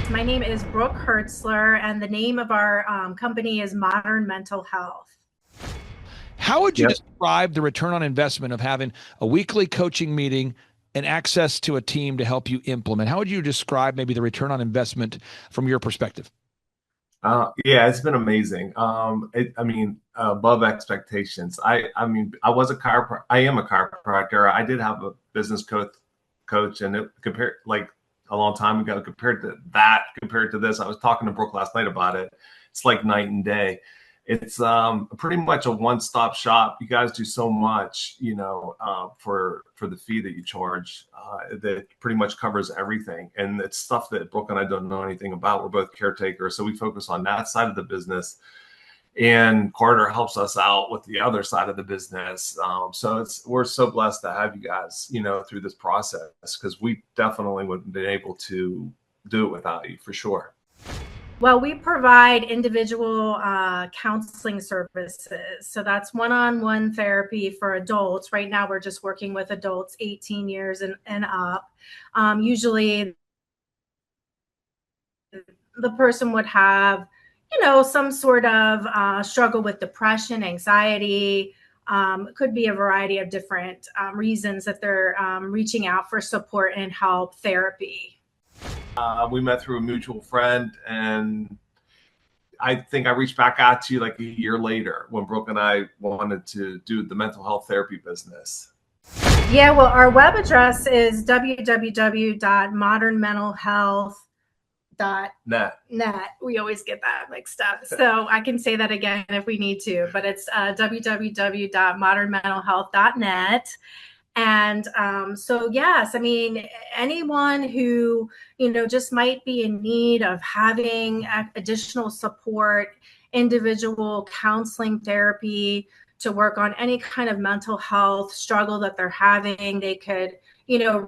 My name is Brooke Hertzler, and the name of our company is Modern Mental Health. How would you Yep. describe the return on investment of having a weekly coaching meeting and access to a team to help you implement? How would you describe maybe the return on investment from your perspective? Yeah, it's been amazing. Above expectations. I was a chiropractor. I am a chiropractor. I did have a business coach, and it compared like a long time ago compared to this. I was talking to Brooke last night about it. It's like night and day. It's pretty much a one-stop shop. You guys do so much, for the fee that you charge, that pretty much covers everything. And it's stuff that Brooke and I don't know anything about. We're both caretakers, so we focus on that side of the business. And Carter helps us out with the other side of the business. We're so blessed to have you guys, through this process, because we definitely wouldn't have been able to do it without you, for sure. Well, we provide individual counseling services. So that's one-on-one therapy for adults. Right now, we're just working with adults 18 years and up. Usually, the person would have, some sort of struggle with depression, anxiety. It could be a variety of different reasons that they're reaching out for support and help therapy. We met through a mutual friend, and I think I reached back out to you like a year later when Brooke and I wanted to do the mental health therapy business. Yeah, well, our web address is www.modernmentalhealth.net. We always get that mixed up. So I can say that again if we need to, but it's www.modernmentalhealth.net. And so, yes, I mean, anyone who, just might be in need of having additional support, individual counseling therapy to work on any kind of mental health struggle that they're having, they could,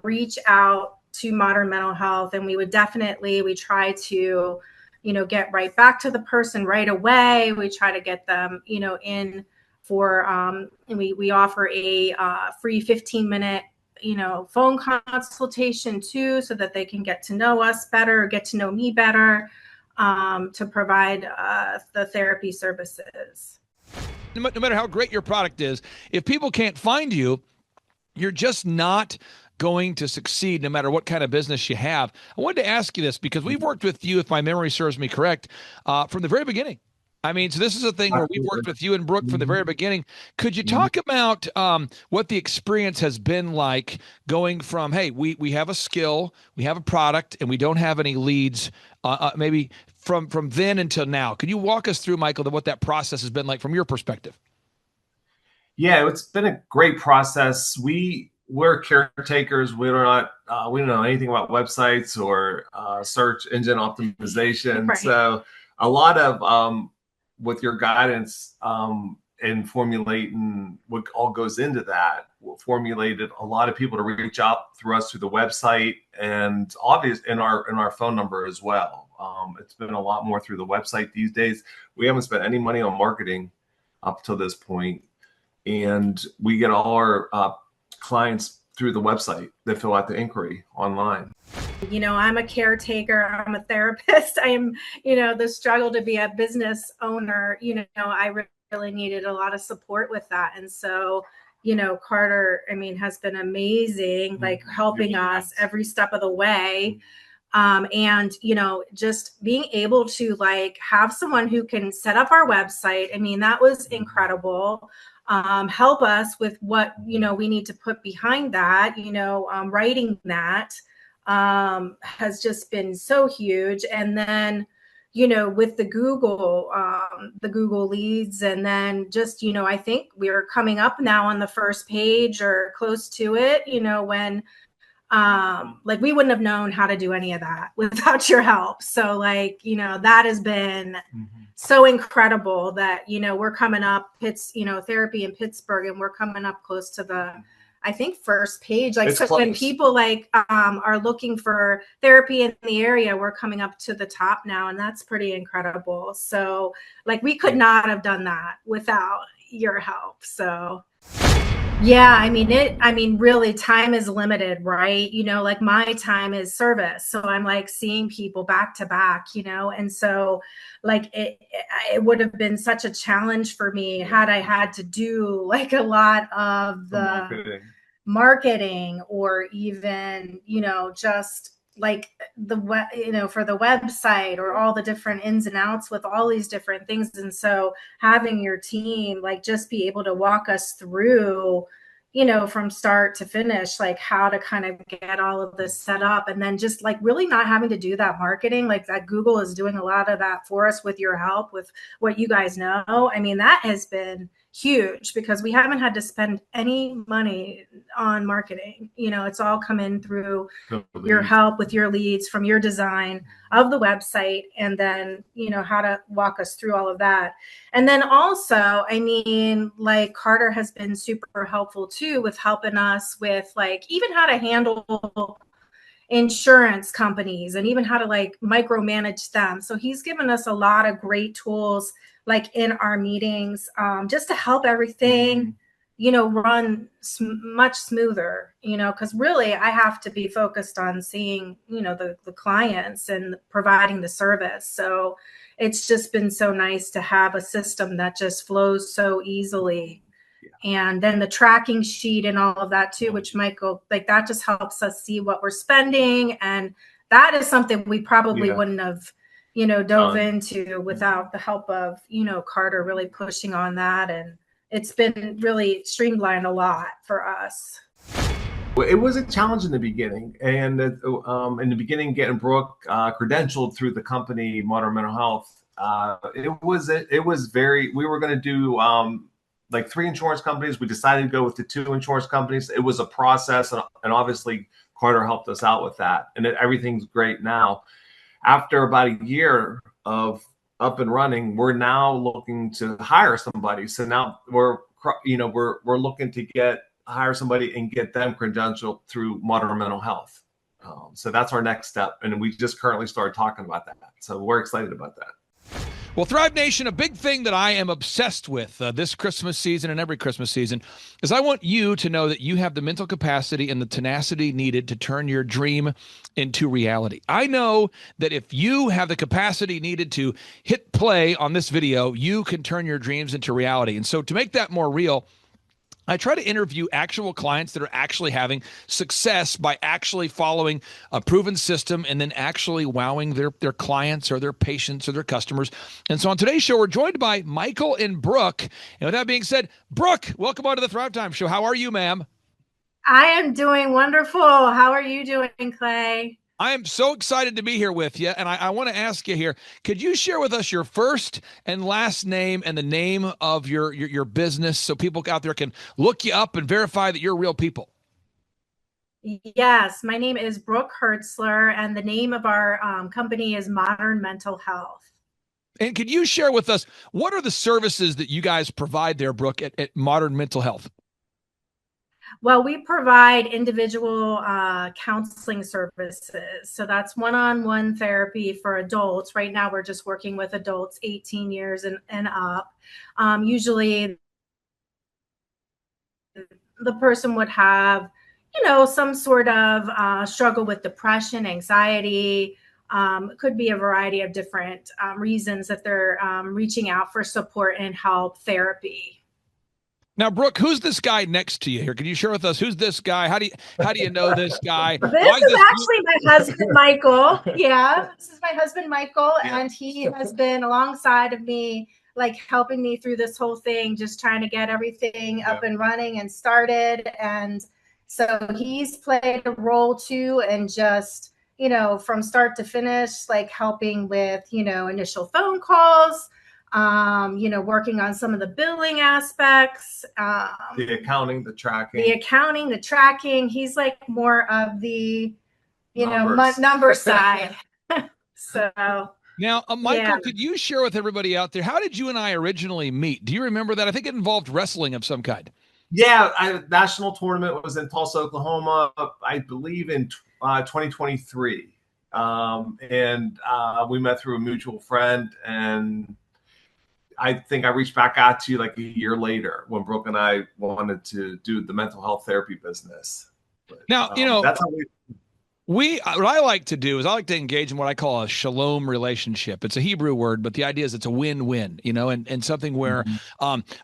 reach out to Modern Mental Health. And we try to, get right back to the person right away. We try to get them, in for, and we offer a free 15-minute, phone consultation too, so that they can get to know us better, get to know me better, to provide the therapy services. No matter how great your product is, if people can't find you, you're just not going to succeed no matter what kind of business you have. I wanted to ask you this because we've worked with you, if my memory serves me correct, from the very beginning. I mean, so this is a thing where we've worked with you and Brooke from the very beginning. Could you talk about what the experience has been like going from, hey, we have a skill, we have a product, and we don't have any leads, maybe from then until now? Could you walk us through, Michael, what that process has been like from your perspective? Yeah, it's been a great process. We're caretakers. We don't know anything about websites or search engine optimization. Right. So a lot of with your guidance in formulating what all goes into that, formulated a lot of people to reach out through us through the website, and obvious in our phone number as well. It's been a lot more through the website these days. We haven't spent any money on marketing up to this point, and we get all our clients through the website that fill out the inquiry online. I'm a caretaker, I'm a therapist. I am, the struggle to be a business owner, I really needed a lot of support with that. And so, Carter, has been amazing, like helping us every step of the way. And, just being able to have someone who can set up our website. That was incredible. Help us with what, we need to put behind that, writing that. Has just been so huge. And then, with the Google leads, and then just, I think we're coming up now on the first page or close to it, when, we wouldn't have known how to do any of that without your help. So that has been so incredible that, we're coming up, therapy in Pittsburgh, and we're coming up close to the, I think, first page. So when people are looking for therapy in the area, we're coming up to the top now, and that's pretty incredible. So we could not have done that without your help. So Yeah, I mean, really, time is limited, right? Like my time is service. So I'm like seeing people back to back, and so like it would have been such a challenge for me had I had to do like a lot of The the marketing. marketing, or even just like the web, for the website, or all the different ins and outs with all these different things. And so having your team like just be able to walk us through, from start to finish, like how to kind of get all of this set up, and then just like really not having to do that marketing, like that Google is doing a lot of that for us with your help, with what you guys know. I mean, that has been huge because we haven't had to spend any money on marketing. It's all come in through The your leads. help with your leads from your design of the website, and then how to walk us through all of that. And then also, I mean, like Carter has been super helpful too with helping us with like even how to handle insurance companies and even how to like micromanage them. So he's given us a lot of great tools like in our meetings, just to help everything run much smoother, because really I have to be focused on seeing the clients and providing the service. So it's just been so nice to have a system that just flows so easily. And then the tracking sheet and all of that too, which Michael, like that just helps us see what we're spending. And that is something we probably wouldn't have, dove into without the help of, Carter really pushing on that. And it's been really streamlined a lot for us. It was a challenge in the beginning, and in the beginning, getting Brooke credentialed through the company Modern Mental Health, it was very. We were going to do like 3 insurance companies. We decided to go with the 2 insurance companies. It was a process, and obviously Carter helped us out with that, and everything's great now. After about a year of up and running, we're now looking to hire somebody. So now we're looking to hire somebody and get them credentialed through Modern Mental Health. So that's our next step, and we just currently started talking about that. So we're excited about that. Well, Thrive Nation, a big thing that I am obsessed with this Christmas season and every Christmas season is I want you to know that you have the mental capacity and the tenacity needed to turn your dream into reality. I know that if you have the capacity needed to hit play on this video, you can turn your dreams into reality. And so to make that more real, I try to interview actual clients that are actually having success by actually following a proven system and then actually wowing their clients or their patients or their customers. And so on today's show, we're joined by Michael and Brooke. And with that being said, Brooke, welcome on to the Thrivetime Show. How are you, ma'am? I am doing wonderful. How are you doing, Clay? I am so excited to be here with you. And I want to ask you here, could you share with us your first and last name and the name of your business so people out there can look you up and verify that you're real people? Yes, my name is Brooke Hertzler, and the name of our company is Modern Mental Health. And could you share with us, what are the services that you guys provide there, Brooke, at Modern Mental Health? Well, we provide individual counseling services. So that's one-on-one therapy for adults. Right now, we're just working with adults 18 years and up. Usually, the person would have, some sort of struggle with depression, anxiety. Could be a variety of different reasons that they're reaching out for support and help therapy. Now, Brooke, who's this guy next to you here? Can you share with us who's this guy? How do you know this guy? This Why is this? actually my husband, Michael. Yeah, this is my husband, Michael, and he has been alongside of me, like helping me through this whole thing, just trying to get everything up and running and started. And so he's played a role too, and just, from start to finish, like helping with, initial phone calls, working on some of the billing aspects, The accounting, the tracking. He's like more of the, numbers. number side. So Now, Michael, could you share with everybody out there, how did you and I originally meet? Do you remember that? I think it involved wrestling of some kind. Yeah, national tournament was in Tulsa, Oklahoma, I believe in 2023. And we met through a mutual friend, and I think I reached back out to you like a year later when Brooke and I wanted to do the mental health therapy business. But, Now, that's how we. What I like to do is I like to engage in what I call a shalom relationship. It's a Hebrew word, but the idea is it's a win-win, and something where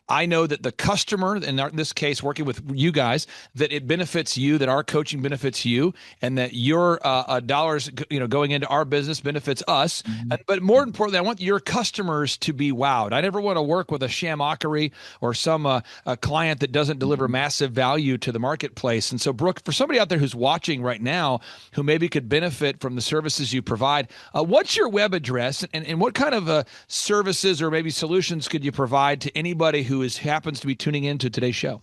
I know that the customer, in this case, working with you guys, that it benefits you, that our coaching benefits you, and that your dollars, going into our business benefits us. But more importantly, I want your customers to be wowed. I never want to work with a shamockery or some a client that doesn't deliver massive value to the marketplace. And so, Brooke, for somebody out there who's watching right now, who maybe could benefit from the services you provide, what's your web address, and what kind of services or maybe solutions could you provide to anybody who happens to be tuning into today's show?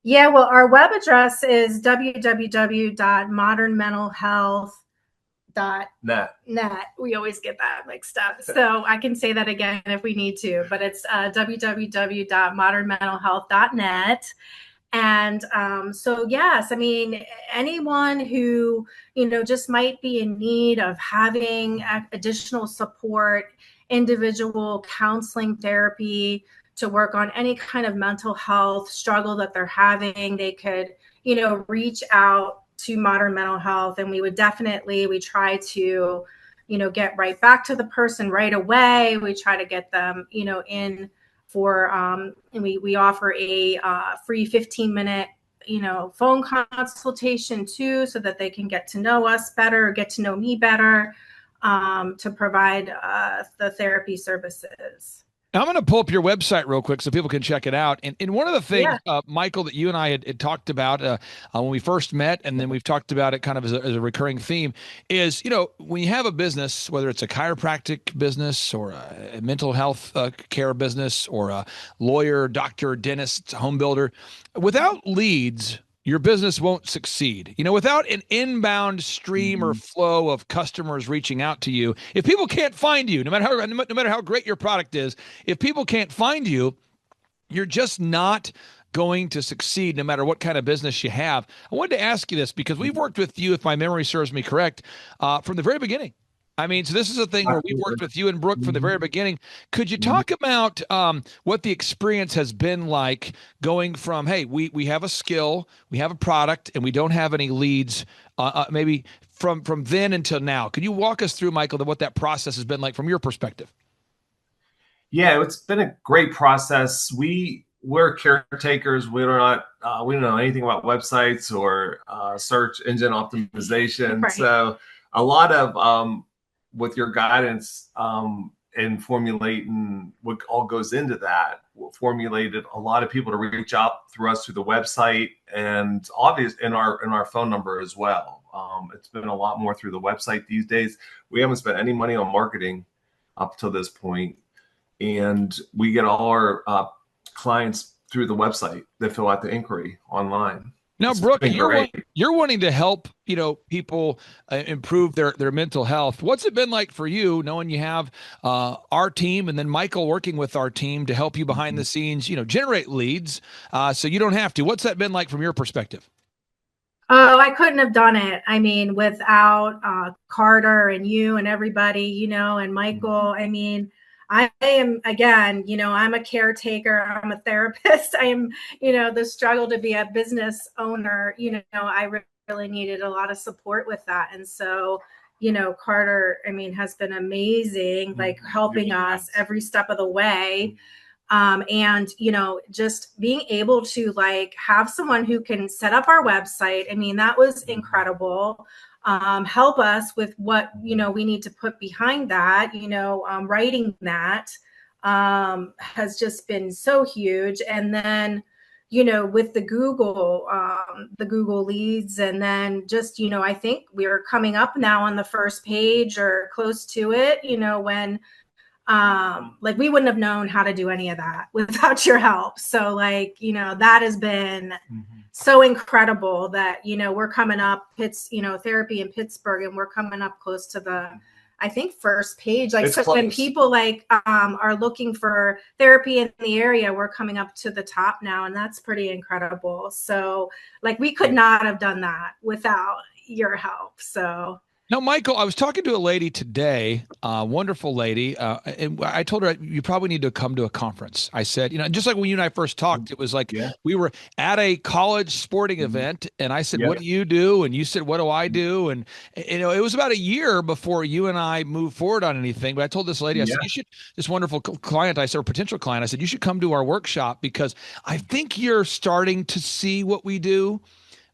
Yeah, well, our web address is www.modernmentalhealth.net. We always get that mixed up. So I can say that again if we need to, but it's www.modernmentalhealth.net. And so, yes, I mean, anyone who, just might be in need of having additional support, individual counseling therapy to work on any kind of mental health struggle that they're having, they could, reach out to Modern Mental Health. And we try to, get right back to the person right away. We try to get them, in for and we offer a free 15-minute phone consultation too, so that they can get to know us better, get to know me better, to provide the therapy services. Now, I'm going to pull up your website real quick so people can check it out. And one of the things, Michael, that you and I had talked about when we first met, and then we've talked about it kind of as a recurring theme, is, when you have a business, whether it's a chiropractic business or a mental health care business or a lawyer, doctor, dentist, home builder, without leads, your business won't succeed. Without an inbound stream or flow of customers reaching out to you, if people can't find you, no matter how great your product is, if people can't find you, you're just not going to succeed no matter what kind of business you have. I wanted to ask you this because we've worked with you, if my memory serves me correct, from the very beginning. I mean, so this is a thing where we've worked with you and Brooke from the very beginning. Could you talk about what the experience has been like going from, hey, we have a skill, we have a product, and we don't have any leads, maybe from then until now? Could you walk us through, Michael, what that process has been like from your perspective? Yeah, it's been a great process. We're caretakers. We don't know anything about websites or search engine optimization. Right. So a lot of with your guidance and formulating what all goes into that, formulated a lot of people to reach out through the website, and obvious in our phone number as well. It's been a lot more through the website these days. We haven't spent any money on marketing up to this point, and we get all our clients through the website that fill out the inquiry online. Now, Brooke, you're wanting to help, people improve their mental health. What's it been like for you, knowing you have our team and then Michael working with our team to help you behind the scenes, generate leads so you don't have to? What's that been like from your perspective? Oh, I couldn't have done it. I mean, without Carter and you and everybody, and Michael. I mean, I am, again, I'm a caretaker, I'm a therapist. I am, the struggle to be a business owner, I really needed a lot of support with that. And so, Carter, I mean, has been amazing, like helping us every step of the way. And, just being able to have someone who can set up our website. I mean, that was incredible. Help us with what, we need to put behind that, writing that has just been so huge. And then, with the Google leads, and then just, I think we are coming up now on the first page or close to it, when we wouldn't have known how to do any of that without your help. So that has been so incredible that, we're coming up, therapy in Pittsburgh, and we're coming up close to the, I think, first page. So when people are looking for therapy in the area, we're coming up to the top now, and that's pretty incredible. So we could not have done that without your help. So Now, Michael, I was talking to a lady today, wonderful lady, and I told her you probably need to come to a conference. I said, just like when you and I first talked, it was like Yeah. we were at a college sporting Mhm. event, and I said, Yeah. "What do you do?" And you said, "What do I do?" And it was about a year before you and I moved forward on anything. But I told this lady, I said, Yeah. "You should." This wonderful client, I said, or potential client, I said, "You should come to our workshop because I think you're starting to see what we do."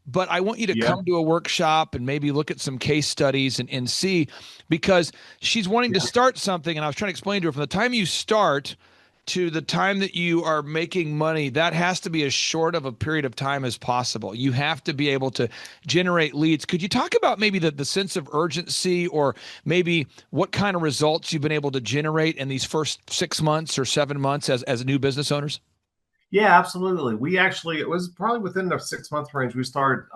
But I want you to Yeah. come to a workshop and maybe look at some case studies and see, because she's wanting to Yeah. start something. And I was trying to explain to her, from the time you start to the time that you are making money, that has to be as short of a period of time as possible. You have to be able to generate leads. Could you talk about maybe the sense of urgency, or maybe what kind of results you've been able to generate in these first 6 months or 7 months as new business owners? Yeah, absolutely. It was probably within the 6 month range. We started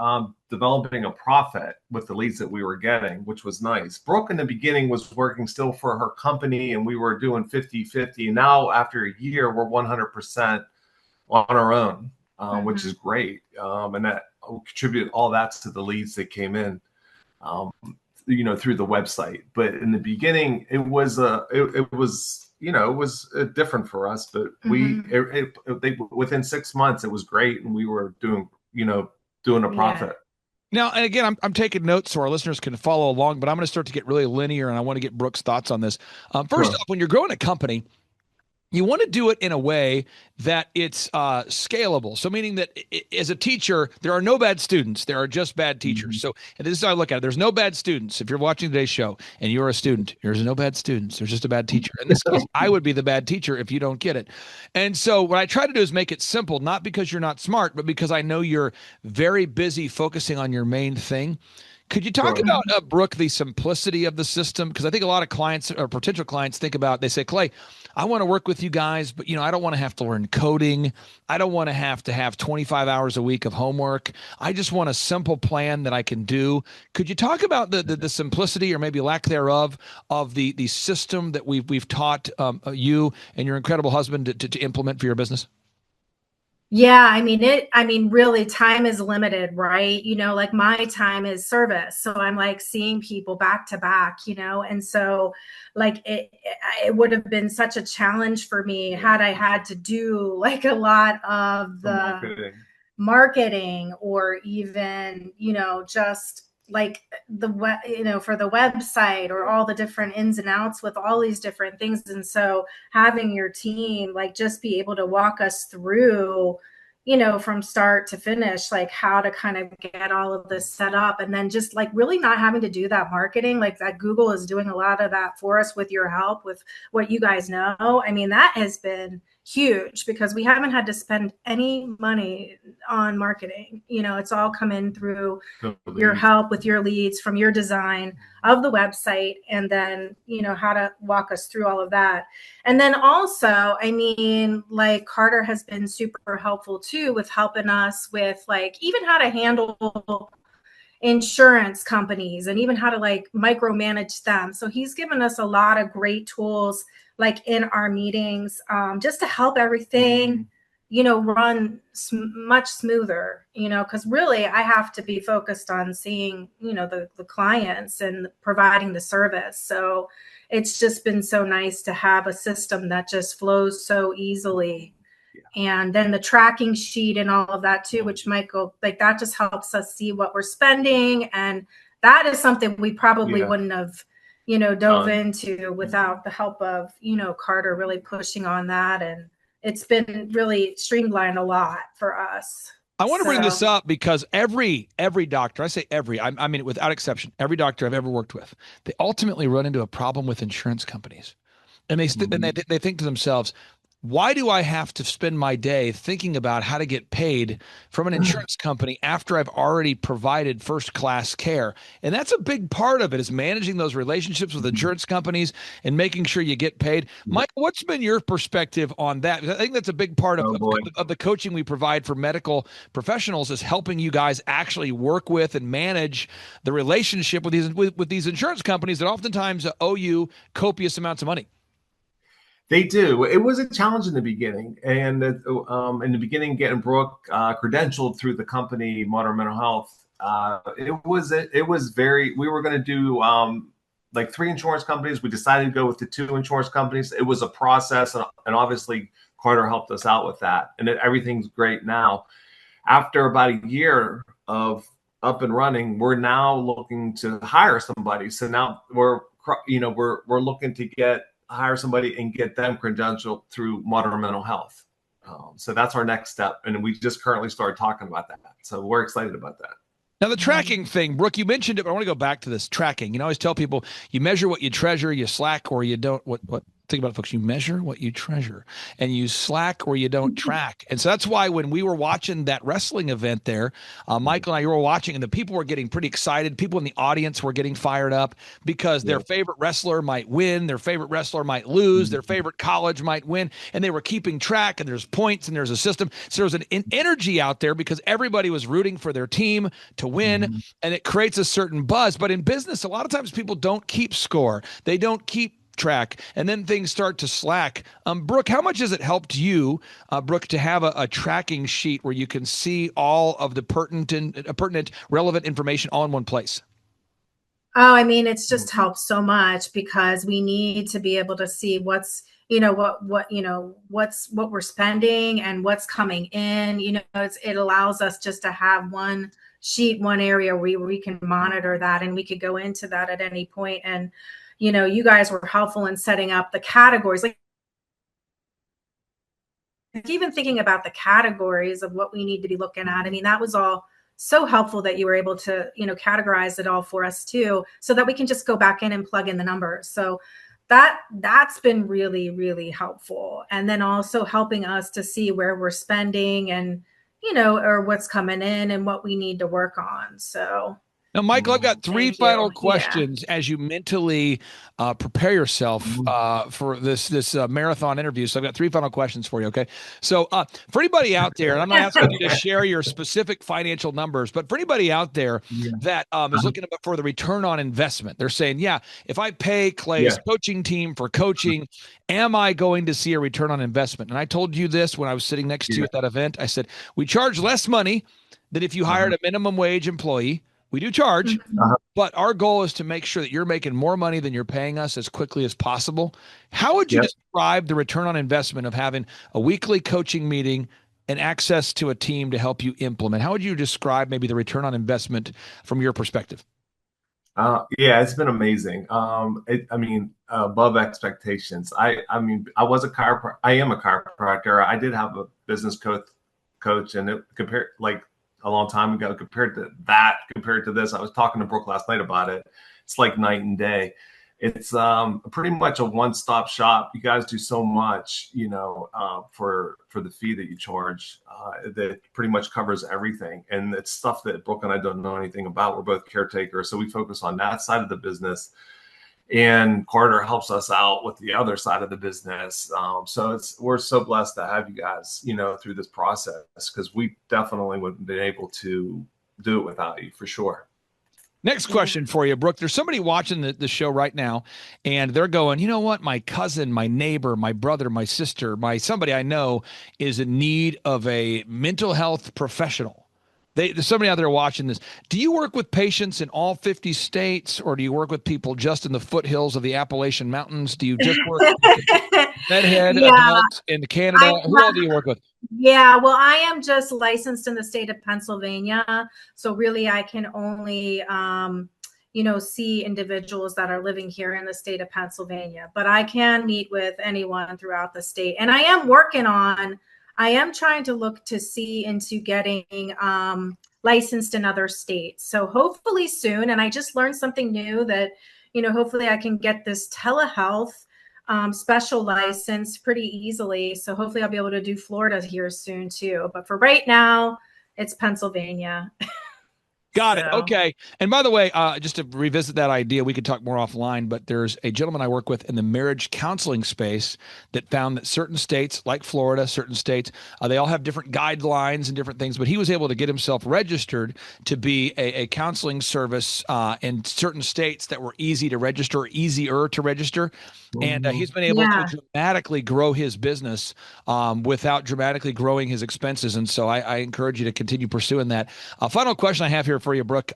developing a profit with the leads that we were getting, which was nice. Brooke in the beginning was working still for her company, and we were doing 50-50. Now, after a year, we're 100% on our own, which is great. And that contributed all that to the leads that came in. Through the website. But in the beginning, it was different for us. But within 6 months, it was great, and we were doing a Yeah. profit. Now, and again, I'm taking notes so our listeners can follow along, but I'm going to start to get really linear, and I want to get Brooke's thoughts on this. First Sure. off, when you're growing a company, you want to do it in a way that it's scalable. So, meaning that as a teacher, there are no bad students. There are just bad Mm-hmm. teachers. So, and this is how I look at it. There's no bad students. If you're watching today's show and you're a student, there's no bad students. There's just a bad teacher. In this case, I would be the bad teacher if you don't get it. And so, what I try to do is make it simple, not because you're not smart, but because I know you're very busy focusing on your main thing. Could you talk Sure. about, Brooke, the simplicity of the system? Because I think a lot of clients or potential clients think about, they say, Clay, I want to work with you guys, but I don't want to have to learn coding. I don't want to have 25 hours a week of homework. I just want a simple plan that I can do. Could you talk about the simplicity, or maybe lack thereof, of the system that we've taught you and your incredible husband to implement for your business? Yeah, really time is limited, right? Like my time is service. So I'm like seeing people back to back, and so like it would have been such a challenge for me Yeah. had I had to do like a lot of The the marketing. marketing, or even just like for the website, or all the different ins and outs with all these different things. And so having your team like just be able to walk us through from start to finish, like how to kind of get all of this set up, and then just like really not having to do that marketing, like that Google is doing a lot of that for us with your help, with what you guys know. That has been huge, because we haven't had to spend any money on marketing. It's all come in through The your leads. help with your leads from your design of the website, and then how to walk us through all of that. And then also, like Carter has been super helpful too, with helping us with like even how to handle insurance companies, and even how to like micromanage them. So he's given us a lot of great tools like in our meetings, just to help everything run much smoother, because really I have to be focused on seeing the clients and providing the service. So it's just been so nice to have a system that just flows so easily. And then the tracking sheet and all of that too, which Michael, like that just helps us see what we're spending. And that is something we probably Yeah. wouldn't have dove into without the help of Carter really pushing on that. And it's been really streamlined a lot for us. I want to bring this So up because every doctor, I say every, I mean without exception, every doctor I've ever worked with, they ultimately run into a problem with insurance companies. And they think to themselves, why do I have to spend my day thinking about how to get paid from an insurance company after I've already provided first class care? And that's a big part of it, is managing those relationships with insurance companies and making sure you get paid. Michael, what's been your perspective on that? I think that's a big part Oh boy. of the coaching we provide for medical professionals, is helping you guys actually work with and manage the relationship with these insurance companies that oftentimes owe you copious amounts of money. They do. It was a challenge in the beginning, and in the beginning, getting Brooke credentialed through the company Modern Mental Health, it was very. We were going to do like 3 insurance companies. We decided to go with the 2 insurance companies. It was a process, and obviously Carter helped us out with that, and everything's great now. After about a year of up and running, we're now looking to hire somebody. So now we're looking to hire somebody and get them credentialed through Modern Mental Health. So that's our next step, and we just currently started talking about that. So we're excited about that. Now, the tracking thing, Brooke, you mentioned it, but I want to go back to this tracking. I always tell people you measure what you treasure, you slack or you don't. What? Think about it, folks. You measure what you treasure, and you slack or you don't track. And so that's why when we were watching that wrestling event there, Michael and I were watching, and the people were getting pretty excited. People in the audience were getting fired up because their favorite wrestler might win, their favorite wrestler might lose, their favorite college might win, and they were keeping track. And there's points and there's a system. So there's an energy out there because everybody was rooting for their team to win, and it creates a certain buzz. But in business, a lot of times people don't keep score. They don't keep track, and then things start to slack. Brooke, how much has it helped you, Brooke, to have a tracking sheet where you can see all of the pertinent, relevant information all in one place? Oh, I mean, it's just helped so much because we need to be able to see what's what we're spending and what's coming in. It allows us just to have one sheet, one area where we can monitor that, and we could go into that at any point. And you guys were helpful in setting up the categories, like even thinking about the categories of what we need to be looking at. I mean, that was all so helpful that you were able to, categorize it all for us too, so that we can just go back in and plug in the numbers. So that's been really, really helpful. And then also helping us to see where we're spending and, or what's coming in and what we need to work on. So now, Michael, I've got 3 final questions as you mentally prepare yourself for this marathon interview. So I've got 3 final questions for you, okay? So for anybody out there, and I'm not asking you to share your specific financial numbers, but for anybody out there that is looking for the return on investment, they're saying, if I pay Clay's coaching team for coaching, am I going to see a return on investment? And I told you this when I was sitting next to you at that event. I said, we charge less money than if you hired a minimum wage employee. We do charge, but our goal is to make sure that you're making more money than you're paying us as quickly as possible. How would you describe the return on investment of having a weekly coaching meeting and access to a team to help you implement? How would you describe maybe the return on investment from your perspective? It's been amazing. Above expectations. I am a chiropractor. I did have a business coach, and it compared like a long time ago compared to this. I was talking to Brooke last night about it. It's like night and day. It's pretty much a one-stop shop. You guys do so much, for the fee that you charge that pretty much covers everything. And it's stuff that Brooke and I don't know anything about. We're both caretakers, so we focus on that side of the business. And Carter helps us out with the other side of the business. So we're so blessed to have you guys, through this process, because we definitely wouldn't have been able to do it without you, for sure. Next question for you, Brooke. There's somebody watching the show right now, and they're going, you know what? My cousin, my neighbor, my brother, my sister, somebody I know is in need of a mental health professional. There's somebody out there watching this. Do you work with patients in all 50 states, or do you work with people just in the foothills of the Appalachian Mountains? Do you just work with bedhead adults in Canada? Who all do you work with? Yeah, well, I am just licensed in the state of Pennsylvania. So really I can only, see individuals that are living here in the state of Pennsylvania, but I can meet with anyone throughout the state. And I am trying to look to see into getting licensed in other states. So hopefully soon. And I just learned something new that, hopefully I can get this telehealth special license pretty easily. So hopefully I'll be able to do Florida here soon too. But for right now, it's Pennsylvania. Got it. Okay. And by the way, just to revisit that idea, we could talk more offline, but there's a gentleman I work with in the marriage counseling space that found that certain states, like Florida, certain states, they all have different guidelines and different things, but he was able to get himself registered to be a counseling service in certain states that were easier to register. And he's been able to dramatically grow his business without dramatically growing his expenses. And so I encourage you to continue pursuing that. Final question I have here for you, Brooke.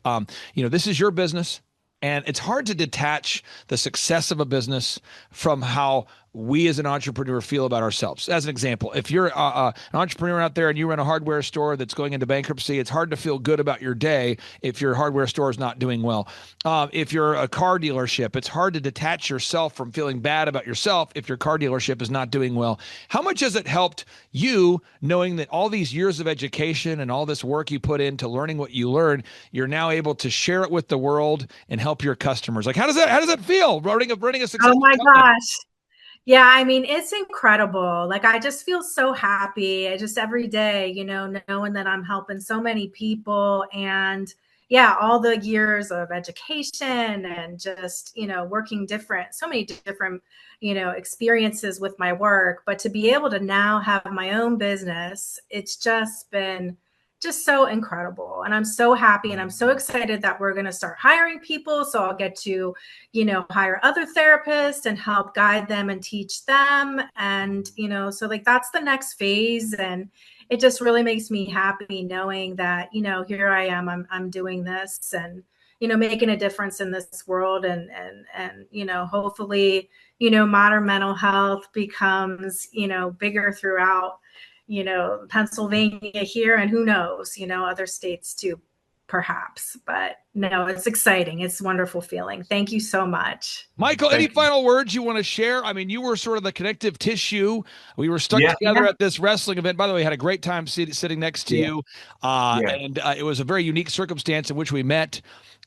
This is your business. And it's hard to detach the success of a business from how we as an entrepreneur feel about ourselves. As an example, if you're an entrepreneur out there and you run a hardware store that's going into bankruptcy, it's hard to feel good about your day if your hardware store is not doing well. If you're a car dealership, it's hard to detach yourself from feeling bad about yourself if your car dealership is not doing well. How much has it helped you knowing that all these years of education and all this work you put into learning what you learned, you're now able to share it with the world and help your customers? Like, how does that feel running a successful Oh my company? gosh. Yeah, I mean, it's incredible. Like, I just feel so happy. I just every day, knowing that I'm helping so many people. And yeah, all the years of education and just, working so many different, experiences with my work. But to be able to now have my own business, it's just been just so incredible. And I'm so happy and I'm so excited that we're going to start hiring people. So I'll get to hire other therapists and help guide them and teach them. And, so like that's the next phase. And it just really makes me happy knowing that, here I am, I'm doing this and, making a difference in this world and, hopefully, modern mental health becomes, bigger throughout, Pennsylvania here, and who knows, other states too, perhaps. But no, it's exciting. It's a wonderful feeling. Thank you so much. Michael, any final words you want to share? I mean, you were sort of the connective tissue. We were stuck together at this wrestling event. By the way, had a great time sitting next to you. And it was a very unique circumstance in which we met.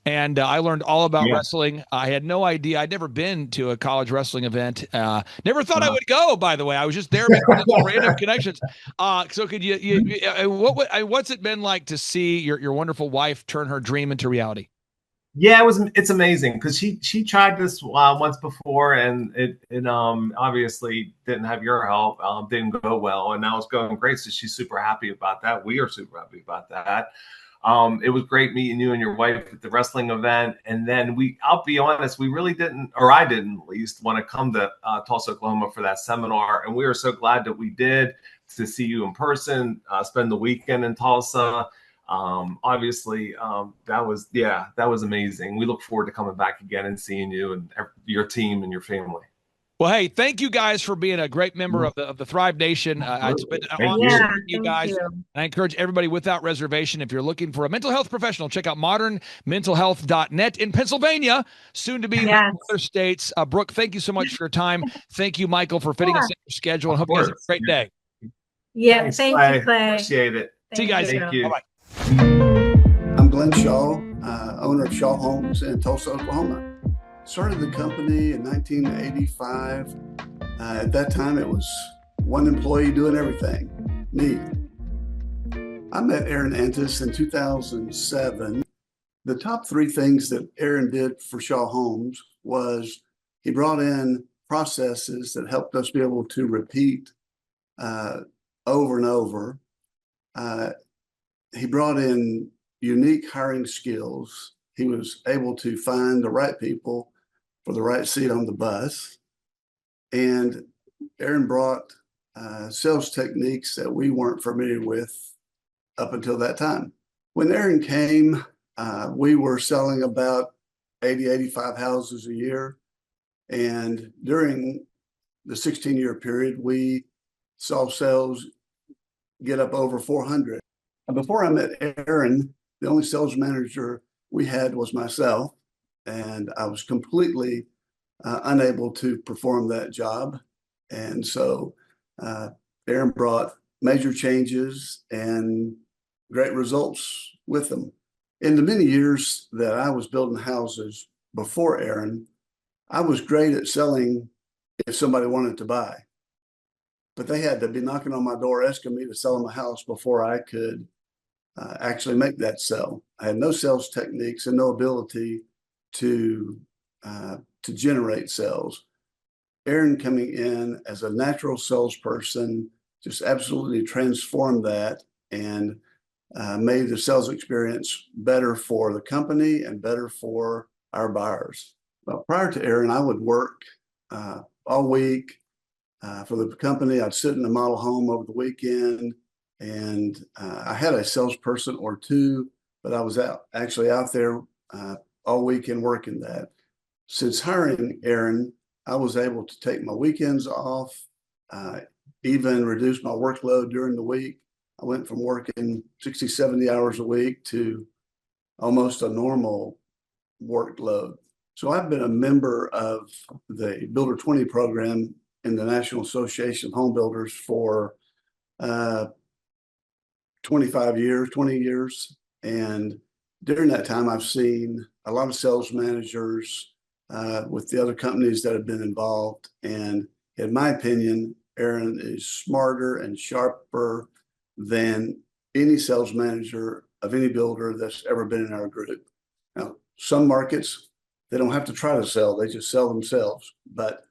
And I learned all about wrestling. I had no idea. I'd never been to a college wrestling event. Never thought I would go, by the way. I was just there because of random connections. So could what's it been like to see your wonderful wife turn her dream into reality? Yeah, it's amazing because she tried this once before and it obviously didn't have your help, didn't go well, and now it's going great. So she's super happy about that. We are super happy about that. It was great meeting you and your wife at the wrestling event. And then I'll be honest, we really didn't, or I didn't at least, want to come to Tulsa, Oklahoma for that seminar. And we were so glad that we did, to see you in person, spend the weekend in Tulsa. Obviously, that was amazing. We look forward to coming back again and seeing you and your team and your family. Well, hey, thank you guys for being a great member of the Thrive Nation. It's been an honor serving you guys. And I encourage everybody without reservation, if you're looking for a mental health professional, check out modernmentalhealth.net in Pennsylvania, soon to be in other states. Brooke, thank you so much for your time. Thank you, Michael, for fitting us in your schedule. And hope you guys have a great day. Yeah, thank you, Clay. Appreciate it. See you guys. Thank you. Bye-bye. I'm Glenn Shaw, owner of Shaw Homes in Tulsa, Oklahoma. Started the company in 1985. At that time, it was one employee doing everything, me. I met Aaron Antis in 2007. The top three things that Aaron did for Shaw Homes was he brought in processes that helped us be able to repeat over and over. He brought in unique hiring skills. He was able to find the right people for the right seat on the bus. And Aaron brought sales techniques that we weren't familiar with up until that time. When Aaron came, we were selling about 80, 85 houses a year. And during the 16-year period, we saw sales get up over 400. And before I met Aaron, the only sales manager we had was myself, and I was completely unable to perform that job. And so Aaron brought major changes and great results with them. In the many years that I was building houses before Aaron, I was great at selling if somebody wanted to buy, but they had to be knocking on my door asking me to sell them a house before I could actually make that sell. I had no sales techniques and no ability to generate sales. Aaron coming in as a natural salesperson just absolutely transformed that and made the sales experience better for the company and better for our buyers. Well, prior to Aaron, I would work all week for the company. I'd sit in the model home over the weekend, and I had a salesperson or two but I was actually out there all weekend working that. Since hiring Aaron, I was able to take my weekends off, even reduce my workload during the week. I went from working 60, 70 hours a week to almost a normal workload. So I've been a member of the Builder 20 program in the National Association of Home Builders for 25 years, 20 years. And during that time, I've seen a lot of sales managers with the other companies that have been involved. And in my opinion, Aaron is smarter and sharper than any sales manager of any builder that's ever been in our group. Now, some markets, they don't have to try to sell, they just sell themselves. But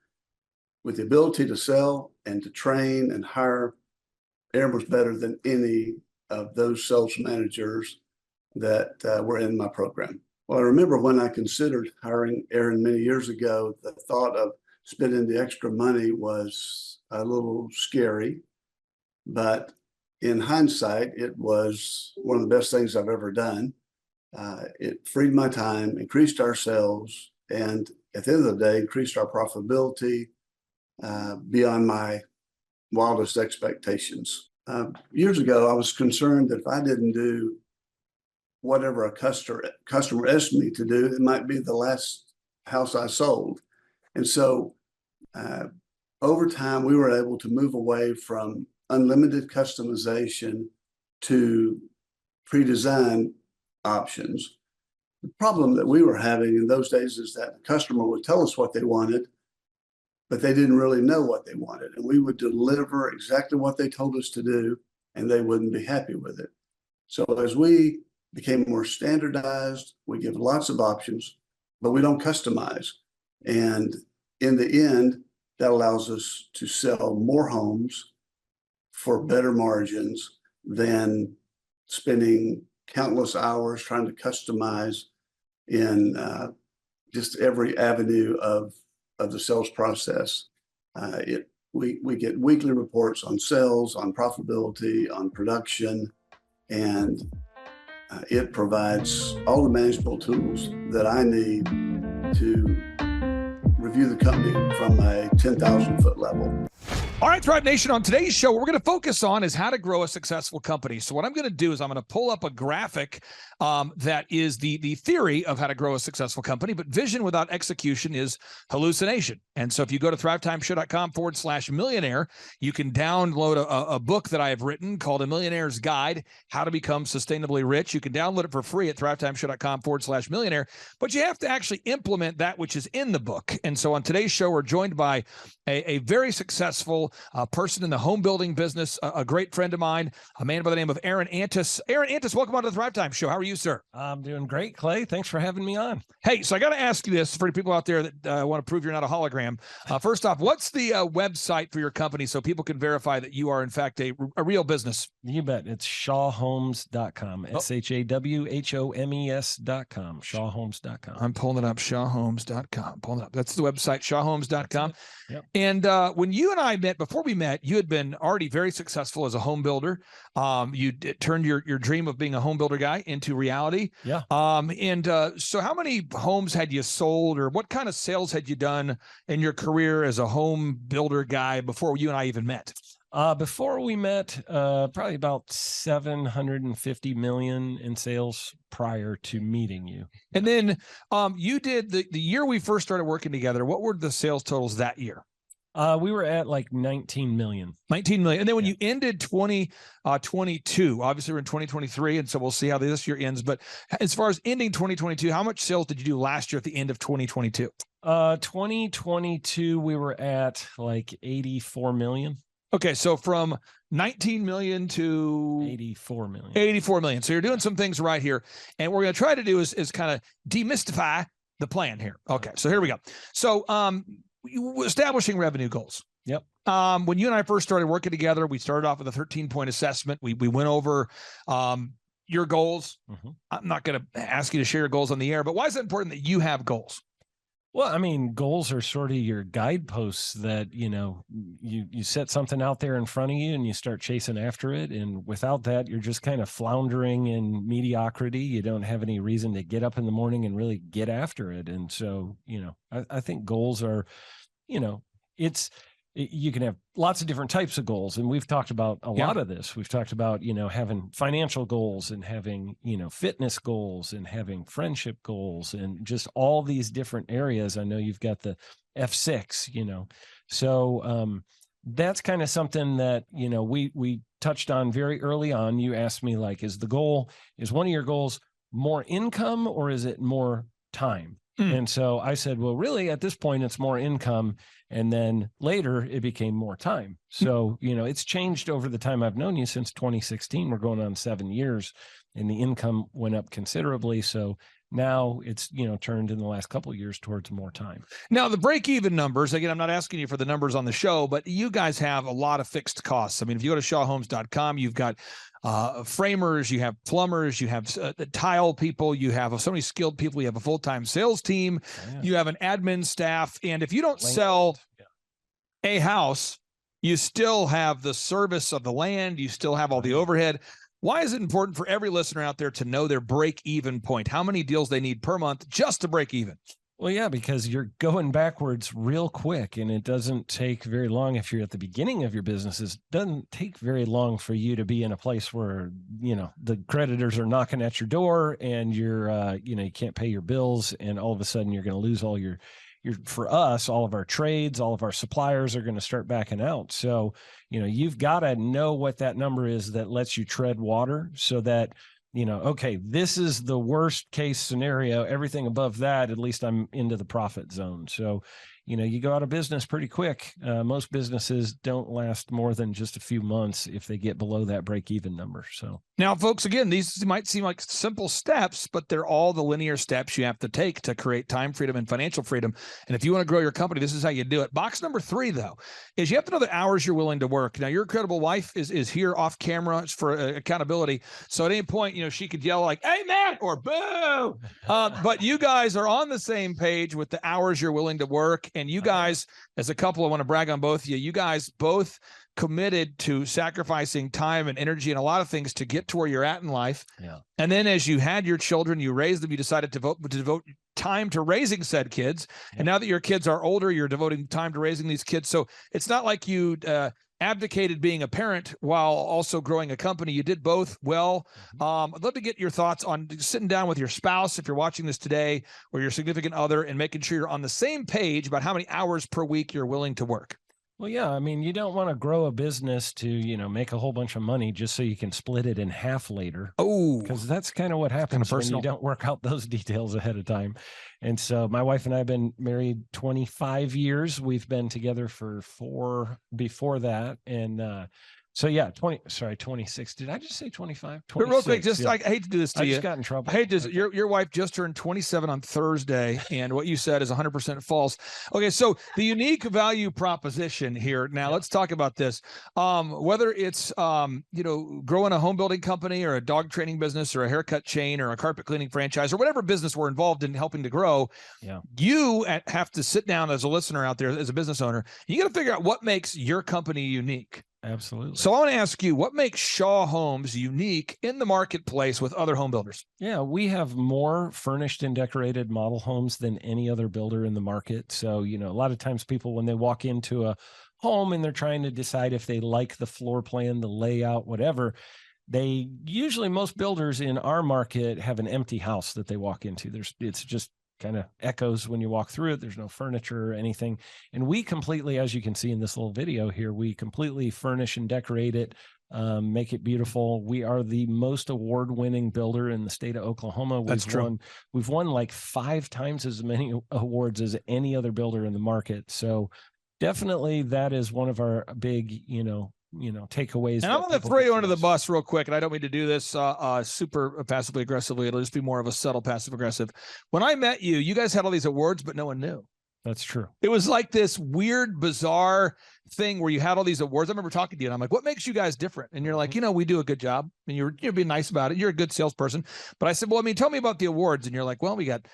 with the ability to sell and to train and hire, Aaron was better than any of those sales managers that were in my program. Well, I remember when I considered hiring Aaron many years ago, the thought of spending the extra money was a little scary, but in hindsight, it was one of the best things I've ever done. It freed my time, increased our sales, and at the end of the day, increased our profitability beyond my wildest expectations. Years ago, I was concerned that if I didn't do whatever a customer asked me to do, it might be the last house I sold. And so over time, we were able to move away from unlimited customization to pre-designed options. The problem that we were having in those days is that the customer would tell us what they wanted, but they didn't really know what they wanted. And we would deliver exactly what they told us to do, and they wouldn't be happy with it. So as we became more standardized, we give lots of options, but we don't customize. And in the end, that allows us to sell more homes for better margins than spending countless hours trying to customize in just every avenue of the sales process. We get weekly reports on sales, on profitability, on production, and it provides all the manageable tools that I need to review the company from a 10,000-foot level. All right, Thrive Nation, on today's show, what we're going to focus on is how to grow a successful company. So what I'm going to do is I'm going to pull up a graphic that is the theory of how to grow a successful company, but vision without execution is hallucination. And so if you go to thrivetimeshow.com/millionaire, you can download a book that I have written called A Millionaire's Guide, How to Become Sustainably Rich. You can download it for free at thrivetimeshow.com/millionaire, but you have to actually implement that which is in the book. And so on today's show, we're joined by a very successful person in the home building business, a great friend of mine, a man by the name of Aaron Antis. Aaron Antis, welcome on to the Thrivetime Show. How are you, sir? I'm doing great, Clay. Thanks for having me on. Hey, so I got to ask you this for people out there that want to prove you're not a hologram. First off, what's the website for your company so people can verify that you are, in fact, a real business? You bet. It's shawhomes.com. SHAWHOMES.com. Shawhomes.com. I'm pulling it up, shawhomes.com. Pulling it up. That's the website, shawhomes.com. Yep. And when you and I met, before we met, you had been already very successful as a home builder. You turned your dream of being a home builder guy into reality. Yeah. So how many homes had you sold, or what kind of sales had you done in your career as a home builder guy before you and I even met? Before we met, probably about 750 million in sales prior to meeting you. And then you did the year we first started working together. What were the sales totals that year? We were at like 19 million. 19 million. And then when you ended 2022, obviously we're in 2023, and so we'll see how this year ends. But as far as ending 2022, how much sales did you do last year at the end of 2022? 2022, we were at like 84 million. Okay, so from 19 million to 84 million. 84 million. So you're doing some things right here. And what we're going to try to do is kind of demystify the plan here. Okay, so here we go. So establishing revenue goals. Yep. When you and I first started working together, we started off with a 13-point assessment. We went over your goals. Mm-hmm. I'm not going to ask you to share your goals on the air, but why is it important that you have goals? Well, I mean, goals are sort of your guideposts that, you set something out there in front of you and you start chasing after it. And without that, you're just kind of floundering in mediocrity. You don't have any reason to get up in the morning and really get after it. And so, I think goals are, it's, you can have lots of different types of goals. And we've talked about a lot of this. We've talked about, having financial goals and having, fitness goals and having friendship goals and just all these different areas. I know you've got the F6, so that's kind of something that, we touched on very early on. You asked me, like, is one of your goals more income or is it more time? And so I said, well, really, at this point, it's more income. And then later it became more time. So, it's changed over the time I've known you since 2016. We're going on 7 years and the income went up considerably. So now it's, turned in the last couple of years towards more time. Now, the break-even numbers, again, I'm not asking you for the numbers on the show, but you guys have a lot of fixed costs. I mean, if you go to shawhomes.com, you've got framers, you have plumbers, you have the tile people, you have so many skilled people, you have a full-time sales team, you have an admin staff. And if you don't sell a house, you still have the service of the land, you still have all the overhead. Why is it important for every listener out there to know their break-even point? How many deals they need per month just to break even? Well, yeah, because you're going backwards real quick, and it doesn't take very long if you're at the beginning of your business. It doesn't take very long for you to be in a place where, the creditors are knocking at your door and you're, you can't pay your bills, and all of a sudden you're going to lose all for us, all of our trades, all of our suppliers are going to start backing out. So, you've got to know what that number is that lets you tread water so that, okay, this is the worst case scenario. Everything above that, at least I'm into the profit zone. So, you go out of business pretty quick. Most businesses don't last more than just a few months if they get below that break-even number. So now, folks, again, these might seem like simple steps, but they're all the linear steps you have to take to create time freedom and financial freedom. And if you want to grow your company, this is how you do it. Box number 3, though, is you have to know the hours you're willing to work. Now, your incredible wife is here off camera for accountability. So at any point, she could yell like, "Hey, man," or "Boo." But you guys are on the same page with the hours you're willing to work. And you guys, as a couple, I want to brag on both of you. You guys both committed to sacrificing time and energy and a lot of things to get to where you're at in life. Yeah. And then as you had your children, you raised them, you decided to devote time to raising said kids. Yeah. And now that your kids are older, you're devoting time to raising these kids. So it's not like you abdicated being a parent while also growing a company. You did both well. I'd love to get your thoughts on sitting down with your spouse, if you're watching this today, or your significant other, and making sure you're on the same page about how many hours per week you're willing to work. Well, yeah, I mean, you don't want to grow a business to, make a whole bunch of money just so you can split it in half later. Oh, because that's kind of what happens when you don't work out those details ahead of time. And so my wife and I have been married 25 years. We've been together for 4 before that. And so yeah, 26. Did I just say 25? But real quick, I hate to do this to you. I just got in trouble. I hate to, your wife just turned 27 on Thursday, and what you said is 100% false. Okay, so the unique value proposition here. Now let's talk about this. Whether it's growing a home building company or a dog training business or a haircut chain or a carpet cleaning franchise or whatever business we're involved in helping to grow, you have to sit down as a listener out there, as a business owner. You got to figure out what makes your company unique. Absolutely. So I want to ask you, what makes Shaw Homes unique in the marketplace with other home builders? Yeah, we have more furnished and decorated model homes than any other builder in the market. So, a lot of times people, when they walk into a home and they're trying to decide if they like the floor plan, the layout, whatever, most builders in our market have an empty house that they walk into. It's just kind of echoes when you walk through it. There's no furniture or anything. And we completely, as you can see in this little video here, we completely furnish and decorate it, make it beautiful. We are the most award-winning builder in the state of Oklahoma. That's true. We've won like 5 times as many awards as any other builder in the market. So definitely that is one of our big, takeaways. And I'm going to throw you under the bus real quick, and I don't mean to do this super passively aggressively. It'll just be more of a subtle passive aggressive. When I met you, you guys had all these awards, but no one knew. That's true. It was like this weird, bizarre thing where you had all these awards. I remember talking to you, and I'm like, what makes you guys different? And you're like, we do a good job. And you're being nice about it. You're a good salesperson. But I said, well, tell me about the awards. And you're like, well, we got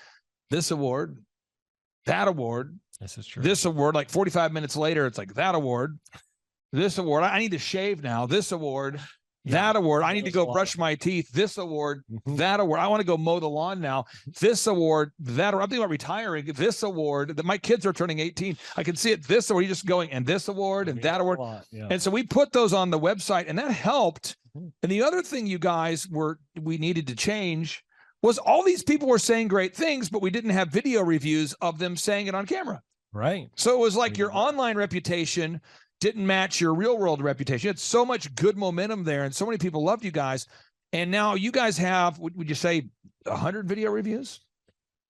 this award, that award. This is true. This award, like 45 minutes later, it's like that award. This award, I need to shave now. This award, that award, I need to go brush my teeth. This award, that award, I want to go mow the lawn now. This award, that award, I'm thinking about retiring. This award, that my kids are turning 18. I can see it. This award, you're just going, and this award, and that award. And so we put those on the website, and that helped. And the other thing you guys we needed to change was all these people were saying great things, but we didn't have video reviews of them saying it on camera. Right. So it was like your online reputation didn't match your real world reputation. You had so much good momentum there, and so many people loved you guys. And now you guys have, would you say 100 video reviews?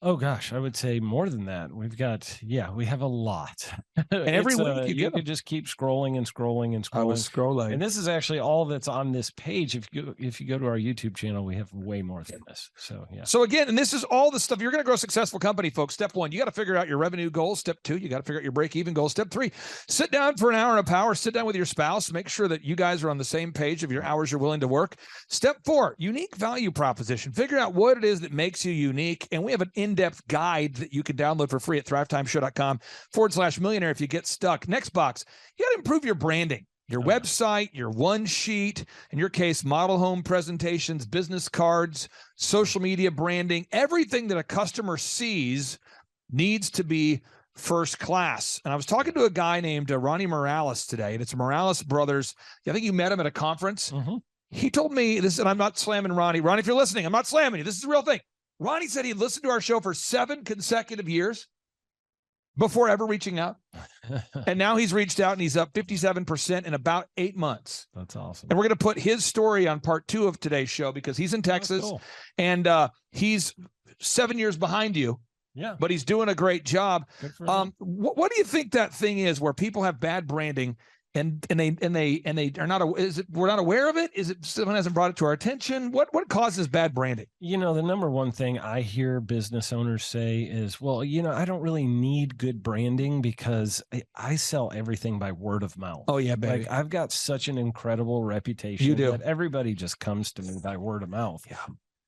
Oh gosh, I would say more than that. We've got, we have a lot. And every week you could just keep scrolling and scrolling and scrolling. I was scrolling. And this is actually all that's on this page. If you go to our YouTube channel, we have way more than this. So yeah. So again, and this is all the stuff. You're going to grow a successful company, folks. Step 1, you got to figure out your revenue goals. Step 2, you got to figure out your break-even goals. Step 3, sit down for an hour of power. Sit down with your spouse. Make sure that you guys are on the same page of your hours you're willing to work. Step 4, unique value proposition. Figure out what it is that makes you unique. And we have an in-depth guide that you can download for free at thrivetimeshow.com/millionaire if you get stuck. Next box, you got to improve your branding, your website, your one sheet, in your case, model home presentations, business cards, social media branding. Everything that a customer sees needs to be first class. And I was talking to a guy named Ronnie Morales today, and it's Morales Brothers. I think you met him at a conference. He told me this, and I'm not slamming Ronnie. Ronnie, if you're listening, I'm not slamming you. This is the real thing. Ronnie said he'd listened to our show for 7 consecutive years before ever reaching out. And now he's reached out and he's up 57% in about 8 months. That's awesome. And we're going to put his story on part 2 of today's show because he's in Texas and he's 7 years behind you. Yeah. But he's doing a great job. What do you think that thing is where people have bad branding and they are not, we're not aware of it? Is it someone hasn't brought it to our attention? What causes bad branding? The number one thing I hear business owners say is, well, I don't really need good branding because I sell everything by word of mouth. Oh yeah, baby. Like, I've got such an incredible reputation You do. that everybody just comes to me by word of mouth. Yeah.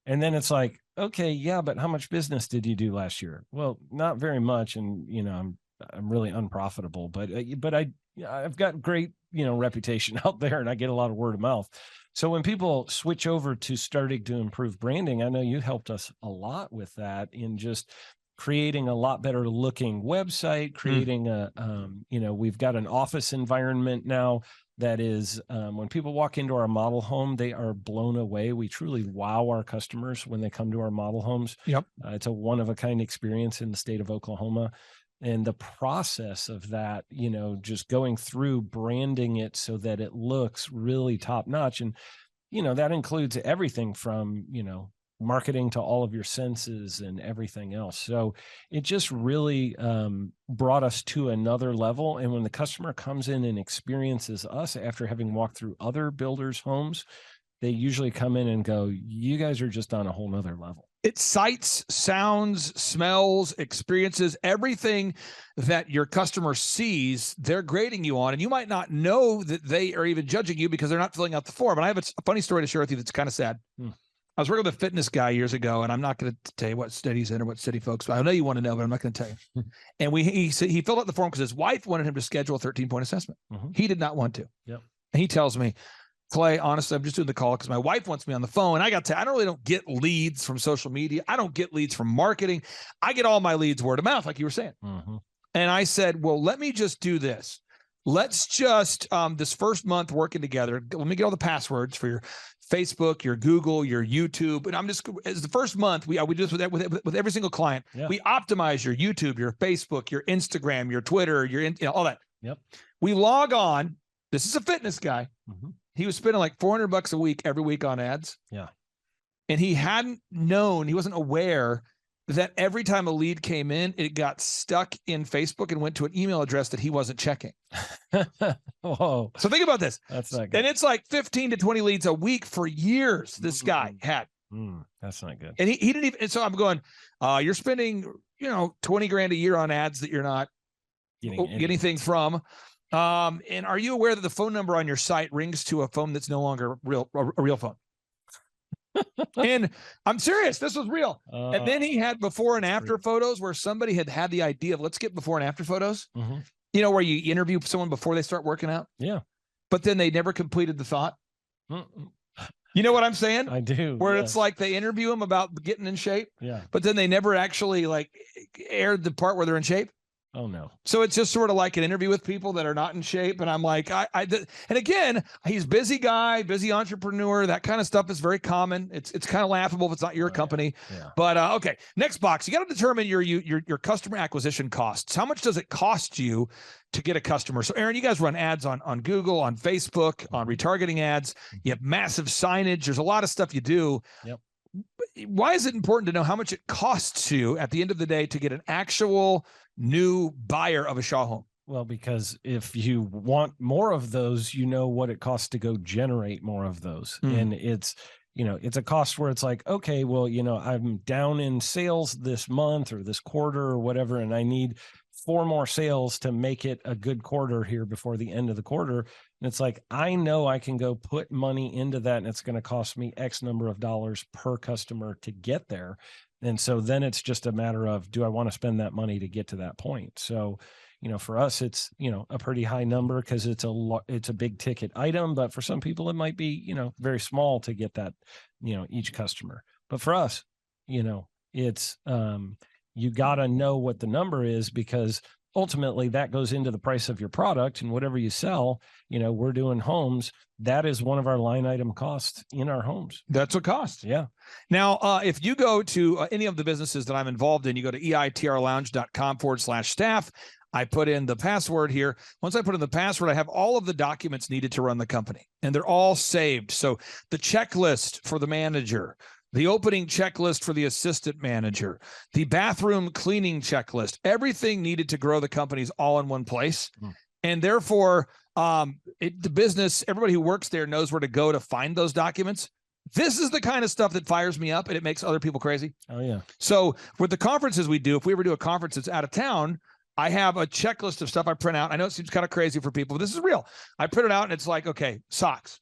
And then it's like, okay, yeah, but how much business did you do last year? Well, not very much. And, I'm really unprofitable, but I've got great, reputation out there and I get a lot of word of mouth. So when people switch over to starting to improve branding, I know you helped us a lot with that in just creating a lot better looking website, creating we've got an office environment now that is, when people walk into our model home, they are blown away. We truly wow our customers when they come to our model homes. Yep. It's a one-of-a-kind experience in the state of Oklahoma. And the process of that, just going through branding it so that it looks really top notch. And, that includes everything from, marketing to all of your senses and everything else. So it just really brought us to another level. And when the customer comes in and experiences us after having walked through other builders' homes, they usually come in and go, you guys are just on a whole nother level. It's sights, sounds, smells, experiences, everything that your customer sees, they're grading you on. And you might not know that they are even judging you because they're not filling out the form. And I have a funny story to share with you that's kind of sad. I was working with a fitness guy years ago, and I'm not going to tell you what state he's in or what city, folks. But I know you want to know, but I'm not going to tell you. And he filled out the form because his wife wanted him to schedule a 13-point assessment. He did not want to. Yep. And he tells me, Clay, honestly, I'm just doing the call because my wife wants me on the phone. I don't get leads from social media. I don't get leads from marketing. I get all my leads word of mouth, like you were saying. And I said, well, let me just do this. Let's just, this first month working together, let me get all the passwords for your Facebook, your Google, your YouTube. And I'm just, as the first month, we do this with every single client. Yeah. We optimize your YouTube, your Facebook, your Instagram, your Twitter, all that. Yep. We log on. This is a fitness guy. He was spending like $400 a week every week on ads. Yeah. And he wasn't aware that every time a lead came in, it got stuck in Facebook and went to an email address that he wasn't checking. Whoa. So think about this. That's not good. And it's like 15 to 20 leads a week for years this guy had. That's not good. And he didn't even, and so I'm going, you're spending, $20,000 a year on ads that you're not getting anything from. And are you aware that the phone number on your site rings to a phone that's no longer a real phone? And I'm serious. This was real. And then he had before and after photos where somebody had the idea of let's get before and after photos. Mm-hmm. You know, where you interview someone before they start working out. Yeah. But then they never completed the thought. You know what I'm saying? I do. Where yes. it's like they interview them about getting in shape. Yeah. But then they never actually like aired the part where they're in shape. Oh no. So it's just sort of like an interview with people that are not in shape. And I'm like, and again, he's busy guy, busy entrepreneur. That kind of stuff is very common. It's kind of laughable if it's not your company. Yeah. But okay, next box. You got to determine your customer acquisition costs. How much does it cost you to get a customer? So Aaron, you guys run ads on Google, on Facebook, on retargeting ads. You have massive signage. There's a lot of stuff you do. Yep. Why is it important to know how much it costs you at the end of the day to get an actual new buyer of a Shaw home? Well, because if you want more of those, you know what it costs to go generate more of those. And it's a cost where it's like, okay, well, I'm down in sales this month or this quarter or whatever, and I need 4 more sales to make it a good quarter here before the end of the quarter. And it's like, I know I can go put money into that and it's going to cost me X number of dollars per customer to get there. And so then it's just a matter of, do I want to spend that money to get to that point? So, for us, it's, a pretty high number because it's a big ticket item, but for some people it might be, very small to get that, each customer. But for us, it's, you got to know what the number is, because ultimately that goes into the price of your product, and whatever you sell, we're doing homes. That is one of our line item costs in our homes. That's what costs. Yeah. Now, if you go to any of the businesses that I'm involved in, you go to eitrlounge.com/staff. I put in the password here. Once I put in the password, I have all of the documents needed to run the company, and they're all saved. So the checklist for the manager, the opening checklist for the assistant manager, the bathroom cleaning checklist, everything needed to grow the company is all in one place. And therefore, the business, everybody who works there knows where to go to find those documents. This is the kind of stuff that fires me up and it makes other people crazy. Oh, yeah. So with the conferences we do, if we ever do a conference that's out of town, I have a checklist of stuff I print out. I know it seems kind of crazy for people, but this is real. I print it out and it's like, okay, socks.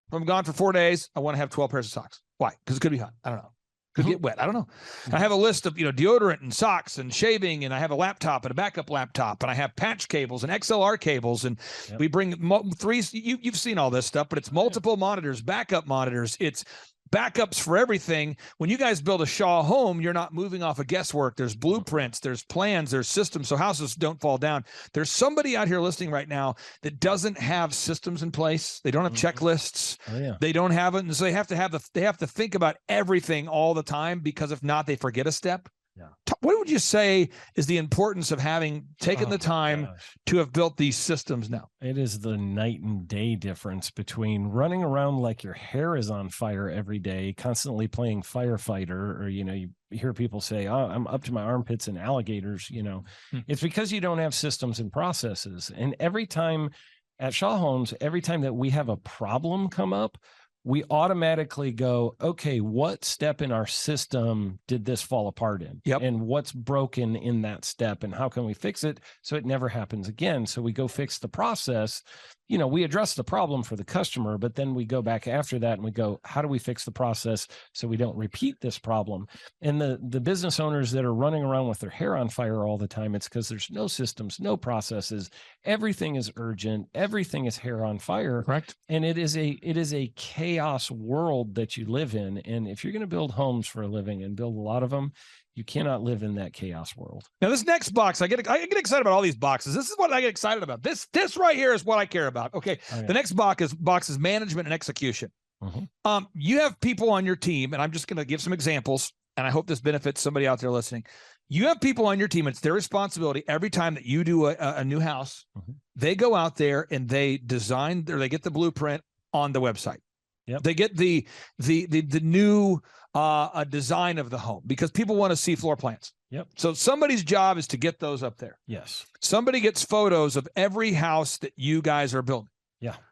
If I'm gone for 4 days, I want to have 12 pairs of socks. Why? Because it could be hot. I don't know. Could get wet. I don't know. I have a list of, deodorant and socks and shaving, and I have a laptop and a backup laptop, and I have patch cables and XLR cables, and we bring 3. You've seen all this stuff, but it's multiple monitors, backup monitors. It's backups for everything. When you guys build a Shaw home, you're not moving off of guesswork. There's blueprints, there's plans, there's systems, so houses don't fall down. There's somebody out here listening right now that doesn't have systems in place. They don't have checklists. They don't have it, and so they have to think about everything all the time, because if not, they forget a step. What would you say is the importance of having taken the time to have built these systems now? It is the night and day difference between running around like your hair is on fire every day, constantly playing firefighter, or, you hear people say, oh, I'm up to my armpits in alligators. It's because you don't have systems and processes. And every time at Shaw Homes, every time that we have a problem come up, we automatically go, okay, what step in our system did this fall apart in? And what's broken in that step, and how can we fix it so it never happens again? So we go fix the process. We address the problem for the customer, but then we go back after that and we go, how do we fix the process so we don't repeat this problem? And the business owners that are running around with their hair on fire all the time, it's because there's no systems, no processes. Everything is urgent. Everything is hair on fire. Correct. And it is a chaos world that you live in. And if you're going to build homes for a living and build a lot of them, you cannot live in that chaos world. Now, this next box, I get excited about all these boxes. This is what I get excited about. This right here is what I care about. Okay. The next box is management and execution. You have people on your team, and I'm just going to give some examples, and I hope this benefits somebody out there listening. You have people on your team. It's their responsibility every time that you do a new house. They go out there and they design, or they get the blueprint on the website. They get the new design of the home, because people want to see floor plans. So somebody's job is to get those up there. Somebody gets photos of every house that you guys are building.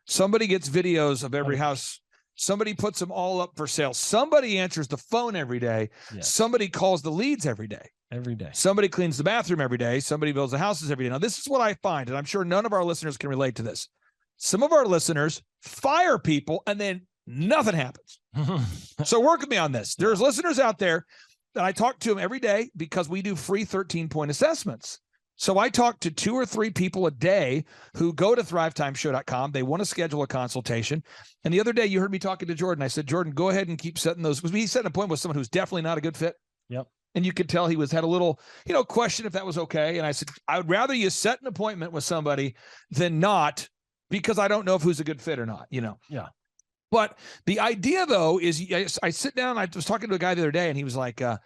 Somebody gets videos of every house. Somebody puts them all up for sale. Somebody answers the phone every day. Somebody calls the leads every day. Somebody cleans the bathroom every day. Somebody builds the houses every day. Now, this is what I find, and I'm sure none of our listeners can relate to this. Some of our listeners fire people and then nothing happens. So work with me on this. There's listeners out there that I talk to them every day because we do free 13-point assessments. So I talk to 2 or 3 people a day who go to thrivetimeshow.com. They want to schedule a consultation. And the other day you heard me talking to Jordan. I said, Jordan, go ahead and keep setting those. Because we set an appointment with someone who's definitely not a good fit. Yep. And you could tell he had a little, question if that was okay. And I said, I would rather you set an appointment with somebody than not, because I don't know if who's a good fit or not, Yeah. But the idea, though, is I sit down. I was talking to a guy the other day, and he was like, the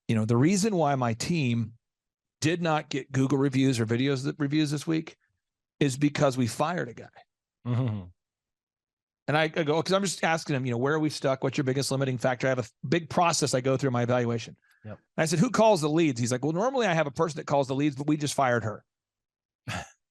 reason why my team did not get Google reviews or reviews this week is because we fired a guy. Mm-hmm. And I go, because I'm just asking him, where are we stuck? What's your biggest limiting factor? I have a big process I go through in my evaluation. Yep. And I said, who calls the leads? He's like, well, normally I have a person that calls the leads, but we just fired her.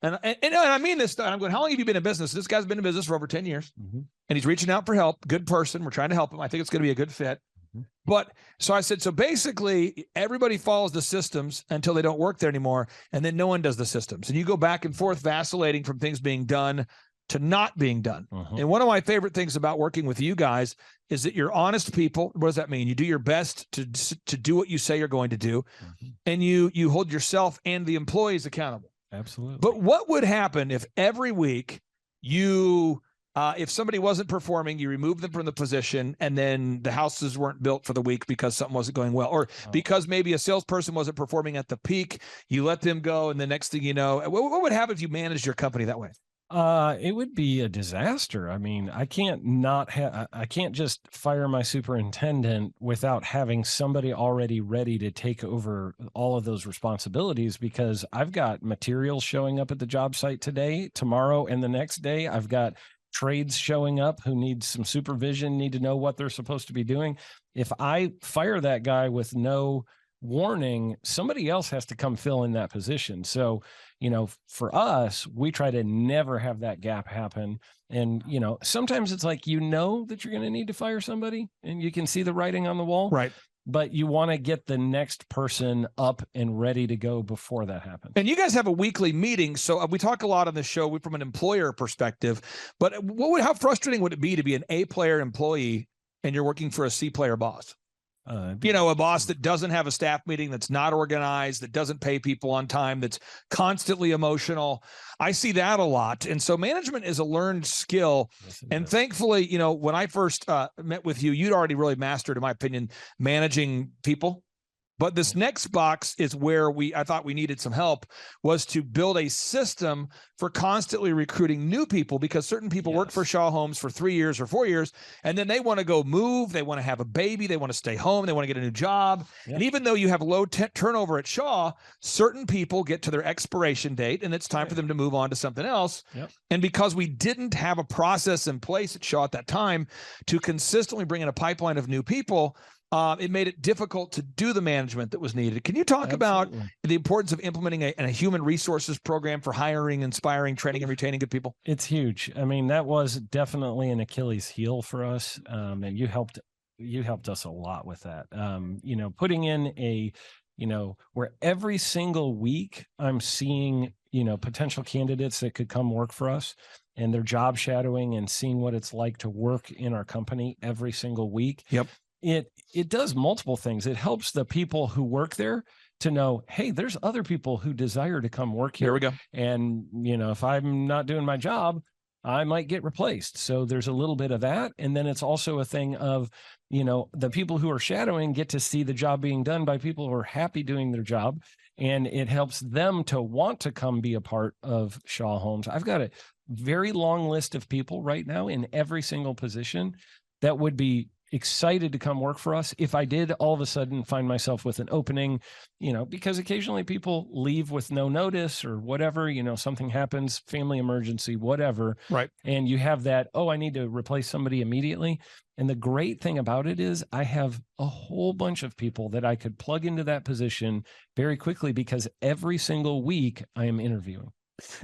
And I mean this stuff. I'm going, how long have you been in business? This guy's been in business for over 10 years. Mm-hmm. And he's reaching out for help. Good person. We're trying to help him. I think it's going to be a good fit. Mm-hmm. But so I said, so basically everybody follows the systems until they don't work there anymore. And then no one does the systems. And you go back and forth vacillating from things being done to not being done. Mm-hmm. And one of my favorite things about working with you guys is that you're honest people. What does that mean? You do your best to do what you say you're going to do. Mm-hmm. And you hold yourself and the employees accountable. Absolutely. But what would happen if every week if somebody wasn't performing, you removed them from the position, and then the houses weren't built for the week because something wasn't going well, or because maybe a salesperson wasn't performing at the peak, you let them go, and the next thing you know, what would happen if you managed your company that way? It would be a disaster. I mean, I can't just fire my superintendent without having somebody already ready to take over all of those responsibilities, because I've got materials showing up at the job site today, tomorrow, and the next day. I've got trades showing up who need some supervision, need to know what they're supposed to be doing. If I fire that guy with no warning, somebody else has to come fill in that position. So, for us, we try to never have that gap happen. And, sometimes it's like, that you're going to need to fire somebody and you can see the writing on the wall. Right. But you want to get the next person up and ready to go before that happens. And you guys have a weekly meeting. So we talk a lot on the show from an employer perspective, but how frustrating would it be to be an A-player employee and you're working for a C-player boss? A boss that doesn't have a staff meeting, that's not organized, that doesn't pay people on time, that's constantly emotional. I see that a lot. And so management is a learned skill. Yes, and thankfully, when I first met with you, you'd already really mastered, in my opinion, managing people. But this next box is where I thought we needed some help, was to build a system for constantly recruiting new people, because certain people work for Shaw Homes for 3 years or 4 years, and then they want to go move, they want to have a baby, they want to stay home, they want to get a new job. Yep. And even though you have low turnover at Shaw, certain people get to their expiration date and it's time for them to move on to something else. Yep. And because we didn't have a process in place at Shaw at that time to consistently bring in a pipeline of new people, it made it difficult to do the management that was needed. Can you talk about the importance of implementing a human resources program for hiring, inspiring, training, and retaining good people? It's huge. I mean, that was definitely an Achilles heel for us. And you helped us a lot with that. Putting in where every single week I'm seeing, potential candidates that could come work for us, and they're job shadowing and seeing what it's like to work in our company every single week. Yep. It does multiple things. It helps the people who work there to know, hey, there's other people who desire to come work here. Here we go. And, if I'm not doing my job, I might get replaced. So there's a little bit of that. And then it's also a thing of, the people who are shadowing get to see the job being done by people who are happy doing their job. And it helps them to want to come be a part of Shaw Homes. I've got a very long list of people right now in every single position that would be excited to come work for us if I did all of a sudden find myself with an opening, because occasionally people leave with no notice or whatever, something happens, family emergency, whatever. Right. And you have that, I need to replace somebody immediately. And the great thing about it is I have a whole bunch of people that I could plug into that position very quickly, because every single week I am interviewing.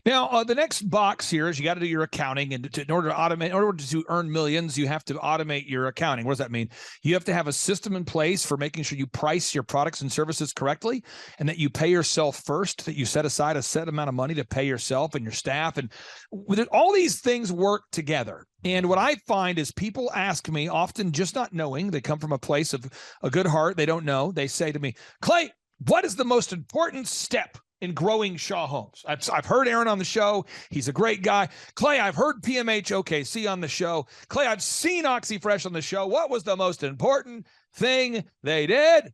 Now, the next box here is you got to do your accounting, and in order to automate, in order to earn millions, you have to automate your accounting. What does that mean? You have to have a system in place for making sure you price your products and services correctly, and that you pay yourself first, that you set aside a set amount of money to pay yourself and your staff. And all these things work together. And what I find is people ask me often, just not knowing, they come from a place of a good heart. They don't know. They say to me, Clay, what is the most important step in growing Shaw Homes? I've heard Aaron on the show. He's a great guy. Clay, I've heard PMH OKC on the show. Clay, I've seen OxyFresh on the show. What was the most important thing they did?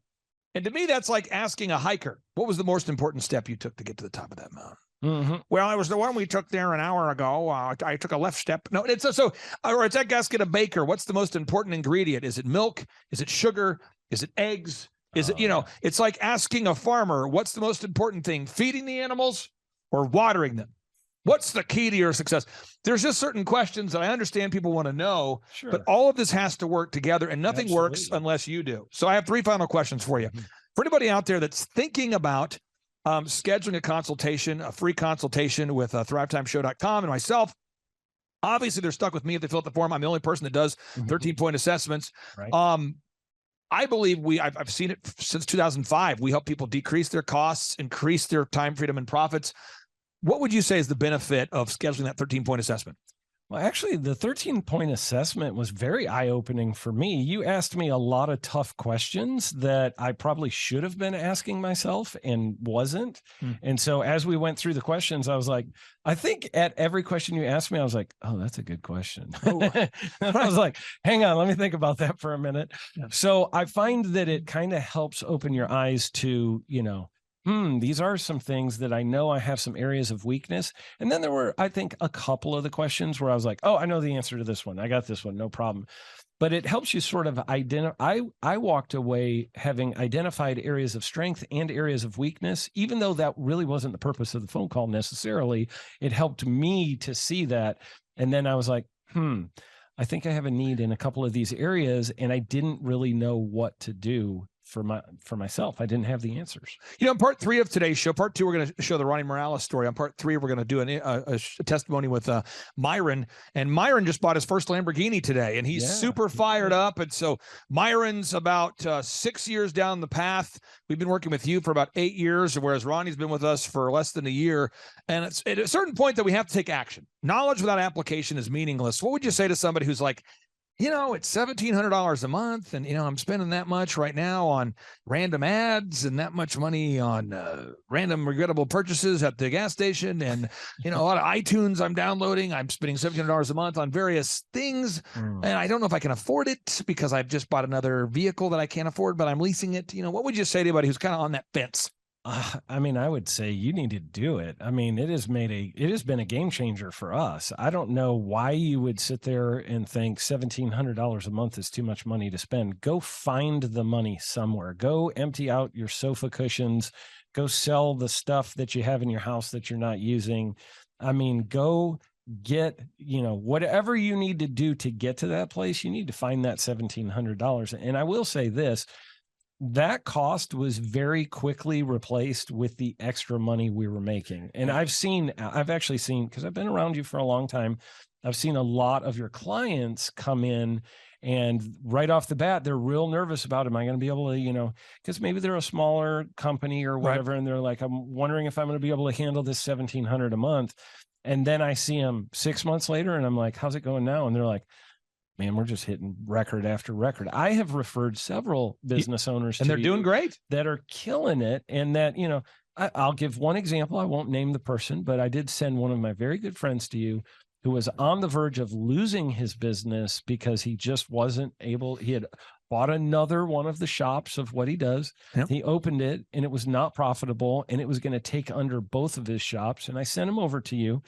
And to me, that's like asking a hiker, what was the most important step you took to get to the top of that mountain? Mm-hmm. Well, it was the one we took there an hour ago. I took a left step. No, it's or it's that gasket a baker. What's the most important ingredient? Is it milk? Is it sugar? Is it eggs? Is it, it's like asking a farmer, what's the most important thing, feeding the animals or watering them? What's the key to your success? There's just certain questions that I understand people want to know, sure, but all of this has to work together, and nothing works unless you do. So I have 3 final questions for you. Mm-hmm. For anybody out there that's thinking about scheduling a consultation, a free consultation with thrivetimeshow.com and myself, obviously they're stuck with me if they fill out the form. I'm the only person that does 13-point assessments. Right. I believe I've seen it since 2005. We help people decrease their costs, increase their time, freedom, and profits. What would you say is the benefit of scheduling that 13-point assessment? Well, actually, the 13-point assessment was very eye-opening for me. You asked me a lot of tough questions that I probably should have been asking myself and wasn't. And so as we went through the questions, I was like, I think at every question you asked me, I was like, oh, that's a good question. I was like, hang on, let me think about that for a minute. Yeah. So I find that it kind of helps open your eyes to, these are some things that I know I have some areas of weakness. And then there were, I think, a couple of the questions where I was like, oh, I know the answer to this one. I got this one, no problem. But it helps you sort of identify. I walked away having identified areas of strength and areas of weakness, even though that really wasn't the purpose of the phone call necessarily. It helped me to see that. And then I was like, I think I have a need in a couple of these areas, and I didn't really know what to do for myself. I didn't have the answers. In part 3 of today's show, part 2, we're going to show the Ronnie Morales story. On part 3, we're going to do a testimony with Myron. And Myron just bought his first Lamborghini today, and he's super fired up. And so Myron's about 6 years down the path. We've been working with you for about 8 years, whereas Ronnie's been with us for less than a year. And it's at a certain point that we have to take action. Knowledge without application is meaningless. What would you say to somebody who's like, it's $1,700 a month, and, I'm spending that much right now on random ads and that much money on random regrettable purchases at the gas station, and, a lot of iTunes I'm downloading. I'm spending $1,700 a month on various things, and I don't know if I can afford it because I've just bought another vehicle that I can't afford, but I'm leasing it. What would you say to anybody who's kind of on that fence? I would say you need to do it. It has been a game changer for us. I don't know why you would sit there and think $1,700 a month is too much money to spend. Go find the money somewhere. Go empty out your sofa cushions. Go sell the stuff that you have in your house that you're not using. Go get, whatever you need to do to get to that place. You need to find that $1,700. And I will say this, that cost was very quickly replaced with the extra money we were making. And I've actually seen, because I've been around you for a long time, I've seen a lot of your clients come in, and right off the bat, they're real nervous about, am I going to be able to, because maybe they're a smaller company or whatever. Right. And they're like, I'm wondering if I'm going to be able to handle this $1,700 a month. And then I see them 6 months later and I'm like, how's it going now? And they're like, man, we're just hitting record after record. I have referred several business owners and they're doing great, that are killing it. And that, I'll give one example. I won't name the person, but I did send one of my very good friends to you who was on the verge of losing his business because he just wasn't able. He had bought another one of the shops of what he does. Yep. He opened it and it was not profitable, and it was going to take under both of his shops. And I sent him over to you.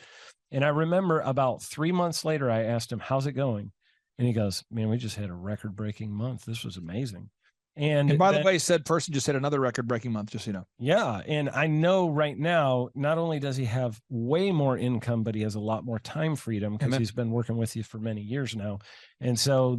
And I remember about 3 months later, I asked him, how's it going? And he goes, man, we just had a record-breaking month. This was amazing. And by the way, said person just hit another record-breaking month, just so you know. Yeah. And I know right now, not only does he have way more income, but he has a lot more time freedom because he's been working with you for many years now. And so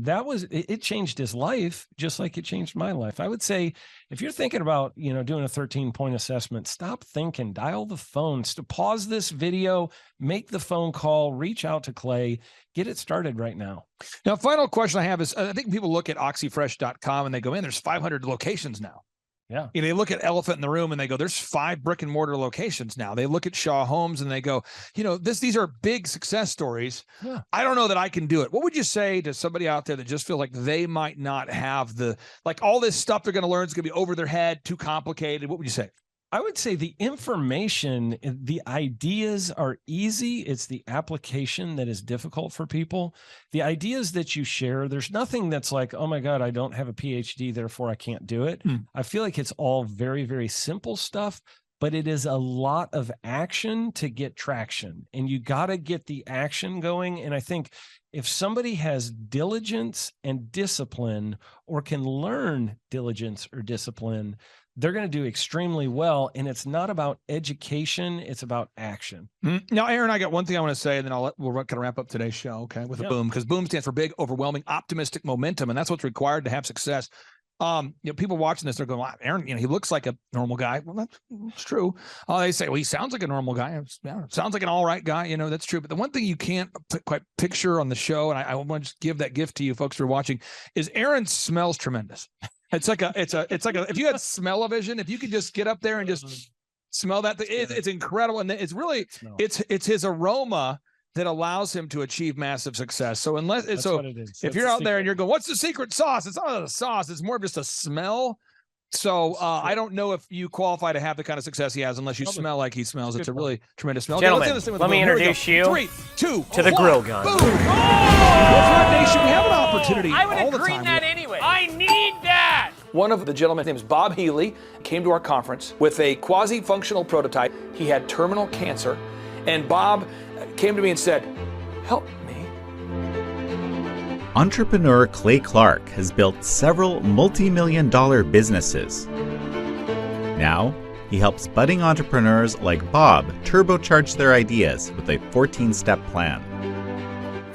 it changed his life, just like it changed my life. I would say, if you're thinking about, doing a 13-point assessment, stop thinking, dial the phone, pause this video, make the phone call, reach out to Clay, get it started right now. Now, final question I have is, I think people look at oxyfresh.com and they go, man, there's 500 locations now. Yeah. They look at Elephant in the Room and they go, there's 5 brick and mortar locations now. They look at Shaw Homes and they go, these are big success stories. Yeah. I don't know that I can do it. What would you say to somebody out there that just feels like they might not have all this stuff they're going to learn is going to be over their head, too complicated? What would you say? I would say the information, the ideas are easy. It's the application that is difficult for people. The ideas that you share, there's nothing that's like, oh my God, I don't have a PhD, therefore I can't do it. I feel like it's all very, very simple stuff, but it is a lot of action to get traction. And you got to get the action going. And I think if somebody has diligence and discipline, or can learn diligence or discipline, they're going to do extremely well. And it's not about education, it's about action. Now, Aaron, I got one thing I want to say, and then we'll kind of wrap up today's show, okay, with a boom, because boom stands for big, overwhelming, optimistic momentum, and that's what's required to have success. People watching this, they're going, well, Aaron, he looks like a normal guy. Well, that's true. They say, well, he sounds like a normal guy. Sounds like an all right guy. That's true. But the one thing you can't quite picture on the show, and I want to just give that gift to you folks who are watching, is Aaron smells tremendous. It's like if you had smell-o-vision, if you could just get up there and just smell that thing, it's incredible. And it's really, it's his aroma that allows him to achieve massive success. So if you're out there and you're going, what's the secret sauce? It's not a sauce. It's more of just a smell. So I don't know if you qualify to have the kind of success he has unless you smell like he smells. It's a really tremendous smell. Gentlemen, let me introduce you 3, 2, to the grill gun. Boom. Oh! Nation, we have an opportunity. I would all have the greened time that here. anyway. I need that. One of the gentlemen, his name is Bob Healy, came to our conference with a quasi-functional prototype. He had terminal cancer, and Bob came to me and said, help me. Entrepreneur Clay Clark has built several multi-million-dollar businesses. Now, he helps budding entrepreneurs like Bob turbocharge their ideas with a 14-step plan.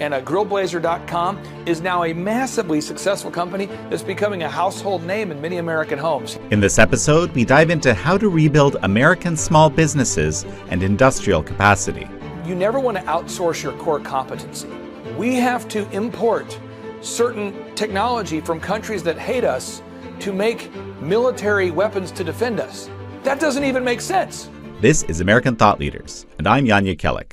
And grillblazer.com is now a massively successful company that's becoming a household name in many American homes. In this episode, we dive into how to rebuild American small businesses and industrial capacity. You never want to outsource your core competency. We have to import certain technology from countries that hate us to make military weapons to defend us. That doesn't even make sense. This is American Thought Leaders, and I'm Yanya Kellick.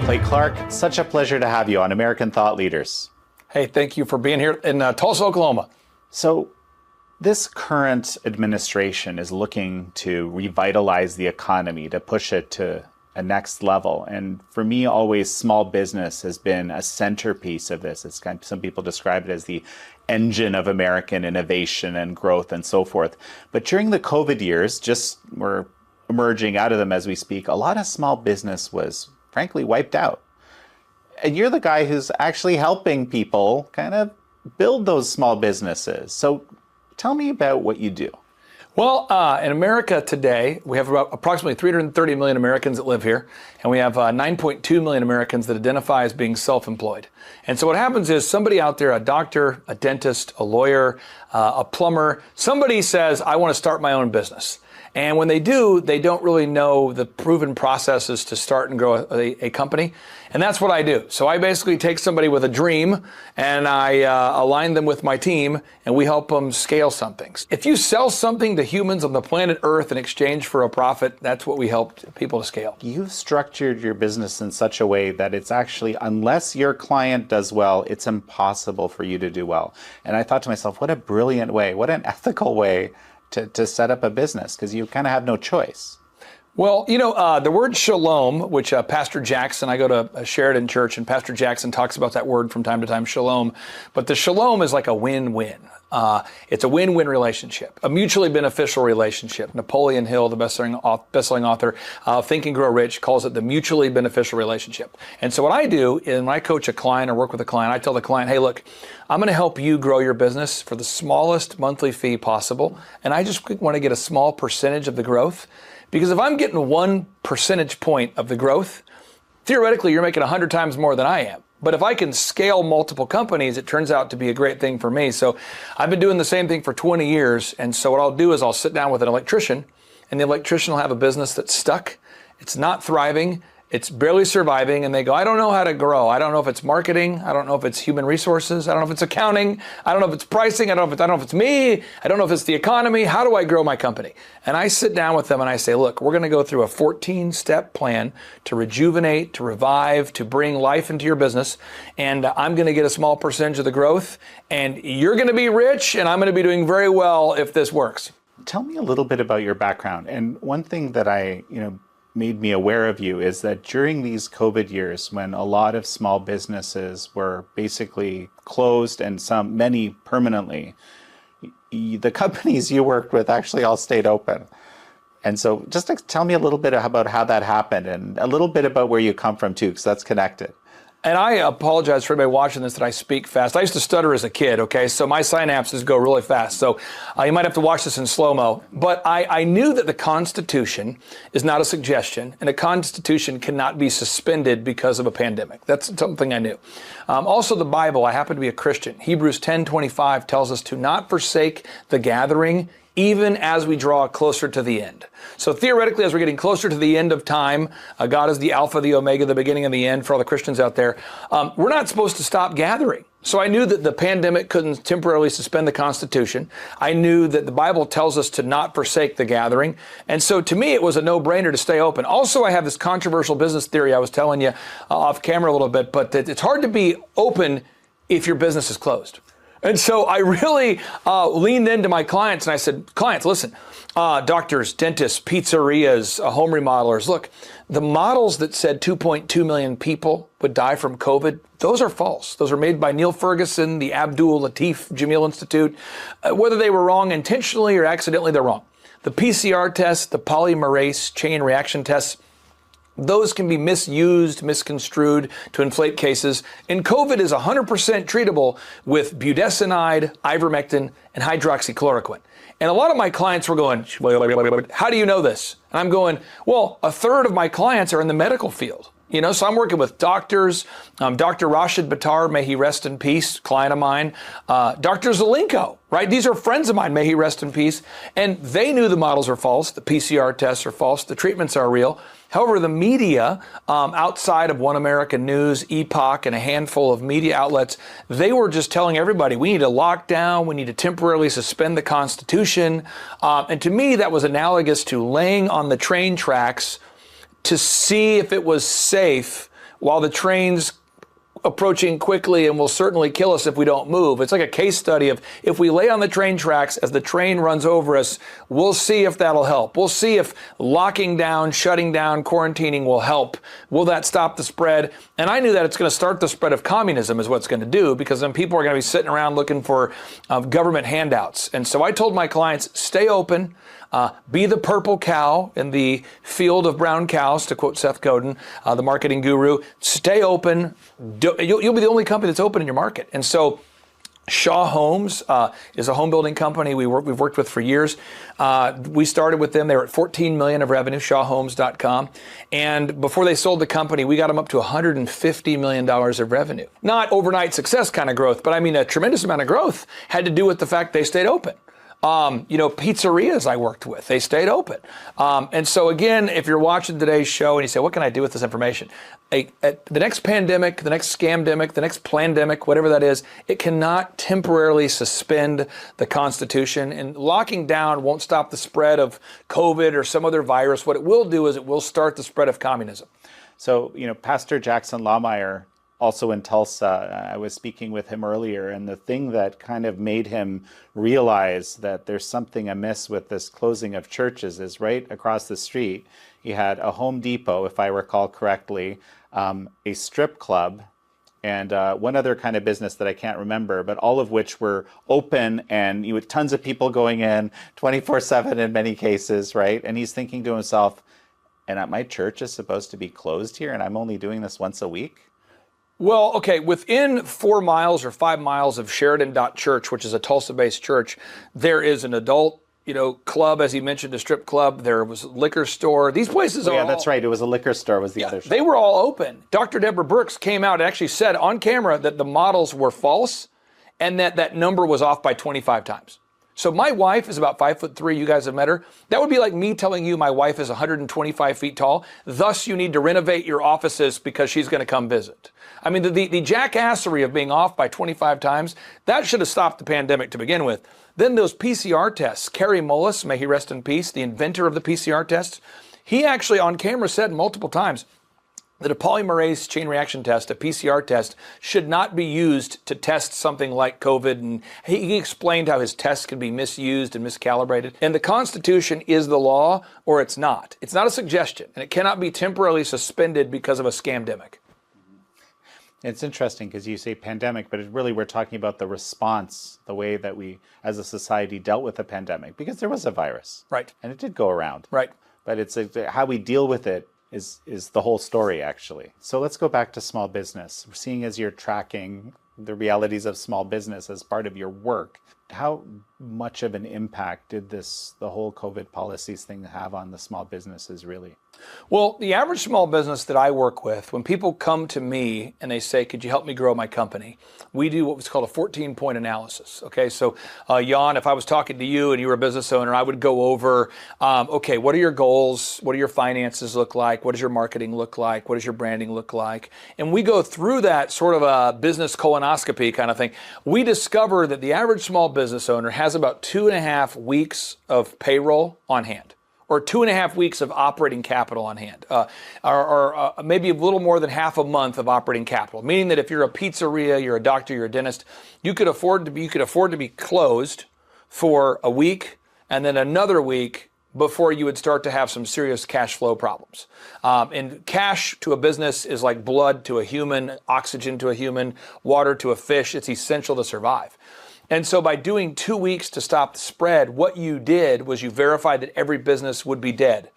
Clay Clark, such a pleasure to have you on American Thought Leaders. Hey, thank you for being here in Tulsa, Oklahoma. So, this current administration is looking to revitalize the economy, to push it to a next level. And for me, always small business has been a centerpiece of this. It's kind of, some people describe it as the engine of American innovation and growth and so forth. But during the COVID years, we're emerging out of them as we speak, a lot of small business was frankly wiped out. And you're the guy who's actually helping people kind of build those small businesses. So tell me about what you do. Well, in America today, we have about approximately 330 million Americans that live here, and we have 9.2 million Americans that identify as being self-employed. And so what happens is somebody out there, a doctor, a dentist, a lawyer, a plumber, somebody says, I want to start my own business. And when they do, they don't really know the proven processes to start and grow a company. And that's what I do. So I basically take somebody with a dream and I align them with my team and we help them scale something. If you sell something to humans on the planet Earth in exchange for a profit, that's what we help people to scale. You've structured your business in such a way that it's actually, unless your client does well, it's impossible for you to do well. And I thought to myself, what a brilliant way, what an ethical way to set up a business, because you kind of have no choice. Well, the word shalom, which Pastor Jackson, I go to a Sheridan church, and Pastor Jackson talks about that word from time to time, shalom. But the shalom is like a win-win. It's a win-win relationship, a mutually beneficial relationship. Napoleon Hill, the best-selling author of Think and Grow Rich, calls it the mutually beneficial relationship. And so what I do is when I coach a client or work with a client, I tell the client, hey, look, I'm going to help you grow your business for the smallest monthly fee possible. And I just want to get a small percentage of the growth. Because if I'm getting 1 percentage point of the growth, theoretically, you're making 100 times more than I am. But if I can scale multiple companies, it turns out to be a great thing for me. So I've been doing the same thing for 20 years. And so what I'll do is I'll sit down with an electrician, and the electrician will have a business that's stuck. It's not thriving. It's barely surviving, and they go, I don't know how to grow. I don't know if it's marketing. I don't know if it's human resources. I don't know if it's accounting. I don't know if it's pricing. I don't know if it's me. I don't know if it's the economy. How do I grow my company? And I sit down with them and I say, look, we're going to go through a 14-step plan to rejuvenate, to revive, to bring life into your business. And I'm going to get a small percentage of the growth, and you're going to be rich, and I'm going to be doing very well if this works. Tell me a little bit about your background. And one thing that made me aware of you is that during these COVID years, when a lot of small businesses were basically closed and many permanently, the companies you worked with actually all stayed open. And so just tell me a little bit about how that happened, and a little bit about where you come from too, because that's connected. And I apologize for everybody watching this that I speak fast. I used to stutter as a kid, okay? So my synapses go really fast. So you might have to watch this in slow-mo. But I knew that the Constitution is not a suggestion, and a Constitution cannot be suspended because of a pandemic. That's something I knew. Also, the Bible, I happen to be a Christian. Hebrews 10:25 tells us to not forsake the gathering, even as we draw closer to the end. So theoretically, as we're getting closer to the end of time, God is the Alpha, the Omega, the beginning and the end for all the Christians out there. We're not supposed to stop gathering. So I knew that the pandemic couldn't temporarily suspend the Constitution. I knew that the Bible tells us to not forsake the gathering. And so to me, it was a no-brainer to stay open. Also, I have this controversial business theory I was telling you off camera a little bit, but that it's hard to be open if your business is closed. And so I really leaned into my clients and I said, clients, listen, doctors, dentists, pizzerias, home remodelers, look, the models that said 2.2 million people would die from COVID, those are false. Those are made by Neil Ferguson, the Abdul Latif Jameel Institute. Whether they were wrong intentionally or accidentally, they're wrong. The PCR tests, the polymerase chain reaction tests, those can be misused, misconstrued to inflate cases. And COVID is 100% treatable with budesonide, ivermectin, and hydroxychloroquine. And a lot of my clients were going, how do you know this? And I'm going, well, a third of my clients are in the medical field. So I'm working with doctors, Dr. Rashid Battar, may he rest in peace, client of mine, Dr. Zelenko, right? These are friends of mine, may he rest in peace. And they knew the models are false, the PCR tests are false, the treatments are real. However, the media, outside of One American News, Epoch, and a handful of media outlets, they were just telling everybody, we need to lock down, we need to temporarily suspend the Constitution. And to me, that was analogous to laying on the train tracks to see if it was safe while the train's approaching quickly and will certainly kill us if we don't move. It's like a case study of if we lay on the train tracks as the train runs over us, we'll see if that'll help. We'll see if locking down, shutting down, quarantining will help. Will that stop the spread? And I knew that it's going to start the spread of communism is what it's going to do, because then people are going to be sitting around looking for government handouts. And so I told my clients, stay open. Be the purple cow in the field of brown cows, to quote Seth Godin, the marketing guru. Stay open. You'll be the only company that's open in your market. And so Shaw Homes is a home building company we've worked with for years. We started with them. They were at $14 million of revenue, shawhomes.com. And before they sold the company, we got them up to $150 million of revenue. Not overnight success kind of growth, but I mean a tremendous amount of growth had to do with the fact they stayed open. Pizzerias I worked with, they stayed open. And so again, if you're watching today's show and you say, what can I do with this information? The next pandemic, the next scamdemic, the next plandemic, whatever that is, it cannot temporarily suspend the Constitution, and locking down won't stop the spread of COVID or some other virus. What it will do is it will start the spread of communism. So, Pastor Jackson Lawmeyer, also in Tulsa, I was speaking with him earlier, and the thing that kind of made him realize that there's something amiss with this closing of churches is right across the street, he had a Home Depot, if I recall correctly, a strip club, and one other kind of business that I can't remember, but all of which were open, and you had tons of people going in 24/7 in many cases, right? And he's thinking to himself, and my church is supposed to be closed here, and I'm only doing this once a week? Well, okay, within 4 miles or 5 miles of Sheridan Church, which is a Tulsa-based church, there is an adult club, as he mentioned, a strip club. There was a liquor store. These places are that's right. It was a liquor store was the other shop. They were all open. Dr. Deborah Birx came out and actually said on camera that the models were false and that number was off by 25 times. So my wife is about 5'3". You guys have met her. That would be like me telling you my wife is 125 feet tall. Thus, you need to renovate your offices because she's going to come visit. I mean, the jackassery of being off by 25 times, that should have stopped the pandemic to begin with. Then those PCR tests. Kerry Mullis, may he rest in peace, the inventor of the PCR tests, he actually on camera said multiple times that a polymerase chain reaction test, a PCR test, should not be used to test something like COVID. And he explained how his tests can be misused and miscalibrated. And the Constitution is the law, or it's not. It's not a suggestion, and it cannot be temporarily suspended because of a scamdemic. It's interesting because you say pandemic, but we're talking about the response, the way that we as a society dealt with the pandemic, because there was a virus. Right. And it did go around. Right. But it's how we deal with it is the whole story, actually. So let's go back to small business. Seeing as you're tracking the realities of small business as part of your work, how much of an impact did the whole COVID policies thing have on the small businesses really? Well, the average small business that I work with, when people come to me and they say, could you help me grow my company? We do what was called a 14-point analysis. Okay, so Jan, if I was talking to you and you were a business owner, I would go over, okay, what are your goals? What do your finances look like? What does your marketing look like? What does your branding look like? And we go through that sort of a business colonoscopy kind of thing. We discover that the average small business owner has about 2.5 weeks of payroll on hand, or 2.5 weeks of operating capital on hand, or maybe a little more than half a month of operating capital. Meaning that if you're a pizzeria, you're a doctor, you're a dentist, you could afford to be closed for a week and then another week before you would start to have some serious cash flow problems. And cash to a business is like blood to a human, oxygen to a human, water to a fish. It's essential to survive. And so by doing 2 weeks to stop the spread, what you did was you verified that every business would be dead.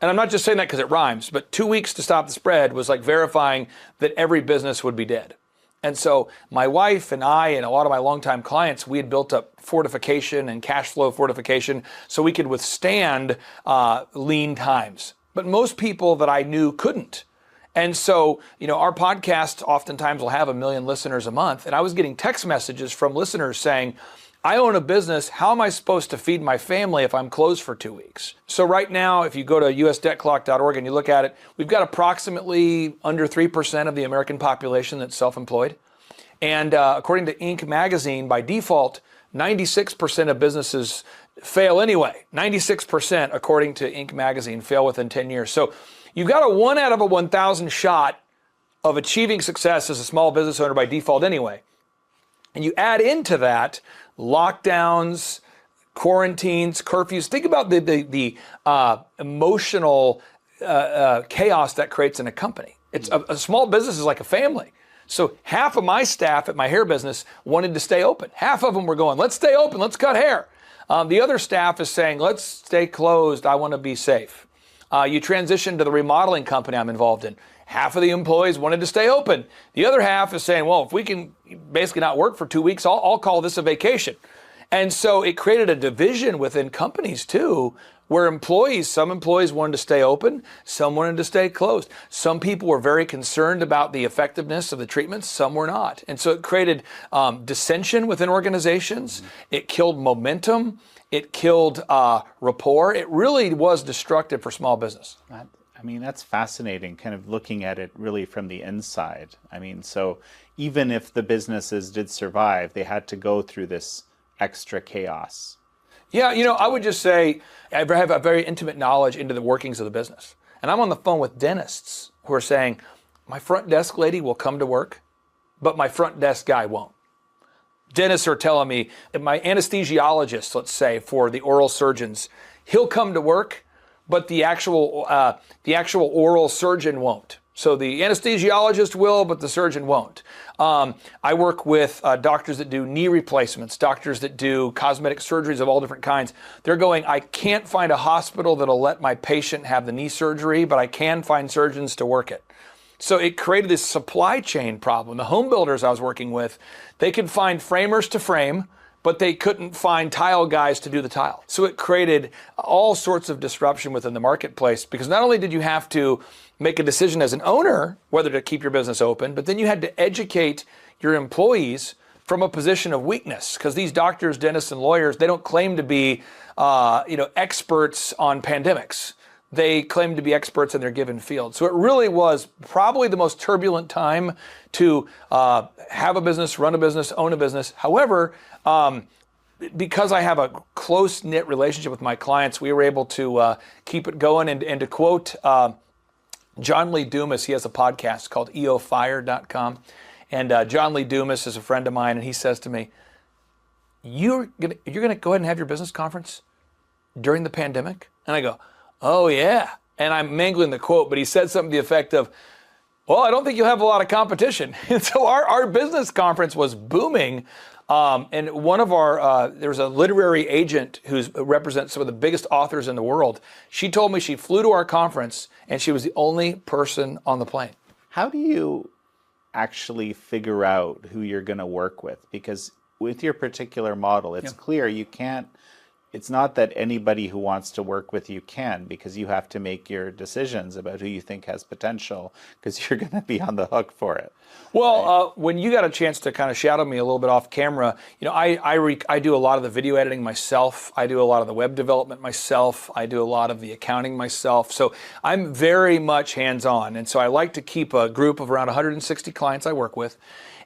And I'm not just saying that because it rhymes, but 2 weeks to stop the spread was like verifying that every business would be dead. And so my wife and I and a lot of my longtime clients, we had built up fortification and cash flow fortification so we could withstand lean times. But most people that I knew couldn't. And so, our podcast oftentimes will have 1 million listeners a month. And I was getting text messages from listeners saying, I own a business. How am I supposed to feed my family if I'm closed for 2 weeks? So right now, if you go to usdebtclock.org and you look at it, we've got approximately under 3% of the American population that's self-employed. And according to Inc. magazine, by default, 96% of businesses fail anyway. 96%, according to Inc. magazine, fail within 10 years. So you've got a 1 out of a 1,000 shot of achieving success as a small business owner by default anyway. And you add into that lockdowns, quarantines, curfews. Think about the emotional chaos that creates in a company. It's a small business is like a family. So half of my staff at my hair business wanted to stay open. Half of them were going, let's stay open, let's cut hair. The other staff is saying, let's stay closed, I want to be safe. You transition to the remodeling company I'm involved in. Half of the employees wanted to stay open. The other half is saying, well, if we can basically not work for 2 weeks, I'll call this a vacation. And so it created a division within companies too, where some employees wanted to stay open, some wanted to stay closed. Some people were very concerned about the effectiveness of the treatments, some were not. And so it created dissension within organizations. It killed momentum. It killed rapport. It really was destructive for small business. I mean, that's fascinating, kind of looking at it really from the inside. I mean, so even if the businesses did survive, they had to go through this extra chaos. Yeah, I would just say I have a very intimate knowledge into the workings of the business. And I'm on the phone with dentists who are saying, my front desk lady will come to work, but my front desk guy won't. Dentists are telling me, my anesthesiologist, let's say, for the oral surgeons, he'll come to work, but the actual oral surgeon won't. So the anesthesiologist will, but the surgeon won't. I work with doctors that do knee replacements, doctors that do cosmetic surgeries of all different kinds. They're going, I can't find a hospital that'll let my patient have the knee surgery, but I can find surgeons to work it. So it created this supply chain problem. The home builders I was working with, they could find framers to frame, but they couldn't find tile guys to do the tile. So it created all sorts of disruption within the marketplace, because not only did you have to make a decision as an owner whether to keep your business open, but then you had to educate your employees from a position of weakness, because these doctors, dentists, and lawyers, they don't claim to be experts on pandemics. They claim to be experts in their given field. So it really was probably the most turbulent time to have a business, run a business, own a business. However, because I have a close-knit relationship with my clients, we were able to keep it going. And to quote John Lee Dumas, he has a podcast called eofire.com. And John Lee Dumas is a friend of mine, and he says to me, you're gonna go ahead and have your business conference during the pandemic? And I go, oh yeah. And I'm mangling the quote, but he said something to the effect of, well, I don't think you'll have a lot of competition. And so our business conference was booming. And one of there's a literary agent who represents some of the biggest authors in the world. She told me she flew to our conference and she was the only person on the plane. How do you actually figure out who you're going to work with? Because with your particular model, it's clear you can't, it's not that anybody who wants to work with you can, because you have to make your decisions about who you think has potential, because you're going to be on the hook for it. Well, when you got a chance to kind of shadow me a little bit off camera, I do a lot of the video editing myself. I do a lot of the web development myself. I do a lot of the accounting myself. So I'm very much hands-on. And so I like to keep a group of around 160 clients I work with.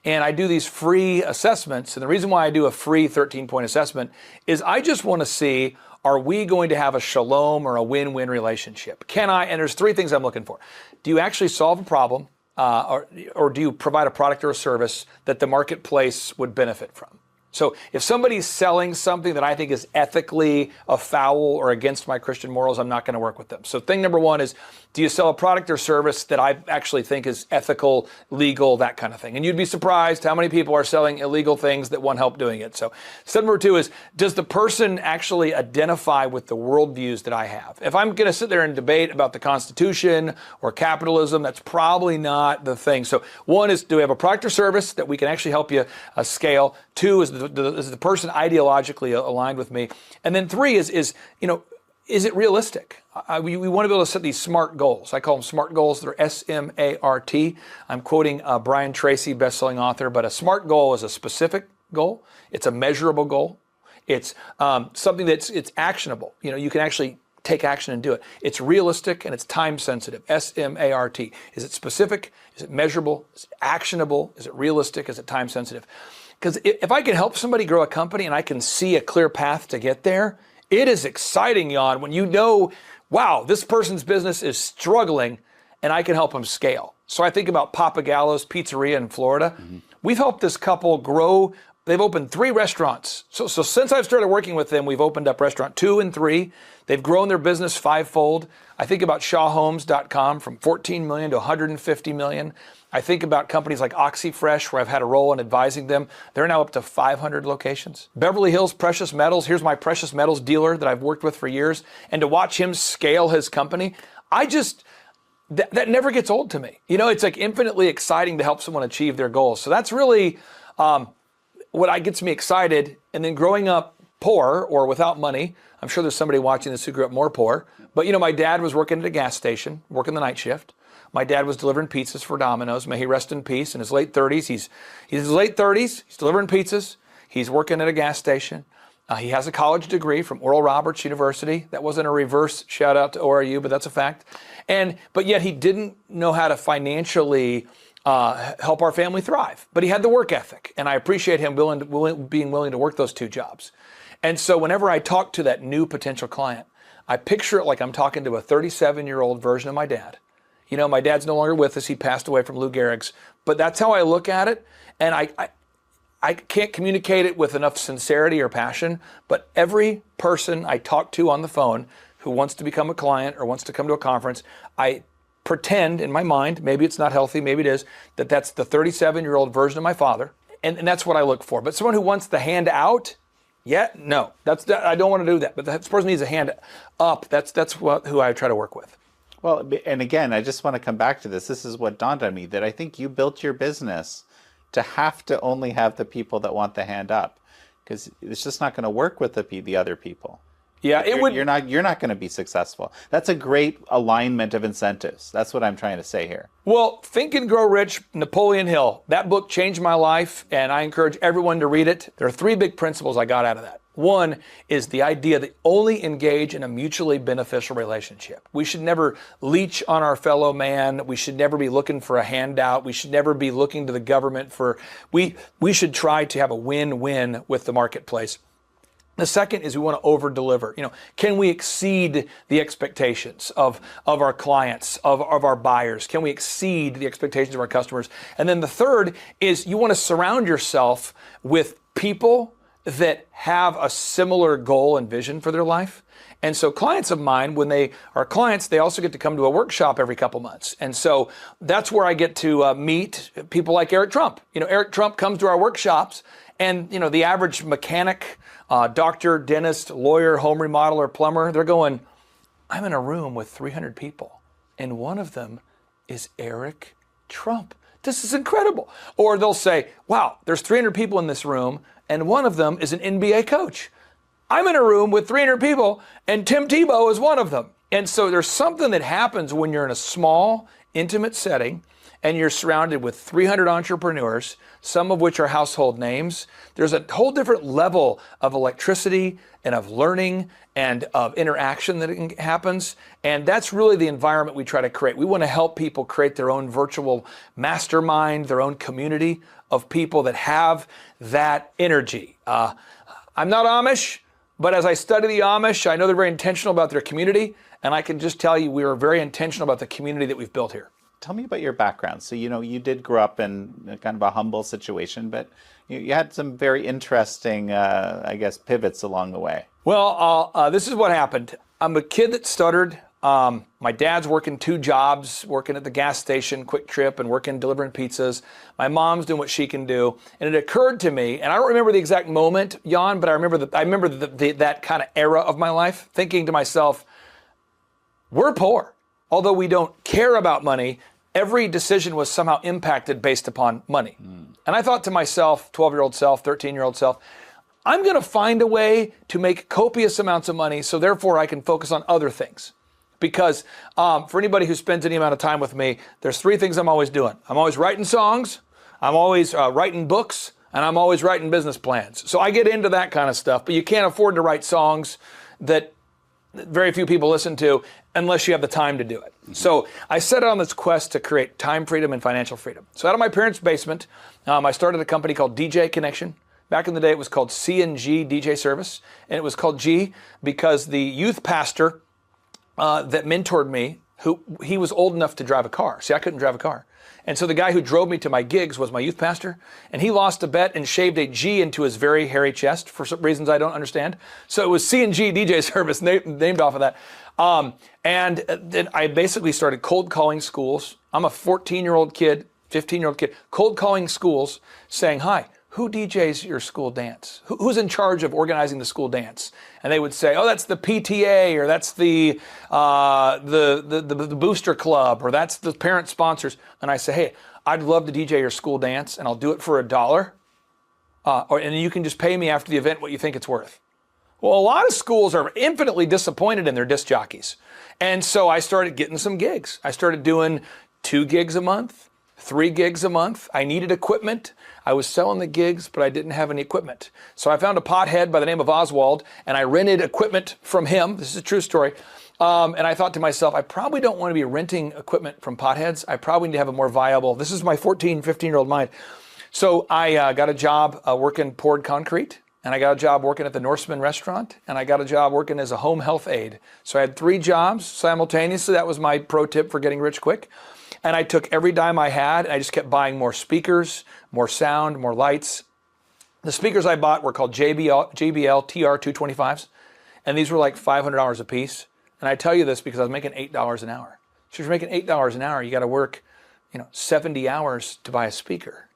And I do these free assessments. And the reason why I do a free 13-point assessment is I just want to see, are we going to have a shalom or a win-win relationship? And there's three things I'm looking for. Do you actually solve a problem? Or do you provide a product or a service that the marketplace would benefit from? So if somebody's selling something that I think is ethically afoul or against my Christian morals, I'm not going to work with them. So thing number one is, do you sell a product or service that I actually think is ethical, legal, that kind of thing? And you'd be surprised how many people are selling illegal things that want help doing it. So step number two is, does the person actually identify with the worldviews that I have? If I'm going to sit there and debate about the Constitution or capitalism, that's probably not the thing. So one is, do we have a product or service that we can actually help you scale? Two is the person ideologically aligned with me? And then three is it realistic? We want to be able to set these SMART goals. I call them SMART goals. They're S-M-A-R-T. I'm quoting Brian Tracy, best-selling author, but a SMART goal is a specific goal. It's a measurable goal. It's something it's actionable. You can actually take action and do it. It's realistic and it's time sensitive. S-M-A-R-T. Is it specific? Is it measurable? Is it actionable? Is it realistic? Is it time sensitive? Because if I can help somebody grow a company and I can see a clear path to get there, it is exciting, Jan, when you know, wow, this person's business is struggling and I can help them scale. So I think about Papa Gallo's Pizzeria in Florida. Mm-hmm. We've helped this couple grow. They've opened 3 restaurants. So since I've started working with them, we've opened up restaurant 2 and 3. They've grown their business 5-fold. I think about shawhomes.com from 14 million to 150 million. I think about companies like OxyFresh, where I've had a role in advising them. They're now up to 500 locations. Beverly Hills Precious Metals. Here's my precious metals dealer that I've worked with for years. And to watch him scale his company, that never gets old to me. It's like infinitely exciting to help someone achieve their goals. So that's really what gets me excited. And then growing up poor or without money, I'm sure there's somebody watching this who grew up more poor. But my dad was working at a gas station, working the night shift. My dad was delivering pizzas for Domino's. May he rest in peace. In his late 30s, he's in his late 30s. He's delivering pizzas. He's working at a gas station. He has a college degree from Oral Roberts University. That wasn't a reverse shout out to ORU, but that's a fact. But yet he didn't know how to financially help our family thrive. But he had the work ethic, and I appreciate him being willing to work those 2 jobs. And so whenever I talk to that new potential client, I picture it like I'm talking to a 37-year-old version of my dad. My dad's no longer with us. He passed away from Lou Gehrig's. But that's how I look at it. And I can't communicate it with enough sincerity or passion. But every person I talk to on the phone who wants to become a client or wants to come to a conference, I pretend in my mind, maybe it's not healthy, maybe it is, that's the 37-year-old version of my father. And that's what I look for. But someone who wants the hand out, no. I don't want to do that. But this person needs a hand up. That's who I try to work with. Well, and again, I just want to come back to this. This is what dawned on me, that I think you built your business to have to only have the people that want the hand up. because it's just not going to work with the other people. Yeah, it would. You're not going to be successful. That's a great alignment of incentives. That's what I'm trying to say here. Well, Think and Grow Rich, Napoleon Hill. That book changed my life, and I encourage everyone to read it. There are 3 big principles I got out of that. One is the idea that only engage in a mutually beneficial relationship. We should never leech on our fellow man. We should never be looking for a handout. We should never be looking to the government for. We should try to have a win-win with the marketplace. The second is we want to over-deliver. Can we exceed the expectations of our clients, of our buyers? Can we exceed the expectations of our customers? And then the third is you want to surround yourself with people that have a similar goal and vision for their life. And so clients of mine, when they are clients, they also get to come to a workshop every couple months. And so that's where I get to meet people like Eric Trump. Eric Trump comes to our workshops, and the average mechanic, doctor, dentist, lawyer, home remodeler, plumber, they're going, I'm in a room with 300 people, and one of them is Eric Trump. This is incredible. Or they'll say, wow, there's 300 people in this room, and one of them is an NBA coach. I'm in a room with 300 people, and Tim Tebow is one of them. And so there's something that happens when you're in a small, intimate setting, and you're surrounded with 300 entrepreneurs, some of which are household names. There's a whole different level of electricity and of learning and of interaction that happens. And that's really the environment we try to create. We want to help people create their own virtual mastermind, their own community of people that have that energy. I'm not Amish, but as I study the Amish, I know they're very intentional about their community. And I can just tell you, we are very intentional about the community that we've built here. Tell me about your background. So, you did grow up in kind of a humble situation, but you had some very interesting, pivots along the way. Well, this is what happened. I'm a kid that stuttered. My dad's working 2 jobs, working at the gas station, Quick Trip, and working delivering pizzas. My mom's doing what she can do. And it occurred to me, and I don't remember the exact moment, Jan, but I remember that kind of era of my life, thinking to myself, we're poor. Although we don't care about money, every decision was somehow impacted based upon money. And I thought to myself, 12-year-old self, 13-year-old self, I'm going to find a way to make copious amounts of money so therefore I can focus on other things. Because for anybody who spends any amount of time with me, there's 3 things I'm always doing. I'm always writing songs, I'm always writing books, and I'm always writing business plans. So I get into that kind of stuff, but you can't afford to write songs that very few people listen to unless you have the time to do it. Mm-hmm. So I set out on this quest to create time freedom and financial freedom. So out of my parents' basement, I started a company called DJ Connection. Back in the day, it was called C&G DJ Service, and it was called G because the youth pastor that mentored me, he was old enough to drive a car. See, I couldn't drive a car. And so the guy who drove me to my gigs was my youth pastor, and he lost a bet and shaved a G into his very hairy chest for some reasons I don't understand. So it was C&G DJ Service named off of that. And then I basically started cold calling schools. I'm a 14-year-old kid, 15-year-old kid, cold calling schools saying, hi, who DJs your school dance? Who's in charge of organizing the school dance? And they would say, oh, that's the PTA, or that's the booster club, or that's the parent sponsors. And I say, hey, I'd love to DJ your school dance, and I'll do it for $1. And you can just pay me after the event what you think it's worth. Well, a lot of schools are infinitely disappointed in their disc jockeys. And so I started getting some gigs. I started doing 2 gigs a month, 3 gigs a month. I needed equipment. I was selling the gigs, but I didn't have any equipment. So I found a pothead by the name of Oswald, and I rented equipment from him. This is a true story. And I thought to myself, I probably don't want to be renting equipment from potheads. I probably need to have a more viable, this is my 14, 15-year-old mind. So I got a job working poured concrete, and I got a job working at the Norseman restaurant, and I got a job working as a home health aide. So I had 3 jobs simultaneously. That was my pro tip for getting rich quick. And I took every dime I had, and I just kept buying more speakers, more sound, more lights. The speakers I bought were called JBL TR225s, and these were like $500 a piece. And I tell you this because I was making $8 an hour. So if you're making $8 an hour, you got to work, 70 hours to buy a speaker,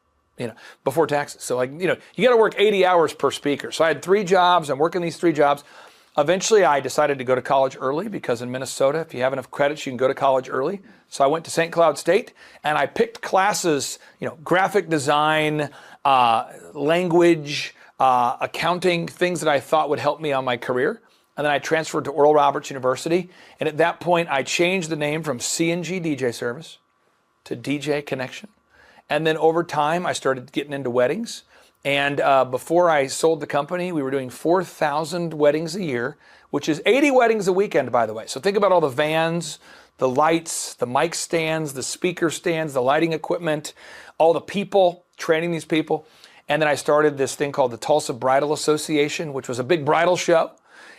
before taxes. So you got to work 80 hours per speaker. So I had 3 jobs. I'm working these 3 jobs. Eventually, I decided to go to college early because in Minnesota, if you have enough credits, you can go to college early. So I went to St. Cloud State, and I picked classes, graphic design, language, accounting, things that I thought would help me on my career. And then I transferred to Oral Roberts University. And at that point, I changed the name from C&G DJ Service to DJ Connection. And then over time, I started getting into weddings. And before I sold the company, we were doing 4,000 weddings a year, which is 80 weddings a weekend, by the way. So think about all the vans, the lights, the mic stands, the speaker stands, the lighting equipment, all the people, training these people. And then I started this thing called the Tulsa Bridal Association, which was a big bridal show.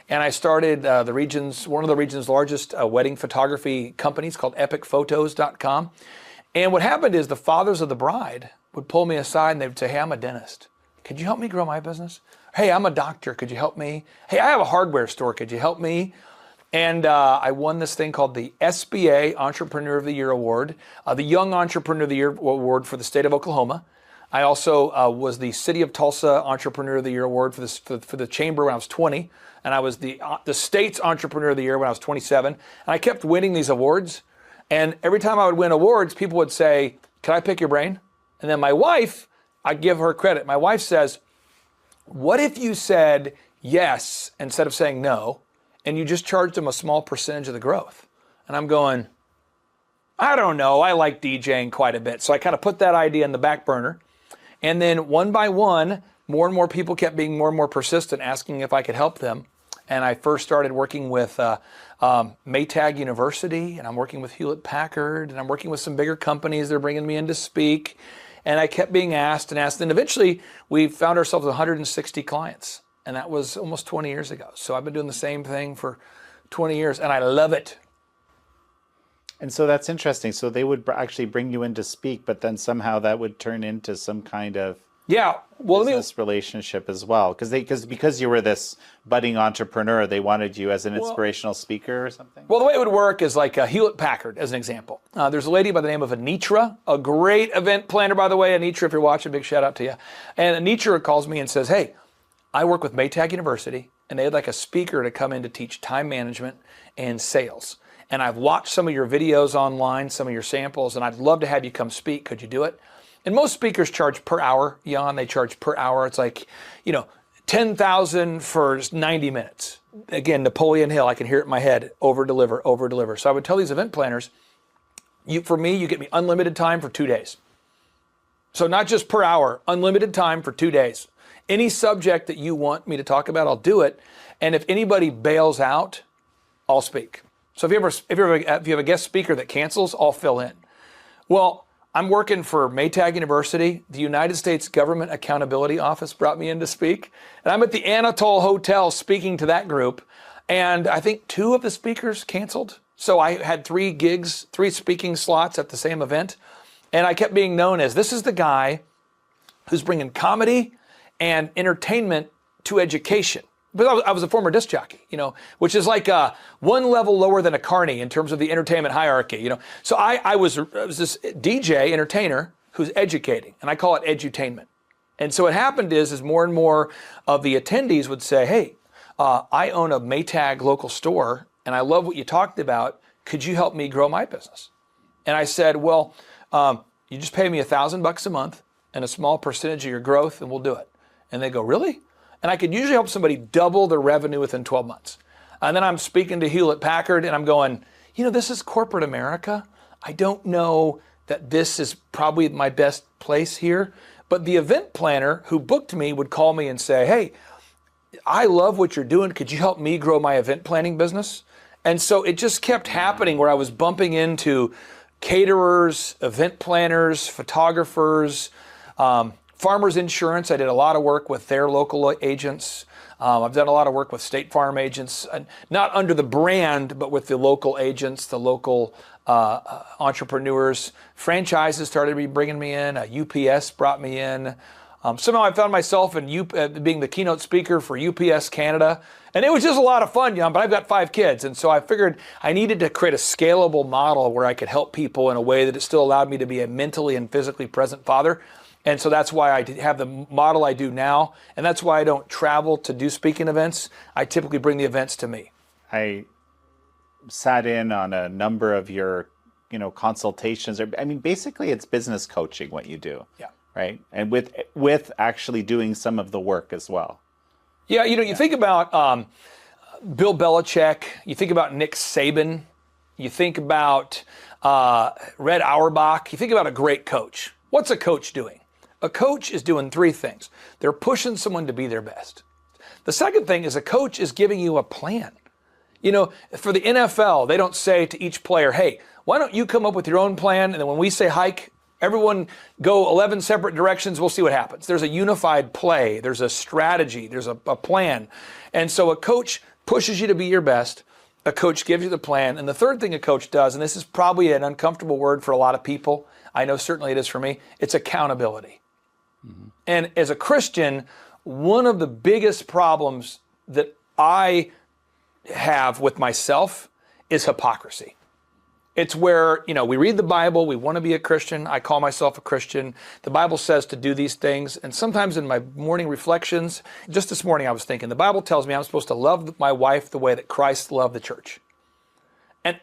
And I started one of the region's largest wedding photography companies called epicphotos.com. And what happened is the fathers of the bride would pull me aside and they'd say, hey, I'm a dentist. Could you help me grow my business? Hey, I'm a doctor. Could you help me? Hey, I have a hardware store. Could you help me? And I won this thing called the SBA Entrepreneur of the Year Award, the Young Entrepreneur of the Year Award for the state of Oklahoma. I also was the City of Tulsa Entrepreneur of the Year Award for the chamber when I was 20. And I was the state's Entrepreneur of the Year when I was 27. And I kept winning these awards. And every time I would win awards, people would say, can I pick your brain? And then my wife, I give her credit. My wife says, what if you said yes instead of saying no, and you just charged them a small percentage of the growth? And I'm going, I don't know. I like DJing quite a bit. So I kind of put that idea in the back burner. And then one by one, more and more people kept being more and more persistent, asking if I could help them. And I first started working with Maytag University, and I'm working with Hewlett Packard, and I'm working with some bigger companies. They're bringing me in to speak. And I kept being asked and asked. And eventually, we found ourselves 160 clients. And that was almost 20 years ago. So I've been doing the same thing for 20 years, and I love it. And so that's interesting. So they would actually bring you in to speak, but then somehow that would turn into some kind of business relationship as well. Because you were this budding entrepreneur, they wanted you as an inspirational speaker or something? Well, the way it would work is like Hewlett Packard, as an example. There's a lady by the name of Anitra, a great event planner, by the way. Anitra, if you're watching, big shout out to you. And Anitra calls me and says, hey, I work with Maytag University, and they'd like a speaker to come in to teach time management and sales. And I've watched some of your videos online, some of your samples, and I'd love to have you come speak. Could you do it? And most speakers charge per hour, Jan. They charge per hour. It's like, $10,000 for 90 minutes. Again, Napoleon Hill, I can hear it in my head, over deliver. So I would tell these event planners, you get me unlimited time for 2 days. So not just per hour, unlimited time for 2 days. Any subject that you want me to talk about, I'll do it. And if anybody bails out, I'll speak. So if you have a guest speaker that cancels, I'll fill in. Well, I'm working for Maytag University. The United States Government Accountability Office brought me in to speak. And I'm at the Anatole Hotel speaking to that group. And I think 2 of the speakers canceled. So I had 3 gigs, 3 speaking slots at the same event. And I kept being known as, this is the guy who's bringing comedy and entertainment to education. But I was a former disc jockey, which is like one level lower than a carny in terms of the entertainment hierarchy, So I was this DJ entertainer who's educating, and I call it edutainment. And so what happened is more and more of the attendees would say, hey, I own a Maytag local store, and I love what you talked about. Could you help me grow my business? And I said, well, you just pay me $1,000 a month and a small percentage of your growth, and we'll do it. And they go, really? And I could usually help somebody double their revenue within 12 months. And then I'm speaking to Hewlett Packard and I'm going, this is corporate America. I don't know that this is probably my best place here. But the event planner who booked me would call me and say, hey, I love what you're doing. Could you help me grow my event planning business? And so it just kept happening where I was bumping into caterers, event planners, photographers, Farmers Insurance. I did a lot of work with their local agents. I've done a lot of work with State Farm agents, not under the brand, but with the local agents, the local entrepreneurs. Franchises started bringing me in. UPS brought me in. Somehow I found myself being the keynote speaker for UPS Canada. And it was just a lot of fun, but I've got 5 kids. And so I figured I needed to create a scalable model where I could help people in a way that it still allowed me to be a mentally and physically present father. And so that's why I have the model I do now. And that's why I don't travel to do speaking events. I typically bring the events to me. I sat in on a number of your, consultations. Basically it's business coaching what you do. Yeah. right? And with actually doing some of the work as well. Yeah, you think about Bill Belichick, you think about Nick Saban, you think about Red Auerbach, you think about a great coach. What's a coach doing? A coach is doing three things. They're pushing someone to be their best. The second thing is a coach is giving you a plan. For the NFL, they don't say to each player, hey, why don't you come up with your own plan? And then when we say hike, everyone go 11 separate directions. We'll see what happens. There's a unified play. There's a strategy. There's a plan. And so a coach pushes you to be your best. A coach gives you the plan. And the third thing a coach does, and this is probably an uncomfortable word for a lot of people, I know certainly it is for me, it's accountability. Mm-hmm. And as a Christian, one of the biggest problems that I have with myself is hypocrisy. It's where, we read the Bible, we want to be a Christian. I call myself a Christian. The Bible says to do these things. And sometimes in my morning reflections, just this morning I was thinking, the Bible tells me I'm supposed to love my wife the way that Christ loved the church. And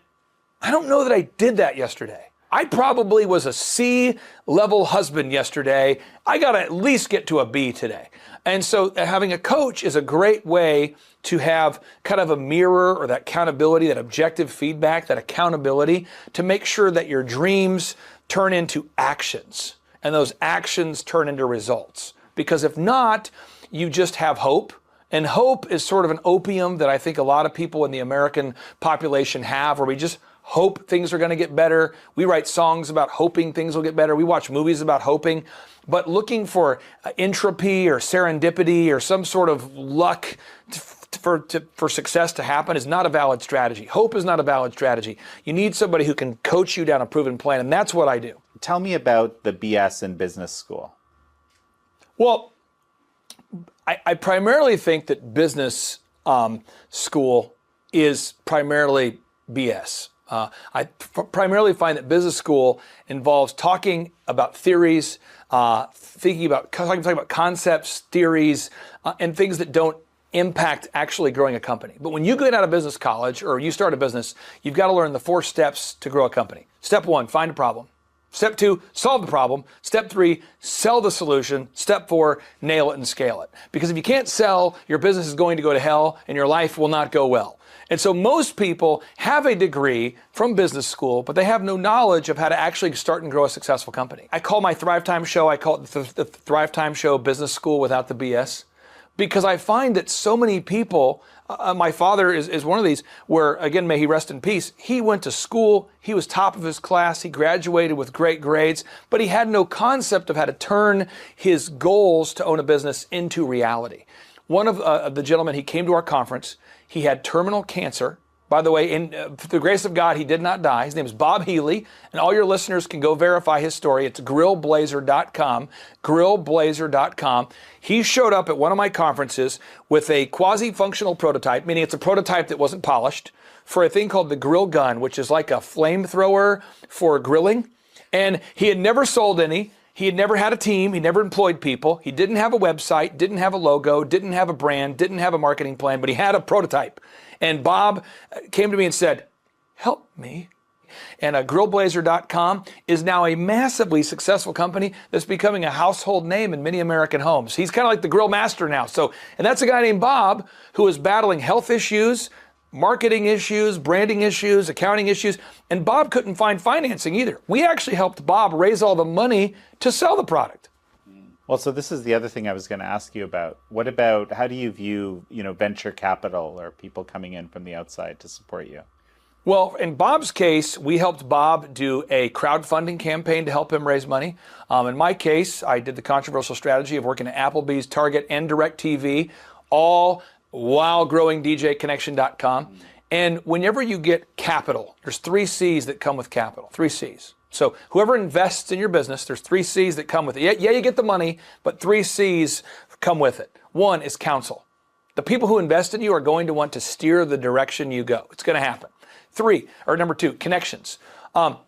I don't know that I did that yesterday. I probably was a C-level husband yesterday. I got to at least get to a B today. And so having a coach is a great way to have kind of a mirror or that accountability, that objective feedback, that accountability to make sure that your dreams turn into actions and those actions turn into results. Because if not, you just have hope. And hope is sort of an opium that I think a lot of people in the American population have, where we just hope things are going to get better. We write songs about hoping things will get better. We watch movies about hoping. But looking for entropy or serendipity or some sort of luck for success to happen is not a valid strategy. Hope is not a valid strategy. You need somebody who can coach you down a proven plan, and that's what I do. Tell me about the BS in business school. Well, I primarily think that business school is primarily BS. I primarily find that business school involves talking about theories, talking about concepts, theories, and things that don't impact actually growing a company. But when you get out of business college or you start a business, you've got to learn the 4 steps to grow a company. Step 1, find a problem. Step 2, solve the problem. Step 3, sell the solution. Step 4, nail it and scale it. Because if you can't sell, your business is going to go to hell and your life will not go well. And so most people have a degree from business school, but they have no knowledge of how to actually start and grow a successful company. I call my Thrivetime show, I call it the Thrivetime Show Business School Without the BS, because I find that so many people, my father is one of these, where, again, may he rest in peace, he went to school, he was top of his class, he graduated with great grades, but he had no concept of how to turn his goals to own a business into reality. One of the gentlemen, he came to our conference, he had terminal cancer. By the way, through the grace of God, he did not die. His name is Bob Healy, and all your listeners can go verify his story. It's grillblazer.com, grillblazer.com. He showed up at one of my conferences with a quasi-functional prototype, meaning it's a prototype that wasn't polished, for a thing called the grill gun, which is like a flamethrower for grilling. And he had never sold any. He had never had a team. He never employed people. He didn't have a website, didn't have a logo, didn't have a brand, didn't have a marketing plan, but he had a prototype. And Bob came to me and said, help me. And grillblazer.com is now a massively successful company that's becoming a household name in many American homes. He's kind of like the grill master now. And that's a guy named Bob who is battling health issues, marketing issues, branding issues, accounting issues, and Bob couldn't find financing either. We actually helped Bob raise all the money to sell the product. Well, so this is the other thing I was going to ask you about. What about, how do you view, venture capital or people coming in from the outside to support you? Well, in Bob's case, we helped Bob do a crowdfunding campaign to help him raise money. In my case, I did the controversial strategy of working at Applebee's, Target, and DirecTV, all while growing DJConnection.com. And whenever you get capital, there's 3 C's that come with capital, 3 C's. So whoever invests in your business, there's 3 C's that come with it. Yeah, you get the money, but 3 C's come with it. 1 is counsel. The people who invest in you are going to want to steer the direction you go. It's going to happen. Number 2, connections.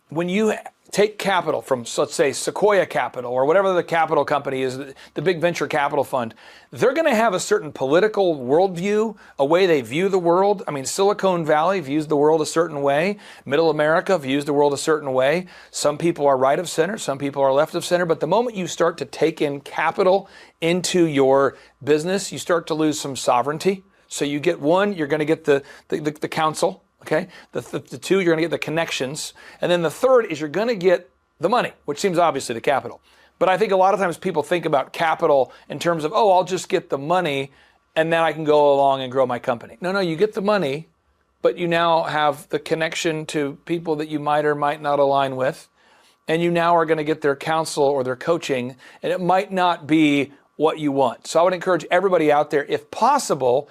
When you take capital from, let's say, Sequoia Capital or whatever the capital company is, the big venture capital fund, they're going to have a certain political worldview, a way they view the world. I mean, Silicon Valley views the world a certain way. Middle America views the world a certain way. Some people are right of center, some people are left of center. But the moment you start to take in capital into your business, you start to lose some sovereignty. So you get one, you're going to get the counsel. Okay, the two, you're going to get the connections. And then the third is you're going to get the money, which seems obviously the capital. But I think a lot of times people think about capital in terms of, oh, I'll just get the money and then I can go along and grow my company. No, you get the money, but you now have the connection to people that you might or might not align with. And you now are going to get their counsel or their coaching, and it might not be what you want. So I would encourage everybody out there, if possible,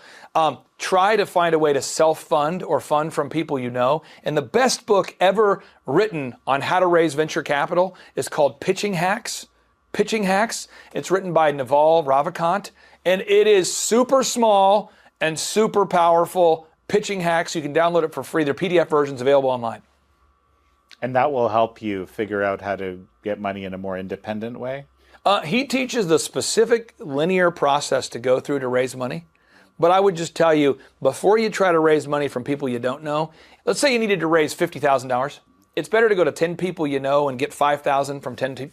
try to find a way to self-fund or fund from people you know. And the best book ever written on how to raise venture capital is called Pitching Hacks. Pitching Hacks. It's written by Naval Ravikant, and it is super small and super powerful. Pitching Hacks. You can download it for free. Their PDF version's available online. And that will help you figure out how to get money in a more independent way? He teaches the specific linear process to go through to raise money. But I would just tell you, before you try to raise money from people you don't know, let's say you needed to raise $50,000. It's better to go to 10 people you know and get $5,000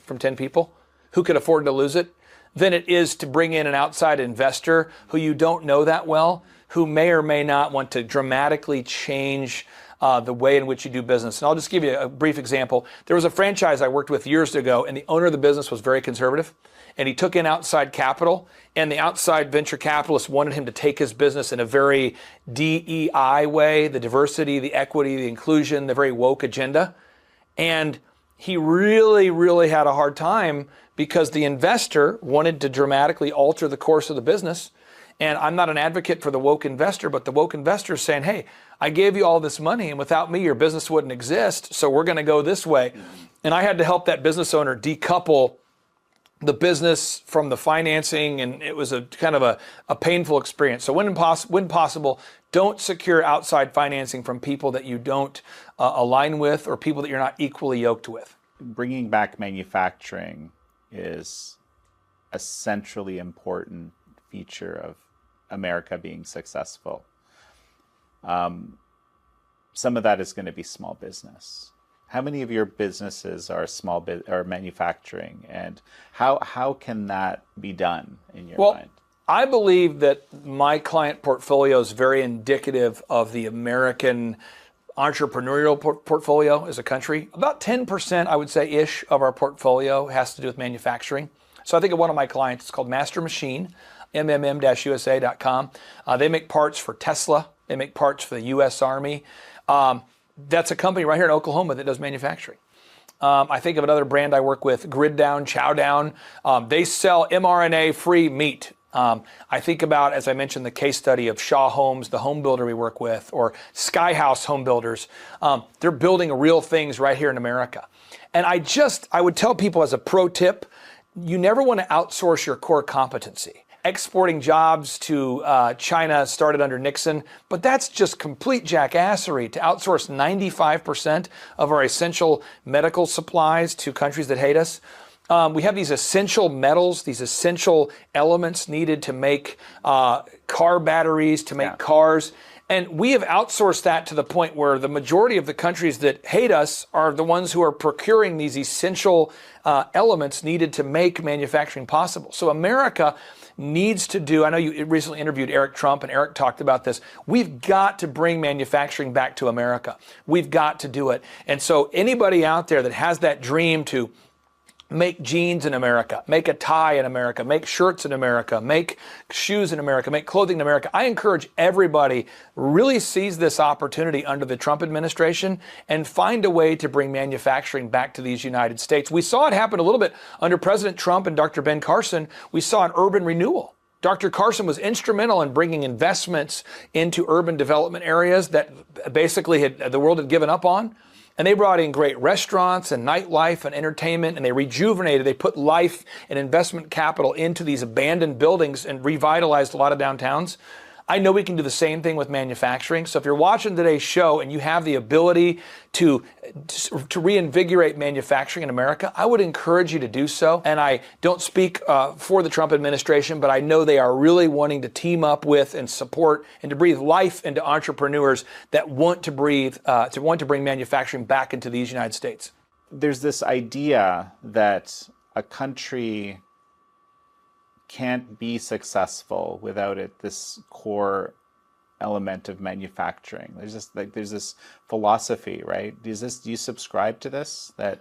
from 10 people who could afford to lose it than it is to bring in an outside investor who you don't know that well, who may or may not want to dramatically change the way in which you do business. And I'll just give you a brief example. There was a franchise I worked with years ago, and the owner of the business was very conservative, and he took in outside capital, and the outside venture capitalists wanted him to take his business in a very DEI way, the diversity, the equity, the inclusion, the very woke agenda. And he really, really had a hard time because the investor wanted to dramatically alter the course of the business. And I'm not an advocate for the woke investor, but the woke investor is saying, hey, I gave you all this money, and without me, your business wouldn't exist, so we're going to go this way. And I had to help that business owner decouple the business from the financing, and it was a kind of a painful experience. So when possible, don't secure outside financing from people that you don't align with or people that you're not equally yoked with. Bringing back manufacturing is a centrally important feature of America being successful. Some of that is going to be small business. How many of your businesses are or manufacturing, and how can that be done in your mind? I believe that my client portfolio is very indicative of the American entrepreneurial portfolio as a country. About 10%, I would say, ish of our portfolio has to do with manufacturing. So I think of one of my clients, it's called Master Machine, mmm-usa.com. They make parts for Tesla. They make parts for the U.S. Army. That's a company right here in Oklahoma that does manufacturing. I think of another brand I work with, Grid Down, Chow Down. They sell mRNA-free meat. I think about, as I mentioned, the case study of Shaw Homes, the home builder we work with, or Sky House Home Builders. They're building real things right here in America. And I would tell people as a pro tip, you never want to outsource your core competency. Exporting jobs to China started under Nixon, but that's just complete jackassery to outsource 95% of our essential medical supplies to countries that hate us. We have these essential metals, these essential elements needed to make car batteries, to make cars. And we have outsourced that to the point where the majority of the countries that hate us are the ones who are procuring these essential elements needed to make manufacturing possible. So America needs to do, I know you recently interviewed Eric Trump, and Eric talked about this. We've got to bring manufacturing back to America. We've got to do it. And so anybody out there that has that dream to make jeans in America, make a tie in America, make shirts in America, make shoes in America, make clothing in America, I encourage everybody really seize this opportunity under the Trump administration and find a way to bring manufacturing back to these United States. We saw it happen a little bit under President Trump and Dr. Ben Carson. We saw an urban renewal. Dr. Carson was instrumental in bringing investments into urban development areas that basically the world had given up on. And they brought in great restaurants and nightlife and entertainment, and they rejuvenated, they put life and investment capital into these abandoned buildings and revitalized a lot of downtowns. I know we can do the same thing with manufacturing. So if you're watching today's show and you have the ability to reinvigorate manufacturing in America, I would encourage you to do so. And I don't speak for the Trump administration, but I know they are really wanting to team up with and support and to breathe life into entrepreneurs that want to bring manufacturing back into these United States. There's this idea that a country can't be successful without this core element of manufacturing. There's this philosophy, right? Do you subscribe to this, that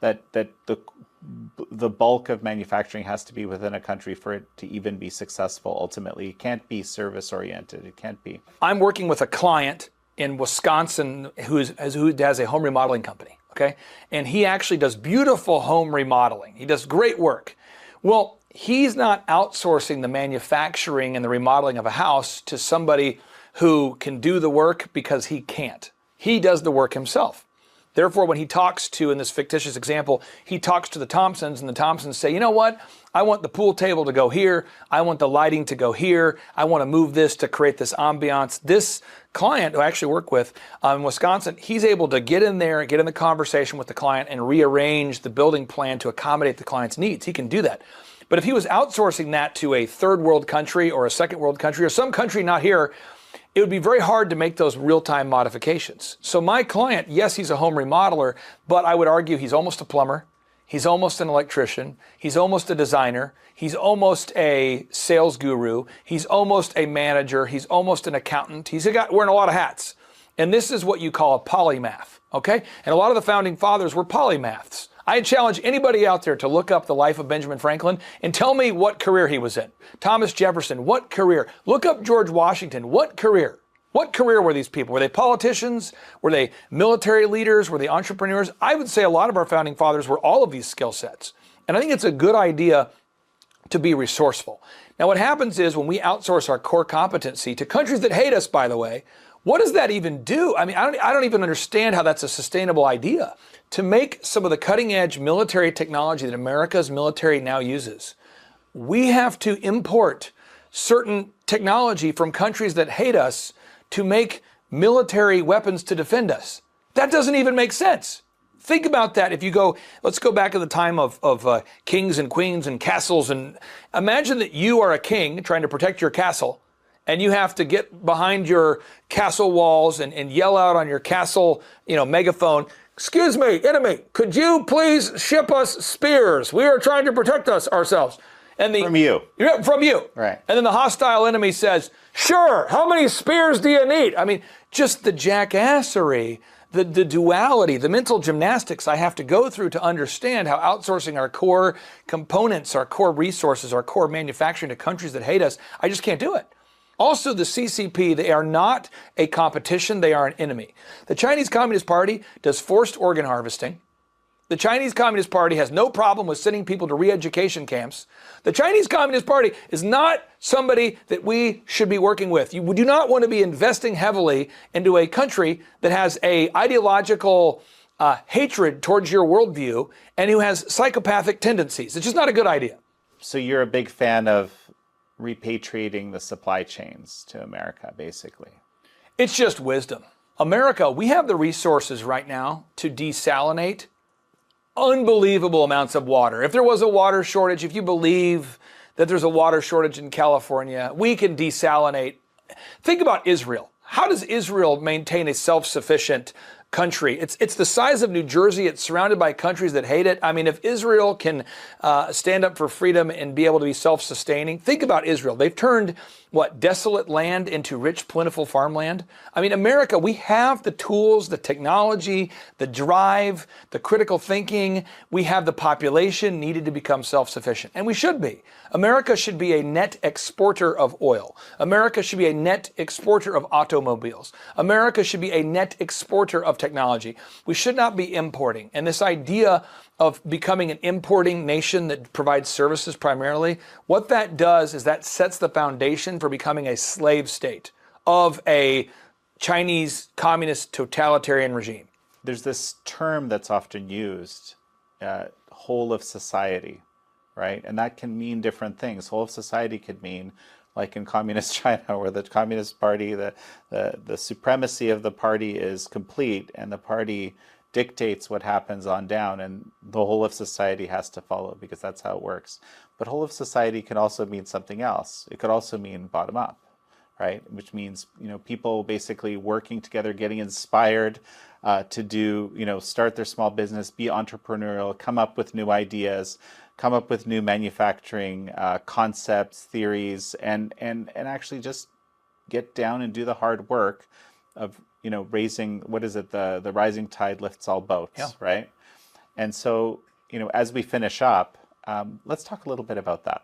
the bulk of manufacturing has to be within a country for it to even be successful ultimately? It can't be service oriented. It can't be. I'm working with a client in Wisconsin who has a home remodeling company, okay? And he actually does beautiful home remodeling. He does great work. Well, he's not outsourcing the manufacturing and the remodeling of a house to somebody who can do the work because he can't. He does the work himself. Therefore, when he talks to, in this fictitious example, he talks to the Thompsons, and the Thompsons say, you know what? I want the pool table to go here. I want the lighting to go here. I want to move this to create this ambiance. This client who I actually work with in Wisconsin, he's able to get in there, get in the conversation with the client and rearrange the building plan to accommodate the client's needs. He can do that. But if he was outsourcing that to a third world country or a second world country or some country not here, it would be very hard to make those real-time modifications. So my client, yes, he's a home remodeler, but I would argue he's almost a plumber. He's almost an electrician. He's almost a designer. He's almost a sales guru. He's almost a manager. He's almost an accountant. He's wearing a lot of hats. And this is what you call a polymath, okay? And a lot of the founding fathers were polymaths. I challenge anybody out there to look up the life of Benjamin Franklin and tell me what career he was in. Thomas Jefferson, what career? Look up George Washington, what career? What career were these people? Were they politicians? Were they military leaders? Were they entrepreneurs? I would say a lot of our founding fathers were all of these skill sets. And I think it's a good idea to be resourceful. Now, what happens is when we outsource our core competency to countries that hate us, by the way, what does that even do? I mean, I don't even understand how that's a sustainable idea. To make some of the cutting edge military technology that America's military now uses, we have to import certain technology from countries that hate us to make military weapons to defend us. That doesn't even make sense. Think about that. If you go, let's go back to the time of kings and queens and castles, and imagine that you are a king trying to protect your castle, and you have to get behind your castle walls and yell out on your castle, megaphone, "Excuse me, enemy, could you please ship us spears? We are trying to protect ourselves." And From you. Yeah, from you. Right. And then the hostile enemy says, "Sure, how many spears do you need?" I mean, just the jackassery, the duality, the mental gymnastics I have to go through to understand how outsourcing our core components, our core resources, our core manufacturing to countries that hate us, I just can't do it. Also, the CCP, they are not a competition, they are an enemy. The Chinese Communist Party does forced organ harvesting. The Chinese Communist Party has no problem with sending people to re-education camps. The Chinese Communist Party is not somebody that we should be working with. You do not want to be investing heavily into a country that has a ideological hatred towards your worldview and who has psychopathic tendencies. It's just not a good idea. So you're a big fan of repatriating the supply chains to America, basically. It's just wisdom. America, we have the resources right now to desalinate unbelievable amounts of water. If there was a water shortage, if you believe that there's a water shortage in California, we can desalinate. Think about Israel. How does Israel maintain a self-sufficient country? It's the size of New Jersey. It's surrounded by countries that hate it. I mean, if Israel can stand up for freedom and be able to be self-sustaining, think about Israel. They've turned, desolate land into rich, plentiful farmland. I mean, America, we have the tools, the technology, the drive, the critical thinking. We have the population needed to become self-sufficient, and we should be. America should be a net exporter of oil. America should be a net exporter of automobiles. America should be a net exporter of technology. We should not be importing. And this idea of becoming an importing nation that provides services primarily, what that does is that sets the foundation for becoming a slave state of a Chinese communist totalitarian regime. There's this term that's often used, whole of society. right? And that can mean different things. Whole of society could mean, like in communist China, where the Communist Party, the supremacy of the party is complete, and the party dictates what happens on down, and the whole of society has to follow, because that's how it works. But whole of society can also mean something else. It could also mean bottom up, right? Which means, people basically working together, getting inspired to do, start their small business, be entrepreneurial, come up with new ideas, come up with new manufacturing concepts, theories, and actually just get down and do the hard work of, raising, what is it? The rising tide lifts all boats, right? And so, as we finish up, let's talk a little bit about that.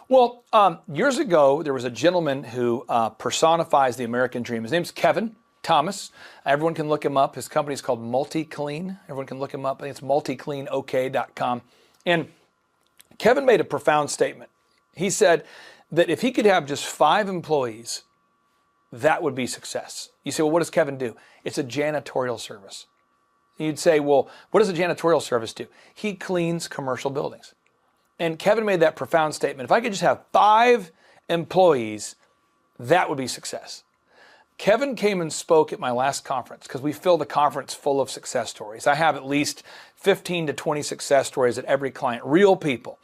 Well, years ago, there was a gentleman who personifies the American dream. His name's Kevin Thomas. Everyone can look him up. His company is called MultiClean. Everyone can look him up. I think it's multicleanok.com. And Kevin made a profound statement. He said that if he could have just 5 employees, that would be success. You say, well, what does Kevin do? It's a janitorial service. You'd say, well, what does a janitorial service do? He cleans commercial buildings. And Kevin made that profound statement. If I could just have 5 employees, that would be success. Kevin came and spoke at my last conference, because we filled the conference full of success stories. I have at least 15 to 20 success stories at every client, real people.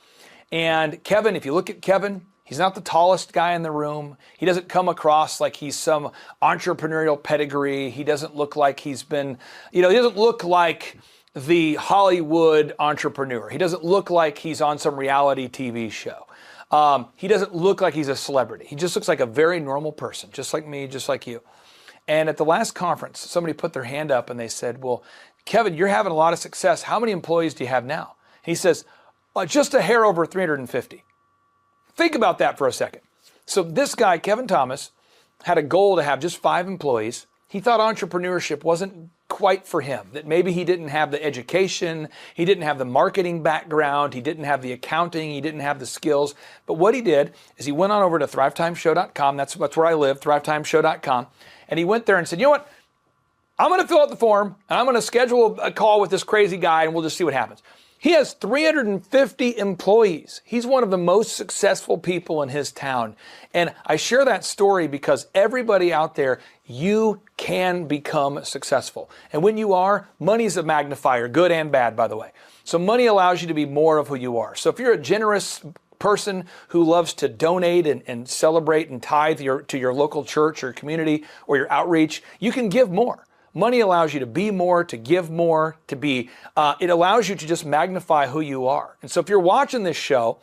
And Kevin, if you look at Kevin, he's not the tallest guy in the room. He doesn't come across like he's some entrepreneurial pedigree. He doesn't look like he's been, he doesn't look like the Hollywood entrepreneur. He doesn't look like he's on some reality TV show. He doesn't look like he's a celebrity. He just looks like a very normal person, just like me, just like you. And at the last conference, somebody put their hand up and they said, well, Kevin, you're having a lot of success. How many employees do you have now? He says, just a hair over 350. Think about that for a second. So this guy, Kevin Thomas, had a goal to have just 5 employees. He thought entrepreneurship wasn't quite for him, that maybe he didn't have the education, he didn't have the marketing background, he didn't have the accounting, he didn't have the skills. But what he did is he went on over to thrivetimeshow.com, that's where I live, thrivetimeshow.com, and he went there and said, you know what, I'm going to fill out the form, and I'm going to schedule a call with this crazy guy, and we'll just see what happens. He has 350 employees. He's one of the most successful people in his town. And I share that story because everybody out there, you can become successful. And when you are, money's a magnifier, good and bad, by the way. So money allows you to be more of who you are. So if you're a generous person who loves to donate and celebrate and tithe to your local church or community or your outreach, you can give more. Money allows you to be more, to give more, it allows you to just magnify who you are. And so if you're watching this show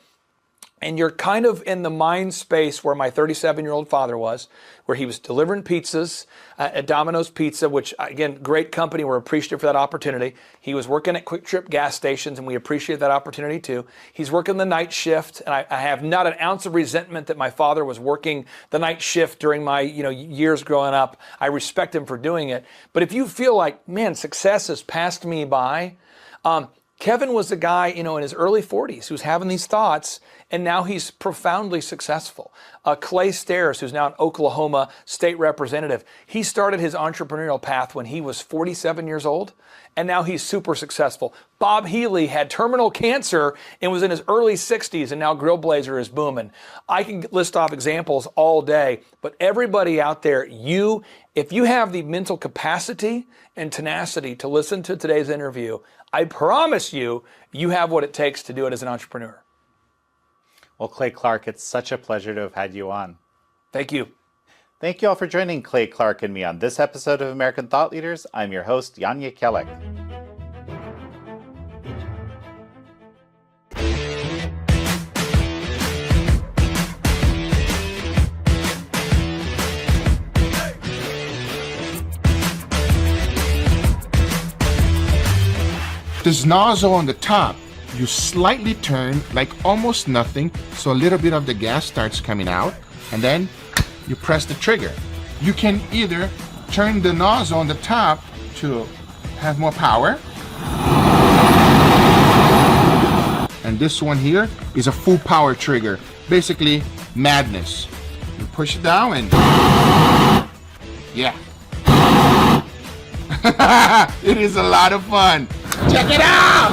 and you're kind of in the mind space where my 37-year-old father was, where he was delivering pizzas at Domino's Pizza, which, again, great company. We're appreciative for that opportunity. He was working at Quick Trip gas stations, and we appreciate that opportunity too. He's working the night shift, and I have not an ounce of resentment that my father was working the night shift during my years growing up. I respect him for doing it. But if you feel like, man, success has passed me by, Kevin was a guy, in his early 40s who's having these thoughts, and now he's profoundly successful. Clay Stairs, who's now an Oklahoma state representative, he started his entrepreneurial path when he was 47 years old, and now he's super successful. Bob Healy had terminal cancer and was in his early 60s, and now Grill Blazer is booming. I can list off examples all day, but everybody out there, if you have the mental capacity and tenacity to listen to today's interview, I promise you have what it takes to do it as an entrepreneur. Well, Clay Clark, it's such a pleasure to have had you on. Thank you. Thank you all for joining Clay Clark and me on this episode of American Thought Leaders. I'm your host, Jan Jekielek. This nozzle on the top, you slightly turn like almost nothing, so a little bit of the gas starts coming out, and then you press the trigger. You can either turn the nozzle on the top to have more power, and this one here is a full power trigger, basically madness. You push it down and yeah. It is a lot of fun. Check it out!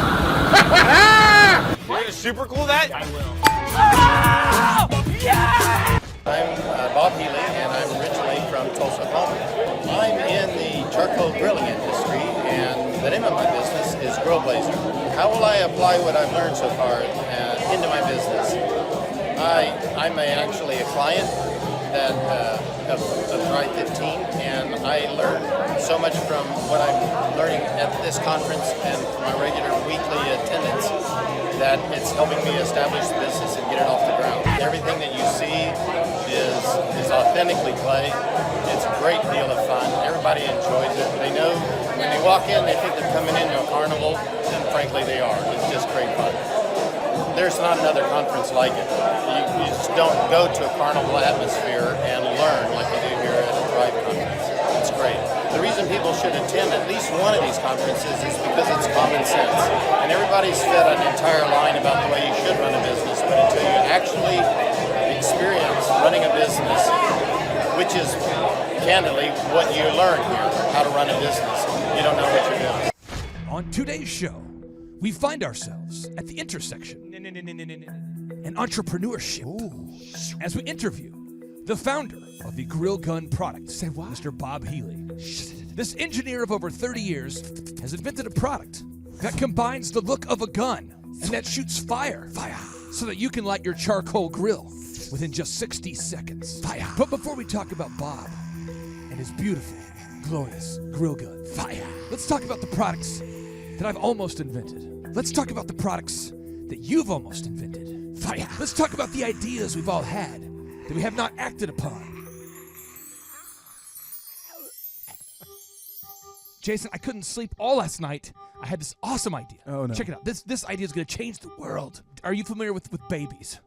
super cool that? I will. Oh! Yeah! I'm Bob Healy, and I'm originally from Tulsa, Oklahoma. I'm in the charcoal grilling industry, and the name of my business is Grill Blazer. How will I apply what I've learned so far into my business? I'm actually a client of Thrive 15, and I learn so much from what I'm learning at this conference and my regular weekly attendance that it's helping me establish the business and get it off the ground. Everything that you see is authentically clay. It's a great deal of fun. Everybody enjoys it. They know when they walk in, they think they're coming into a carnival, and frankly they are. It's just great fun. There's not another conference like it. You just don't go to a carnival atmosphere and learn like you do here at a Thrive conference. It's great. The reason people should attend at least one of these conferences is because it's common sense. And everybody's fed an entire line about the way you should run a business, but until you actually experience running a business, which is candidly what you learn here, how to run a business, you don't know what you're doing. On today's show, we find ourselves at the intersection and entrepreneurship as we interview the founder of the grill gun product, Mr. Bob Healy. This engineer of over 30 years has invented a product that combines the look of a gun and that shoots fire so that you can light your charcoal grill within just 60 seconds. But before we talk about Bob and his beautiful, glorious grill gun, let's talk about the products that I've almost invented. Let's talk about the products that you've almost invented. Let's talk about the ideas we've all had that we have not acted upon. Jason, I couldn't sleep all last night. I had this awesome idea. Oh, no. Check it out. This idea is going to change the world. Are you familiar with babies?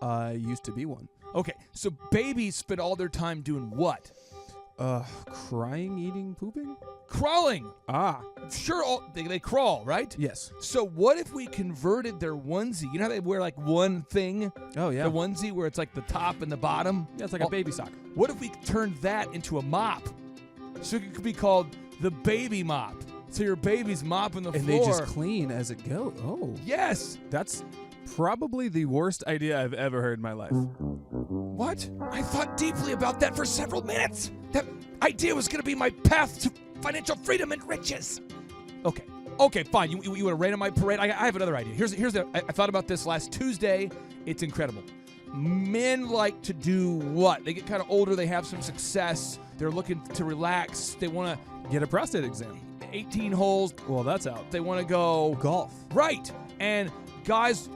I used to be one. Okay, so babies spend all their time doing what? Crying, eating, pooping? Crawling. Ah. Sure, they crawl, right? Yes. So what if we converted their onesie? You know how they wear like one thing? Oh, yeah. The onesie where it's like the top and the bottom? Yeah, it's like a baby sock. What if we turned that into a mop? So it could be called the baby mop. So your baby's mopping the floor. And they just clean as it goes. Oh. Yes. That's probably the worst idea I've ever heard in my life. What? I thought deeply about that for several minutes. That idea was going to be my path to financial freedom and riches. Okay, fine. You want to rain on my parade? I have another idea. I thought about this last Tuesday. It's incredible. Men like to do what? They get kind of older. They have some success. They're looking to relax. They want to get a prostate exam. 18 holes. Well, that's out. They want to go golf. Right. And guys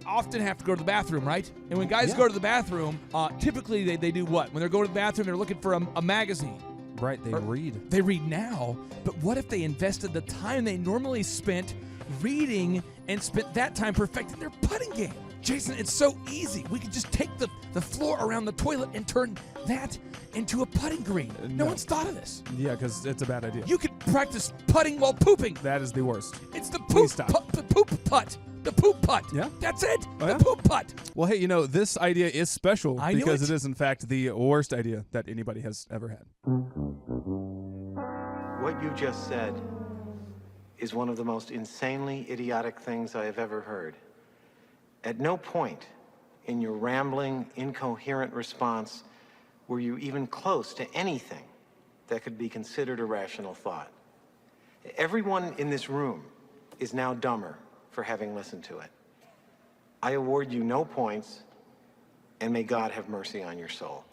often have to go to the bathroom, right? And when guys go to the bathroom, typically they do what? When they're going to the bathroom, they're looking for a magazine. Right, they read. They read now, but what if they invested the time they normally spent reading and spent that time perfecting their putting game? Jason, it's so easy. We could just take the floor around the toilet and turn that into a putting green. No one's thought of this. Yeah, because it's a bad idea. You could practice putting while pooping. That is the worst. It's the poop putt. The poop putt. Yeah? That's it. Oh, the yeah? poop putt. Well, hey, this idea is special because it is, in fact, the worst idea that anybody has ever had. What you just said is one of the most insanely idiotic things I have ever heard. At no point in your rambling, incoherent response were you even close to anything that could be considered a rational thought. Everyone in this room is now dumber for having listened to it. I award you no points, and may God have mercy on your soul.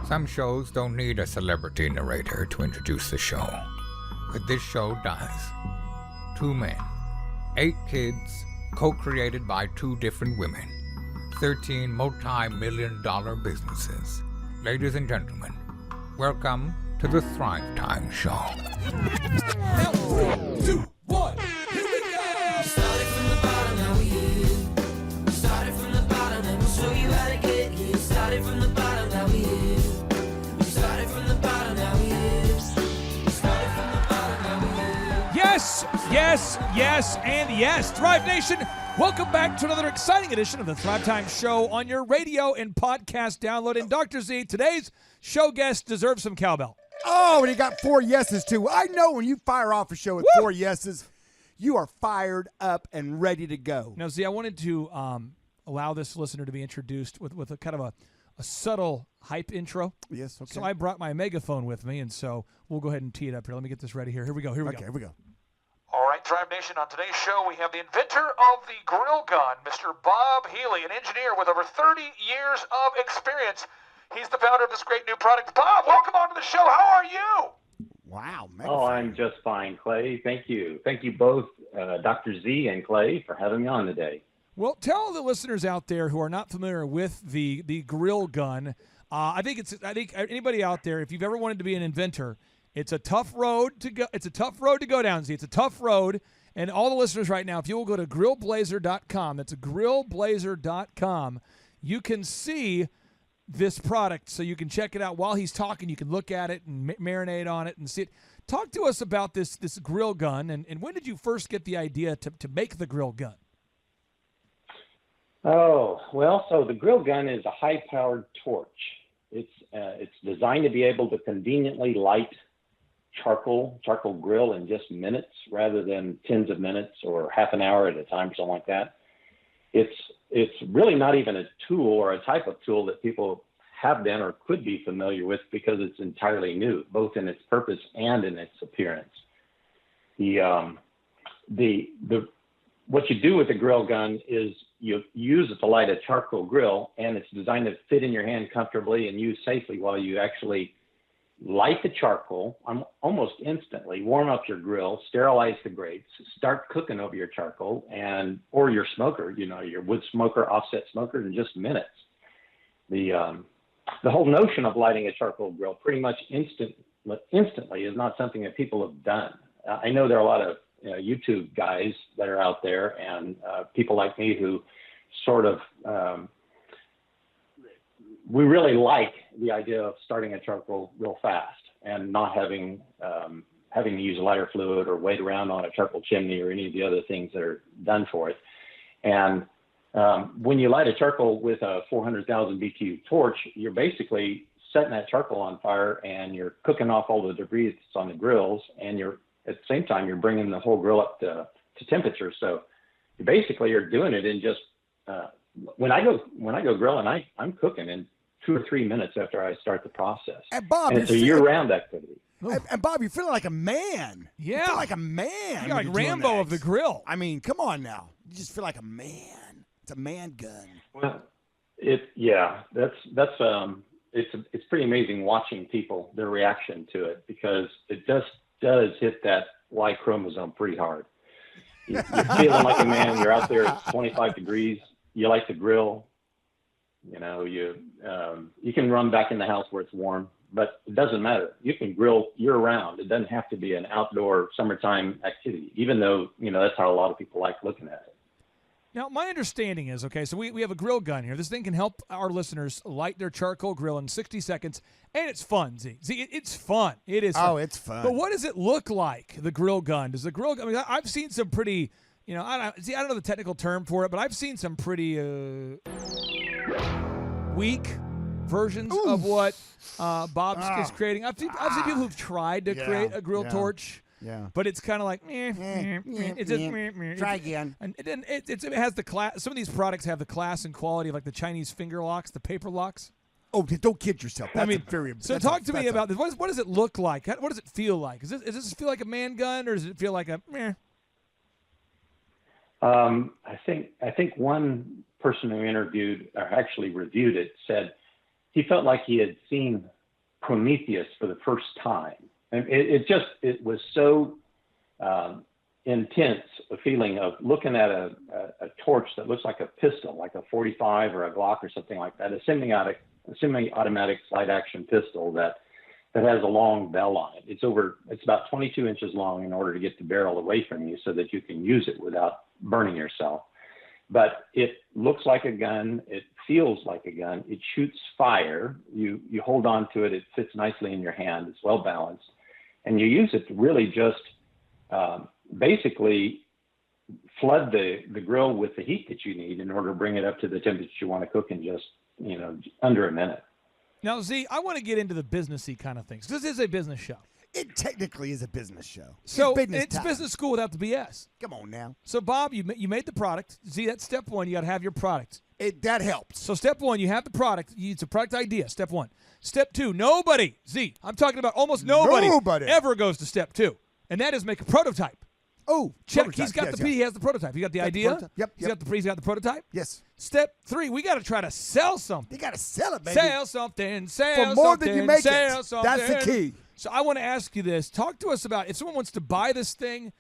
Some shows don't need a celebrity narrator to introduce the show, but this show does. 2 men, 8 kids, co-created by 2 different women, 13 multi-million-dollar businesses. Ladies and gentlemen, welcome to the Thrivetime Show. 3, 2, 1, here we go! Started from the bottom, now we here. Started from the bottom, and we'll show you how to get here. Started from the bottom, now we here. We started from the bottom, now we here. We started from the bottom, now we here. Yes, yes, yes, and yes. Thrive Nation, welcome back to another exciting edition of the Thrivetime Show on your radio and podcast download. And Dr. Z, today's show guest deserves some cowbell. Oh, and he got 4 yeses, too. I know when you fire off a show with 4 yeses, you are fired up and ready to go. Now, Z, I wanted to allow this listener to be introduced with a kind of a subtle hype intro. Yes, okay. So I brought my megaphone with me, and so we'll go ahead and tee it up here. Let me get this ready here. Here we go. Here we go. All right, Thrive Nation, on today's show, we have the inventor of the grill gun, Mr. Bob Healy, an engineer with over 30 years of experience. He's the founder of this great new product. Bob, welcome onto the show. How are you? Wow. Oh, I'm just fine, Clay. Thank you. Thank you both, Dr. Z and Clay, for having me on today. Well, tell the listeners out there who are not familiar with the grill gun. I think anybody out there, if you've ever wanted to be an inventor, it's a tough road to go. It's a tough road to go down. See, it's a tough road. And all the listeners right now, if you will go to grillblazer.com, that's grillblazer.com, you can see this product, so you can check it out while he's talking. You can look at it and marinate on it and see it. Talk to us about this grill gun, and when did you first get the idea to make the grill gun? Oh, well, so the grill gun is a high-powered torch. It's designed to be able to conveniently light charcoal grill in just minutes rather than tens of minutes or half an hour at a time or something like that. It's really not even a tool or a type of tool that people have been or could be familiar with because it's entirely new, both in its purpose and in its appearance. What you do with the grill gun is you use it to light a charcoal grill, and it's designed to fit in your hand comfortably and use safely while you actually light the charcoal almost instantly, warm up your grill, sterilize the grates, start cooking over your charcoal or your smoker, your wood smoker, offset smoker in just minutes. The whole notion of lighting a charcoal grill pretty much instantly is not something that people have done. I know there are a lot of YouTube guys that are out there and people like me who sort of we really like the idea of starting a charcoal real fast and not having to use lighter fluid or wait around on a charcoal chimney or any of the other things that are done for it. And when you light a charcoal with a 400,000 BTU torch, you're basically setting that charcoal on fire and you're cooking off all the debris that's on the grills, and at the same time you're bringing the whole grill up to temperature. So you basically are doing it in just when I go grilling, I'm cooking in 2 or 3 minutes after I start the process. And Bob, it's a year-round activity. And Bob, you're feeling like a man. Yeah. You feel like a man. You're like Rambo of the grill. I mean, come on now. You just feel like a man. It's a man gun. Well, it's pretty amazing watching people, their reaction to it, because it just does hit that Y chromosome pretty hard. You're feeling like a man. You're out there at 25 degrees. You like to grill. You can run back in the house where it's warm, but it doesn't matter. You can grill year round. It doesn't have to be an outdoor summertime activity, even though, that's how a lot of people like looking at it. Now, my understanding is, so we have a grill gun here. This thing can help our listeners light their charcoal grill in 60 seconds, and it's fun, Z. It's fun. It is fun. Oh, it's fun. But what does it look like, the grill gun? Does the grill gun, I've seen some pretty, I don't know the technical term for it, but I've seen some pretty weak versions of what Bob's is creating. I've seen people who've tried to create a grill torch. Yeah, but it's kind of like it's just try again. And it has the class. Some of these products have the class and quality of like the Chinese finger locks, the paper locks. Oh, don't kid yourself. That's so talk to me about this. What does it look like? What does it feel like? Does this feel like a man gun, or does it feel like a meh? I think one person who interviewed or actually reviewed it said he felt like he had seen Prometheus for the first time. And it was so intense a feeling of looking at a torch that looks like a pistol, like a 45 or a Glock or something like that, a semi-automatic slide action pistol that has a long bell on it. It's about 22 inches long in order to get the barrel away from you so that you can use it without burning yourself. But it looks like a gun. It feels like a gun. It shoots fire. You hold on to it. It fits nicely in your hand. It's well balanced. And you use it to really just basically flood the grill with the heat that you need in order to bring it up to the temperature you want to cook in just, under a minute. Now, Z, I want to get into the businessy kind of things. This is a business show. It technically is a business show. So business it's time. business school without the BS. Come on now. So Bob, you made the product. See, that's step one. You got to have your product. That helps. So step one, you have the product. It's a product idea. Step one. Step two, nobody. I'm talking about almost nobody ever goes to step two, and that is make a prototype. Oh, check. Prototype. He's got he has the prototype. He got the idea. Yep. He's got the prototype. Yes. Step three, we got to try to sell something. You got to sell it, baby. Sell something. Sell For more something, than you make sell it. Something. That's the key. So I want to ask you this. Talk to us about if someone wants to buy this thing,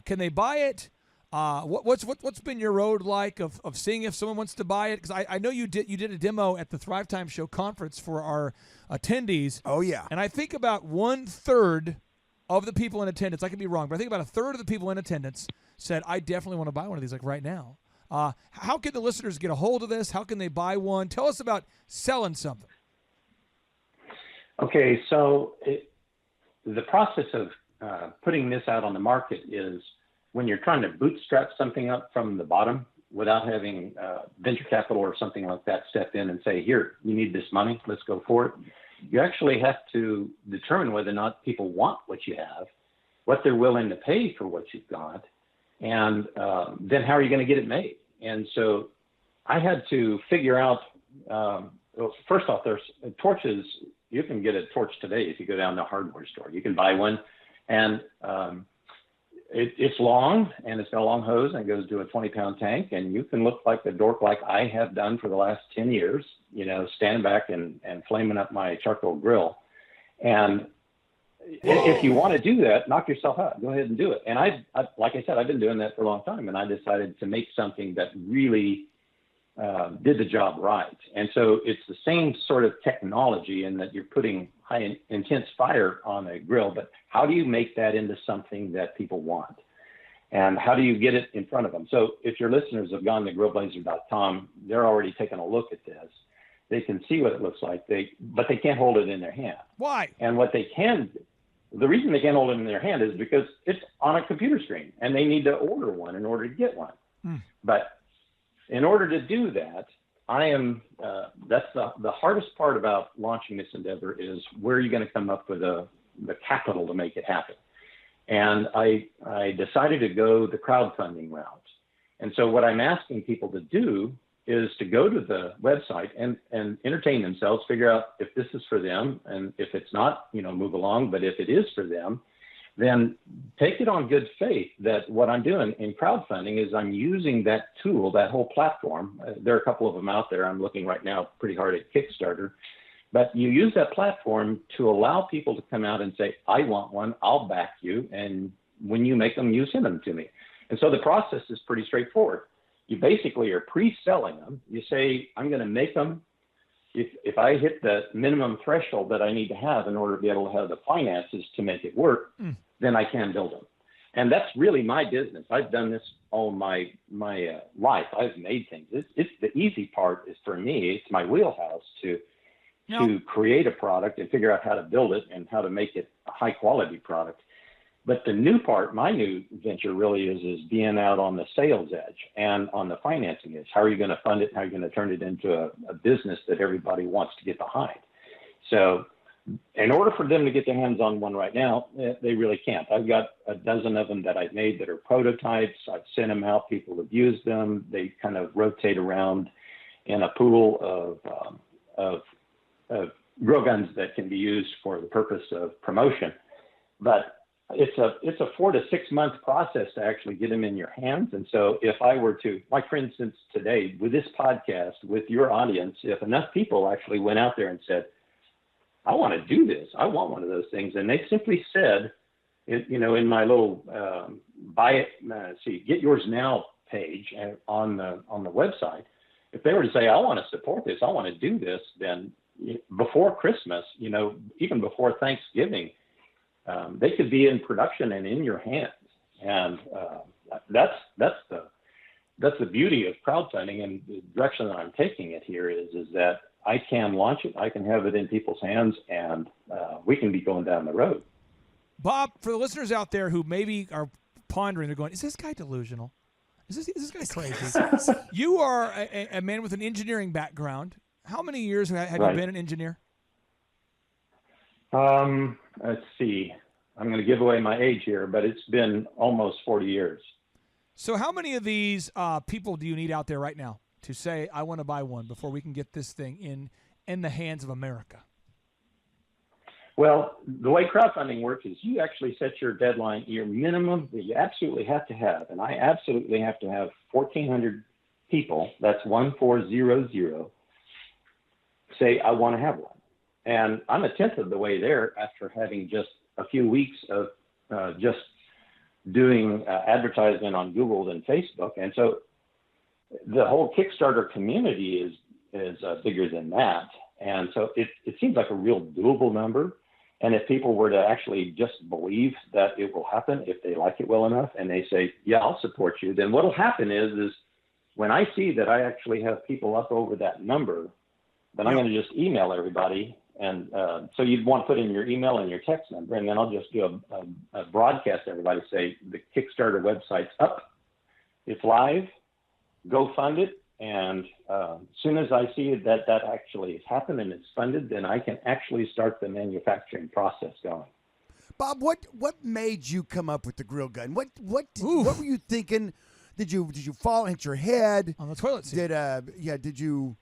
can they buy it? What's been your road like of seeing if someone wants to buy it? Because I know you did a demo at the Thrivetime Show conference for our attendees. Oh yeah. And I think about 1/3 of the people in attendance, I could be wrong, but I think about 1/3 of the people in attendance said, I definitely want to buy one of these like right now. How can the listeners get a hold of this? How can they buy one? Tell us about selling something. Okay, so the process of putting this out on the market is when you're trying to bootstrap something up from the bottom without having venture capital or something like that step in and say, here, you need this money, let's go for it. You actually have to determine whether or not people want what you have, what they're willing to pay for what you've got, and then how are you going to get it made? And so I had to figure out, well, first off, there's torches. You can get a torch today if you go down to a hardware store. You can buy one, and it's long, and it's got a long hose, and it goes to a 20-pound tank, and you can look like the dork like I have done for the last 10 years, standing back and flaming up my charcoal grill. And if you want to do that, knock yourself out. Go ahead and do it. And I like I said, I've been doing that for a long time, and I decided to make something that really did the job right. And so it's the same sort of technology in that you're putting high intense fire on a grill, but how do you make that into something that people want? And how do you get it in front of them? So if your listeners have gone to grillblazer.com, they're already taking a look at this. They can see what it looks like, but they can't hold it in their hand. Why? And what they can do, the reason they can't hold it in their hand is because it's on a computer screen, and they need to order one in order to get one. But in order to do that, that's the hardest part about launching this endeavor is where are you going to come up with the capital to make it happen? And I decided to go the crowdfunding route. And so what I'm asking people to do is to go to the website and entertain themselves, figure out if this is for them, and if it's not, move along. But if it is for them, then take it on good faith that what I'm doing in crowdfunding is I'm using that tool, that whole platform. There are a couple of them out there. I'm looking right now pretty hard at Kickstarter. But you use that platform to allow people to come out and say, I want one, I'll back you. And when you make them, you send them to me. And so the process is pretty straightforward. You basically are pre-selling them. You say, I'm going to make them. If I hit the minimum threshold that I need to have in order to be able to have the finances to make it work, then I can build them. And that's really my business. I've done this all my life. I've made things. It's the easy part is for me. It's my wheelhouse to create a product and figure out how to build it and how to make it a high quality product. But the new part, my new venture really is being out on the sales edge and on the financing edge. How are you going to fund it? How are you going to turn it into a business that everybody wants to get behind? So in order for them to get their hands on one right now, they really can't. I've got a dozen of them that I've made that are prototypes. I've sent them out. People have used them. They kind of rotate around in a pool of grill guns that can be used for the purpose of promotion. But it's a 4 to 6 month process to actually get them in your hands. And so if I were to, like for instance, today with this podcast, with your audience, if enough people actually went out there and said, I want to do this, I want one of those things. And they simply said, in my little get yours now page on the website, if they were to say, I want to support this, I want to do this, then before Christmas, even before Thanksgiving, they could be in production and in your hands. And that's the beauty of crowdfunding, and the direction that I'm taking it here is that I can launch it, I can have it in people's hands, and we can be going down the road. Bob, for the listeners out there who maybe are pondering, they're going, is this guy delusional? Is this guy crazy? You are a man with an engineering background. How many years have you been an engineer? let's see, I'm going to give away my age here, but it's been almost 40 years. So how many of these people do you need out there right now to say, I want to buy one before we can get this thing in the hands of America? Well, the way crowdfunding works is you actually set your deadline, your minimum that you absolutely have to have. And I absolutely have to have 1,400 people, that's 1,400, say, I want to have one. And I'm a tenth of the way there after having just a few weeks of just doing advertising on Google and Facebook. And so the whole Kickstarter community is bigger than that. And so it seems like a real doable number. And if people were to actually just believe that it will happen, if they like it well enough and they say, yeah, I'll support you, then what'll happen is when I see that I actually have people up over that number, then I'm going to just email everybody. And so you'd want to put in your email and your text number, and then I'll just do a broadcast to everybody, say the Kickstarter website's up, it's live, go fund it. And as soon as I see that actually has happened and it's funded, then I can actually start the manufacturing process going. Bob, what made you come up with the grill gun? What were you thinking? Did you fall and hit your head on the toilet seat? Did you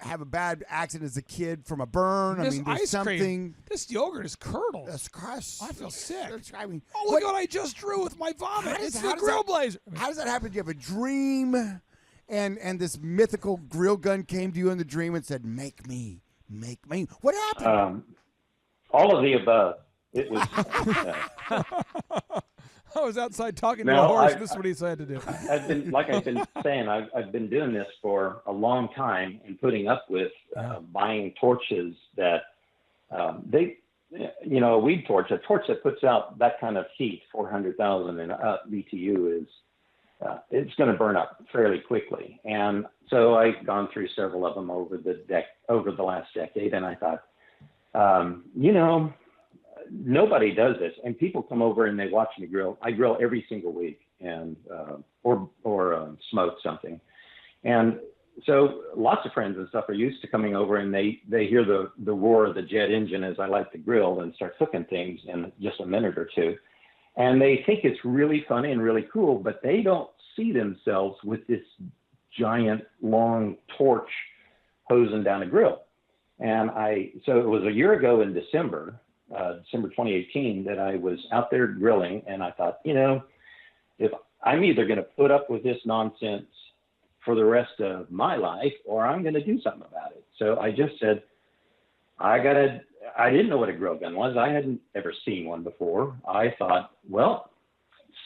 have a bad accident as a kid from a burn? This there's something. Cream, this yogurt is curdled. That's gross. I feel sick. Oh, look what I just drew with my vomit. It's the grill blazer. How does that happen? Do you have a dream? And this mythical grill gun came to you in the dream and said, make me. What happened? All of the above. It was. I was outside talking to a horse. This is what he said to do. I've been saying, I've been doing this for a long time and putting up with buying torches that a weed torch, a torch that puts out that kind of heat, 400,000 and BTU is. It's going to burn up fairly quickly. And so I've gone through several of them over the last decade. And I thought, nobody does this. And people come over and they watch me grill. I grill every single week and, or smoke something. And so lots of friends and stuff are used to coming over and they hear the roar of the jet engine as I light the grill and start cooking things in just a minute or two. And they think it's really funny and really cool, but they don't see themselves with this giant long torch hosing down a grill. And so it was a year ago in December 2018, that I was out there grilling, and I thought, if I'm either going to put up with this nonsense for the rest of my life, or I'm going to do something about it. So I just said, I didn't know what a grill gun was. I hadn't ever seen one before. I thought, well,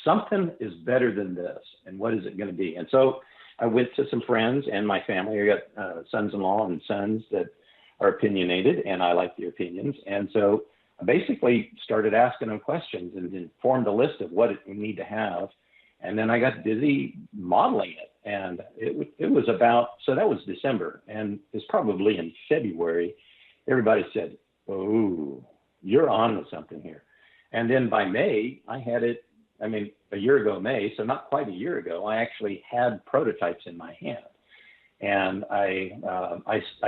something is better than this. And what is it going to be? And so I went to some friends and my family. I got sons-in-law and sons that are opinionated, and I like the opinions. And so I basically started asking them questions and then formed a list of what it would need to have. And then I got busy modeling it. And it was so that was December. And it's probably in February, everybody said, oh, you're on to something here. And then by May, I had it, a year ago May, so not quite a year ago, I actually had prototypes in my hand. And I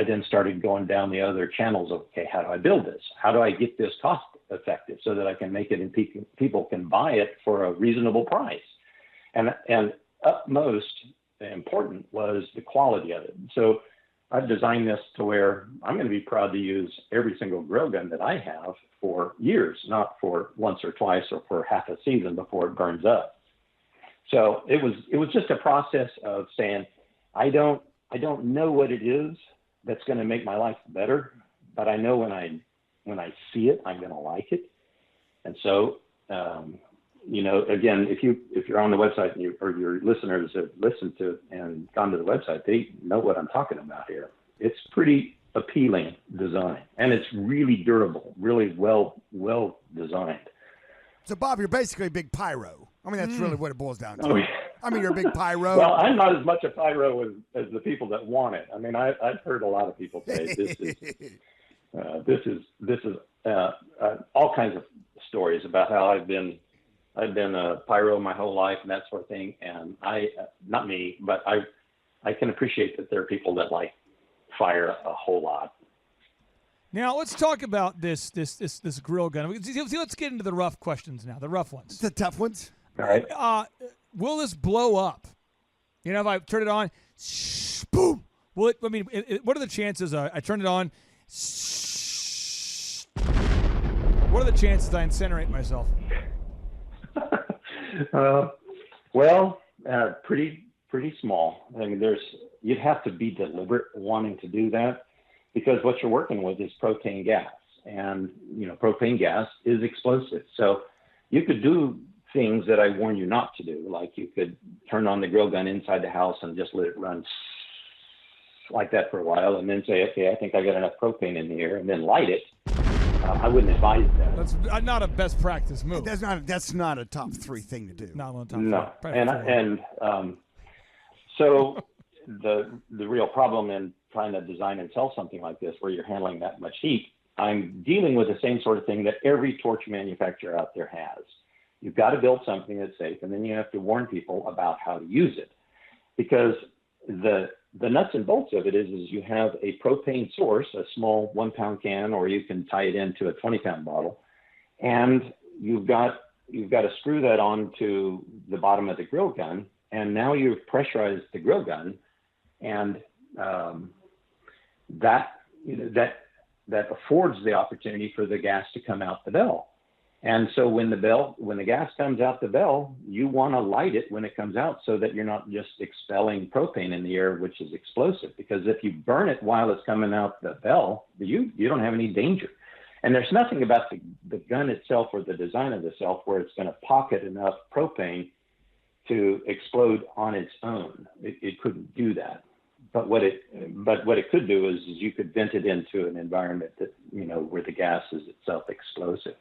then started going down the other channels of, okay, how do I build this? How do I get this cost effective so that I can make it and people can buy it for a reasonable price? And utmost important was the quality of it. So I've designed this to where I'm going to be proud to use every single grill gun that I have for years, not for once or twice or for half a season before it burns up. So it was just a process of saying, I don't know what it is that's going to make my life better, but I know when I see it, I'm going to like it. And so, again, if you're on the website or your listeners have listened to and gone to the website, they know what I'm talking about here. It's pretty appealing design, and it's really durable, really well designed. So, Bob, you're basically a big pyro. That's really what it boils down to. Oh, yeah. You're a big pyro. Well, I'm not as much a pyro as the people that want it. I've heard a lot of people say this is all kinds of stories about how I've been a pyro my whole life and that sort of thing. And not me, but I can appreciate that there are people that like fire a whole lot. Now let's talk about this grill gun. Let's get into the rough questions now, the rough ones. The tough ones. All right. Will this blow up? If I turn it on, boom. Will it? I mean, what are the chances? I turn it on. What are the chances I incinerate myself? Pretty small. I mean, you'd have to be deliberate wanting to do that, because what you're working with is propane gas, and propane gas is explosive. So you could do things that I warn you not to do, like you could turn on the grill gun inside the house and just let it run like that for a while, and then say, okay, I think I got enough propane in here, and then light it. I wouldn't advise that. That's not a best practice move. That's not a top 3 thing to do. Not on top. No, so the real problem in trying to design and sell something like this, where you're handling that much heat, I'm dealing with the same sort of thing that every torch manufacturer out there has. You've got to build something that's safe, and then you have to warn people about how to use it, because the nuts and bolts of it is you have a propane source, a small 1-pound can, or you can tie it into a 20-pound bottle, and you've got to screw that onto the bottom of the grill gun, and now you've pressurized the grill gun, and that affords the opportunity for the gas to come out the bell. And so when the gas comes out the bell, you want to light it when it comes out, so that you're not just expelling propane in the air, which is explosive. Because if you burn it while it's coming out the bell, you don't have any danger. And there's nothing about the gun itself or the design of the itself where it's going to pocket enough propane to explode on its own. It couldn't do that. But what it could do is you could vent it into an environment that, where the gas is itself explosive.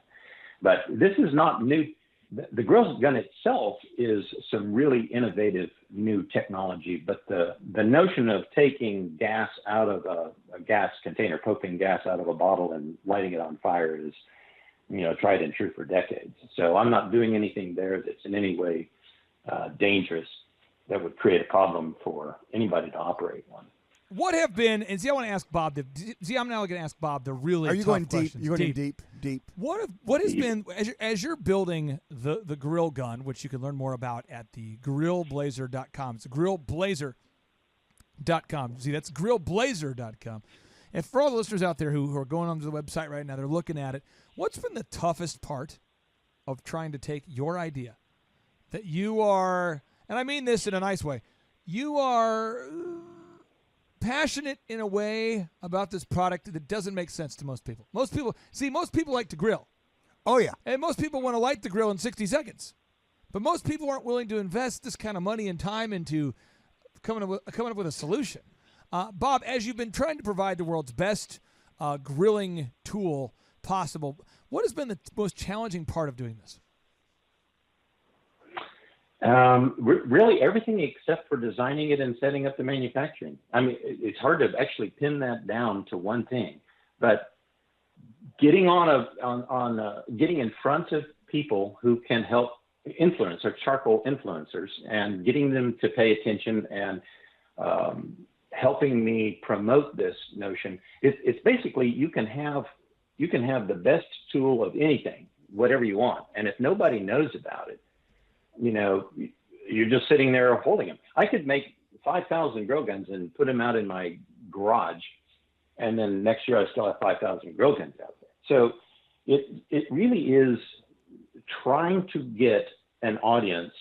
But this is not new. The grill gun itself is some really innovative new technology, but the notion of taking gas out of a gas container, propane gas out of a bottle and lighting it on fire is, tried and true for decades. So I'm not doing anything there that's in any way dangerous that would create a problem for anybody to operate one. What have been, and I want to ask Bob, I'm now going to ask Bob the really tough questions. You're going deep. What has been, as you're building the grill gun, which you can learn more about at the grillblazer.com. It's grillblazer.com. See, that's grillblazer.com. And for all the listeners out there who are going onto the website right now, they're looking at it, what's been the toughest part of trying to take your idea that you are, and I mean this in a nice way, you are passionate in a way about this product that doesn't make sense to most people. Most people like to grill. Oh, yeah. And most people want to light the grill in 60 seconds. But most people aren't willing to invest this kind of money and time into coming up with a solution. Bob, as you've been trying to provide the world's best grilling tool possible, what has been the most challenging part of doing this? Really everything except for designing it and setting up the manufacturing. I mean, it's hard to actually pin that down to one thing, but getting getting in front of people who can help influence, or charcoal influencers, and getting them to pay attention and helping me promote this notion. It's basically you can have the best tool of anything, whatever you want, and if nobody knows about it, you're just sitting there holding them. I could make 5,000 grill guns and put them out in my garage, and then next year I still have 5,000 grill guns out there. So it really is trying to get an audience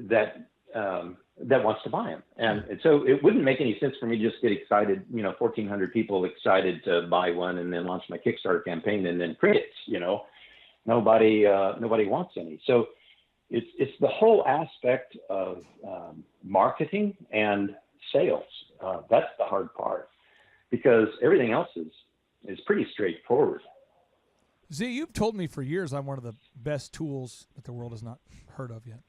that wants to buy them. And so it wouldn't make any sense for me to just get excited, 1,400 people excited to buy one and then launch my Kickstarter campaign and then crickets, nobody wants any. So it's the whole aspect of marketing and sales. That's the hard part, because everything else is pretty straightforward. Z, you've told me for years I'm one of the best tools that the world has not heard of yet.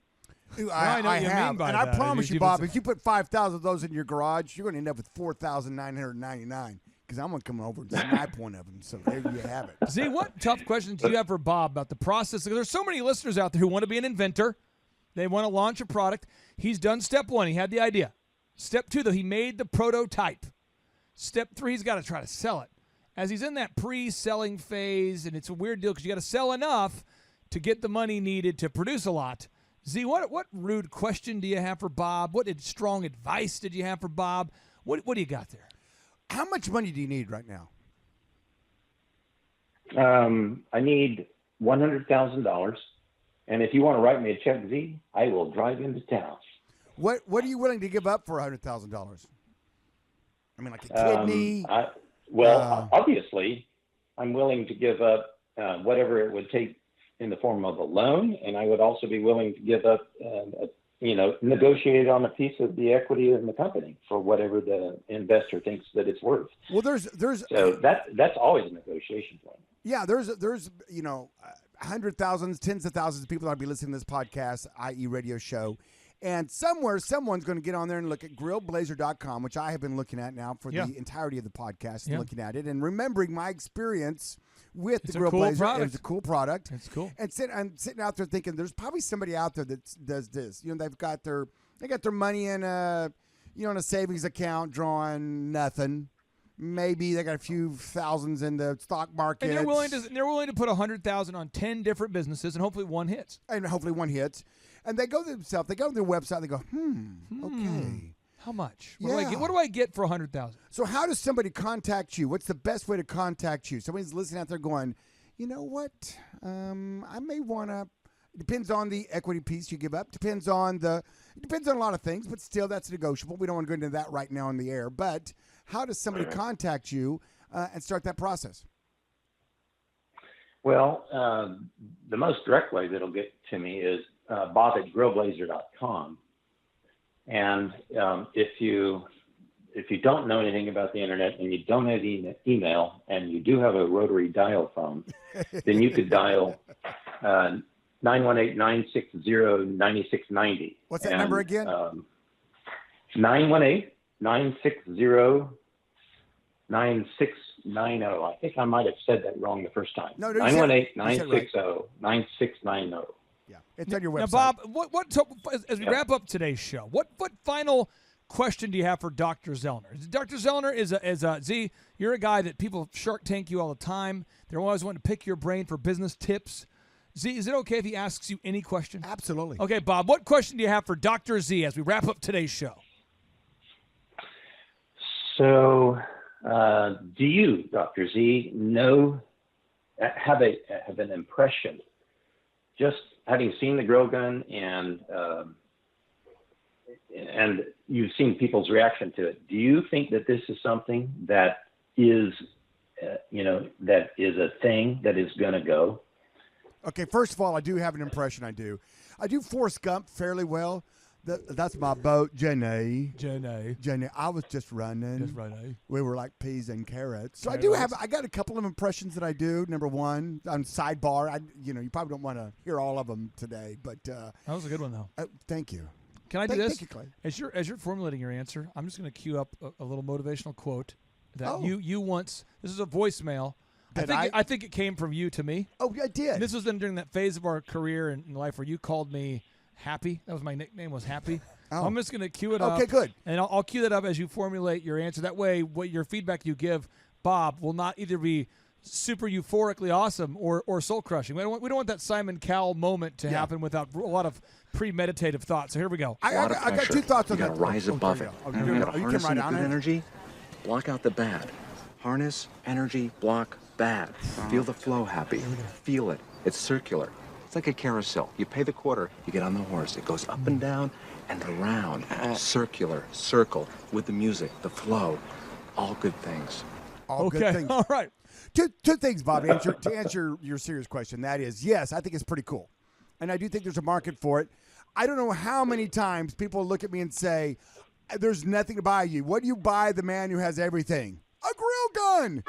I have, and I promise you, Bob, if you put 5,000 of those in your garage, you're going to end up with 4,999. Because I'm going to come over and see my point of them. So there you have it. Z, what tough questions do you have for Bob about the process? There's so many listeners out there who want to be an inventor. They want to launch a product. He's done step 1. He had the idea. Step 2, though, he made the prototype. Step 3, he's got to try to sell it. as he's in that pre-selling phase, and it's a weird deal because you got to sell enough to get the money needed to produce a lot. Z, what rude question do you have for Bob? What strong advice did you have for Bob? What do you got there? How much money do you need right now? I need $100,000, and if you want to write me a check, Z, I will drive into town. What are you willing to give up for $100,000? I mean, like a kidney. Obviously, I'm willing to give up whatever it would take in the form of a loan, and I would also be willing to give up, negotiate on a piece of the equity in the company for whatever the investor thinks that it's worth. Well, there's so that's always a negotiation point. Yeah, there's hundred thousands, tens of thousands of people that'll be listening to this podcast, i.e. radio show. And somewhere, someone's going to get on there and look at grillblazer.com, which I have been looking at now for the entirety of the podcast, and looking at it and remembering my experience with the Grill Blazer. It's a cool product. It's cool. And I'm sitting out there thinking, there's probably somebody out there that does this. You know, they got their money in a savings account, drawing nothing. Maybe they got a few thousands in the stock market. And they're willing to put 100,000 on 10 different businesses, and hopefully one hits. And they go to themselves. They go to their website. And they go, okay. How much? What do I get for 100,000? So how does somebody contact you? What's the best way to contact you? Somebody's listening out there going, you know what? I may want to. It depends on the equity piece you give up. Depends on a lot of things, but still that's negotiable. We don't want to go into that right now on the air. But how does somebody contact you and start that process? Well, the most direct way that'll get to me is Bob at grillblazer.com. And if you don't know anything about the internet and you don't have email and you do have a rotary dial phone, then you could dial 918-960-9690. What's that number again? 918-960-9690. I think I might have said that wrong the first time. No, 918-960-9690. Yeah, it's on your website. Now, Bob, as we wrap up today's show, what final question do you have for Dr. Zellner? Dr. Zellner is Z, you're a guy that people Shark Tank you all the time. They're always wanting to pick your brain for business tips. Z, is it okay if he asks you any question? Absolutely. Okay, Bob, what question do you have for Dr. Z as we wrap up today's show? So, do you, Dr. Z, have an impression, just having seen the grill gun and you've seen people's reaction to it, do you think that this is something that is, that is a thing that is going to go? Okay, first of all, I do have an impression. I do Forrest Gump fairly well. That's my boat, Jenny. I was just running. We were like peas and carrots. So I got a couple of impressions that I do. Number one, on sidebar, you probably don't want to hear all of them today, but that was a good one though. Thank you. Can I do this? Thank you, Clay. As you're formulating your answer, I'm just going to cue up a little motivational quote that you once. This is a voicemail. I think it came from you to me. Oh, I did. And this was during that phase of our career and life where you called me Happy. That was my nickname, was Happy. Oh. I'm just going to cue it up. Okay, good. And I'll cue that up as you formulate your answer. That way, what your feedback you give Bob will not either be super euphorically awesome or soul crushing. We don't want that Simon Cowell moment to happen without a lot of premeditative thought. So here we go. I got two thoughts on that. You got to rise above it. You got to harness good energy, block out the bad. Harness, energy, block, bad. Feel the flow, Happy. Feel it. It's circular. It's like a carousel. You pay the quarter, you get on the horse. It goes up and down and around. Circular, circle, with the music, the flow. All good things. All good things. All right. Two things, Bob, to answer your serious question. That is, yes, I think it's pretty cool. And I do think there's a market for it. I don't know how many times people look at me and say, there's nothing to buy you. What do you buy the man who has everything? A grill gun.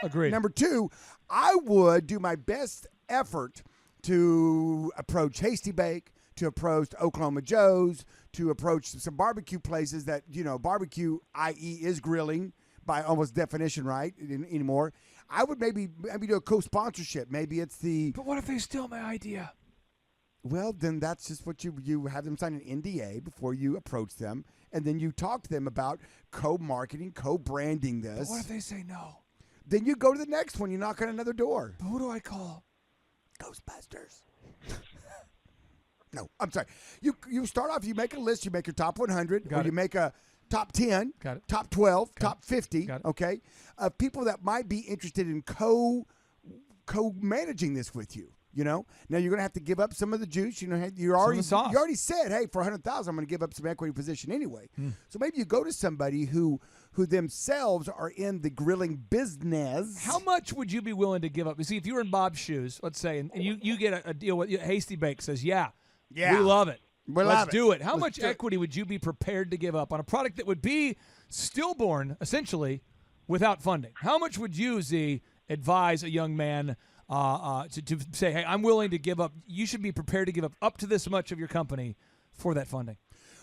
Agreed. Number two, I would do my best effort to approach Hasty Bake, to approach Oklahoma Joe's, to approach some barbecue places that, barbecue, i.e. is grilling by almost definition, right, anymore. I would maybe do a co-sponsorship. Maybe it's But what if they steal my idea? Well, then that's just what you have them sign an NDA before you approach them, and then you talk to them about co-marketing, co-branding this. But what if they say no? then you go to the next one. You knock on another door. Who do I call? Ghostbusters. No, I'm sorry. You start off, you make a list, you make your top 100, or you make a top 10, top 12, top 50, okay, of people that might be interested in co-managing this with you. You know, now you're going to have to give up some of the juice. You know, you already said, hey, for $100,000, I'm going to give up some equity position anyway. So maybe you go to somebody who themselves are in the grilling business. How much would you be willing to give up? You see, if you were in Bob's shoes, let's say, and you get a deal with Hasty Bake says, yeah, we love it. Let's do it. How much equity would you be prepared to give up on a product that would be stillborn, essentially, without funding? How much would you, Z, advise a young man to say, hey, I'm willing to give up? You should be prepared to give up to this much of your company for that funding.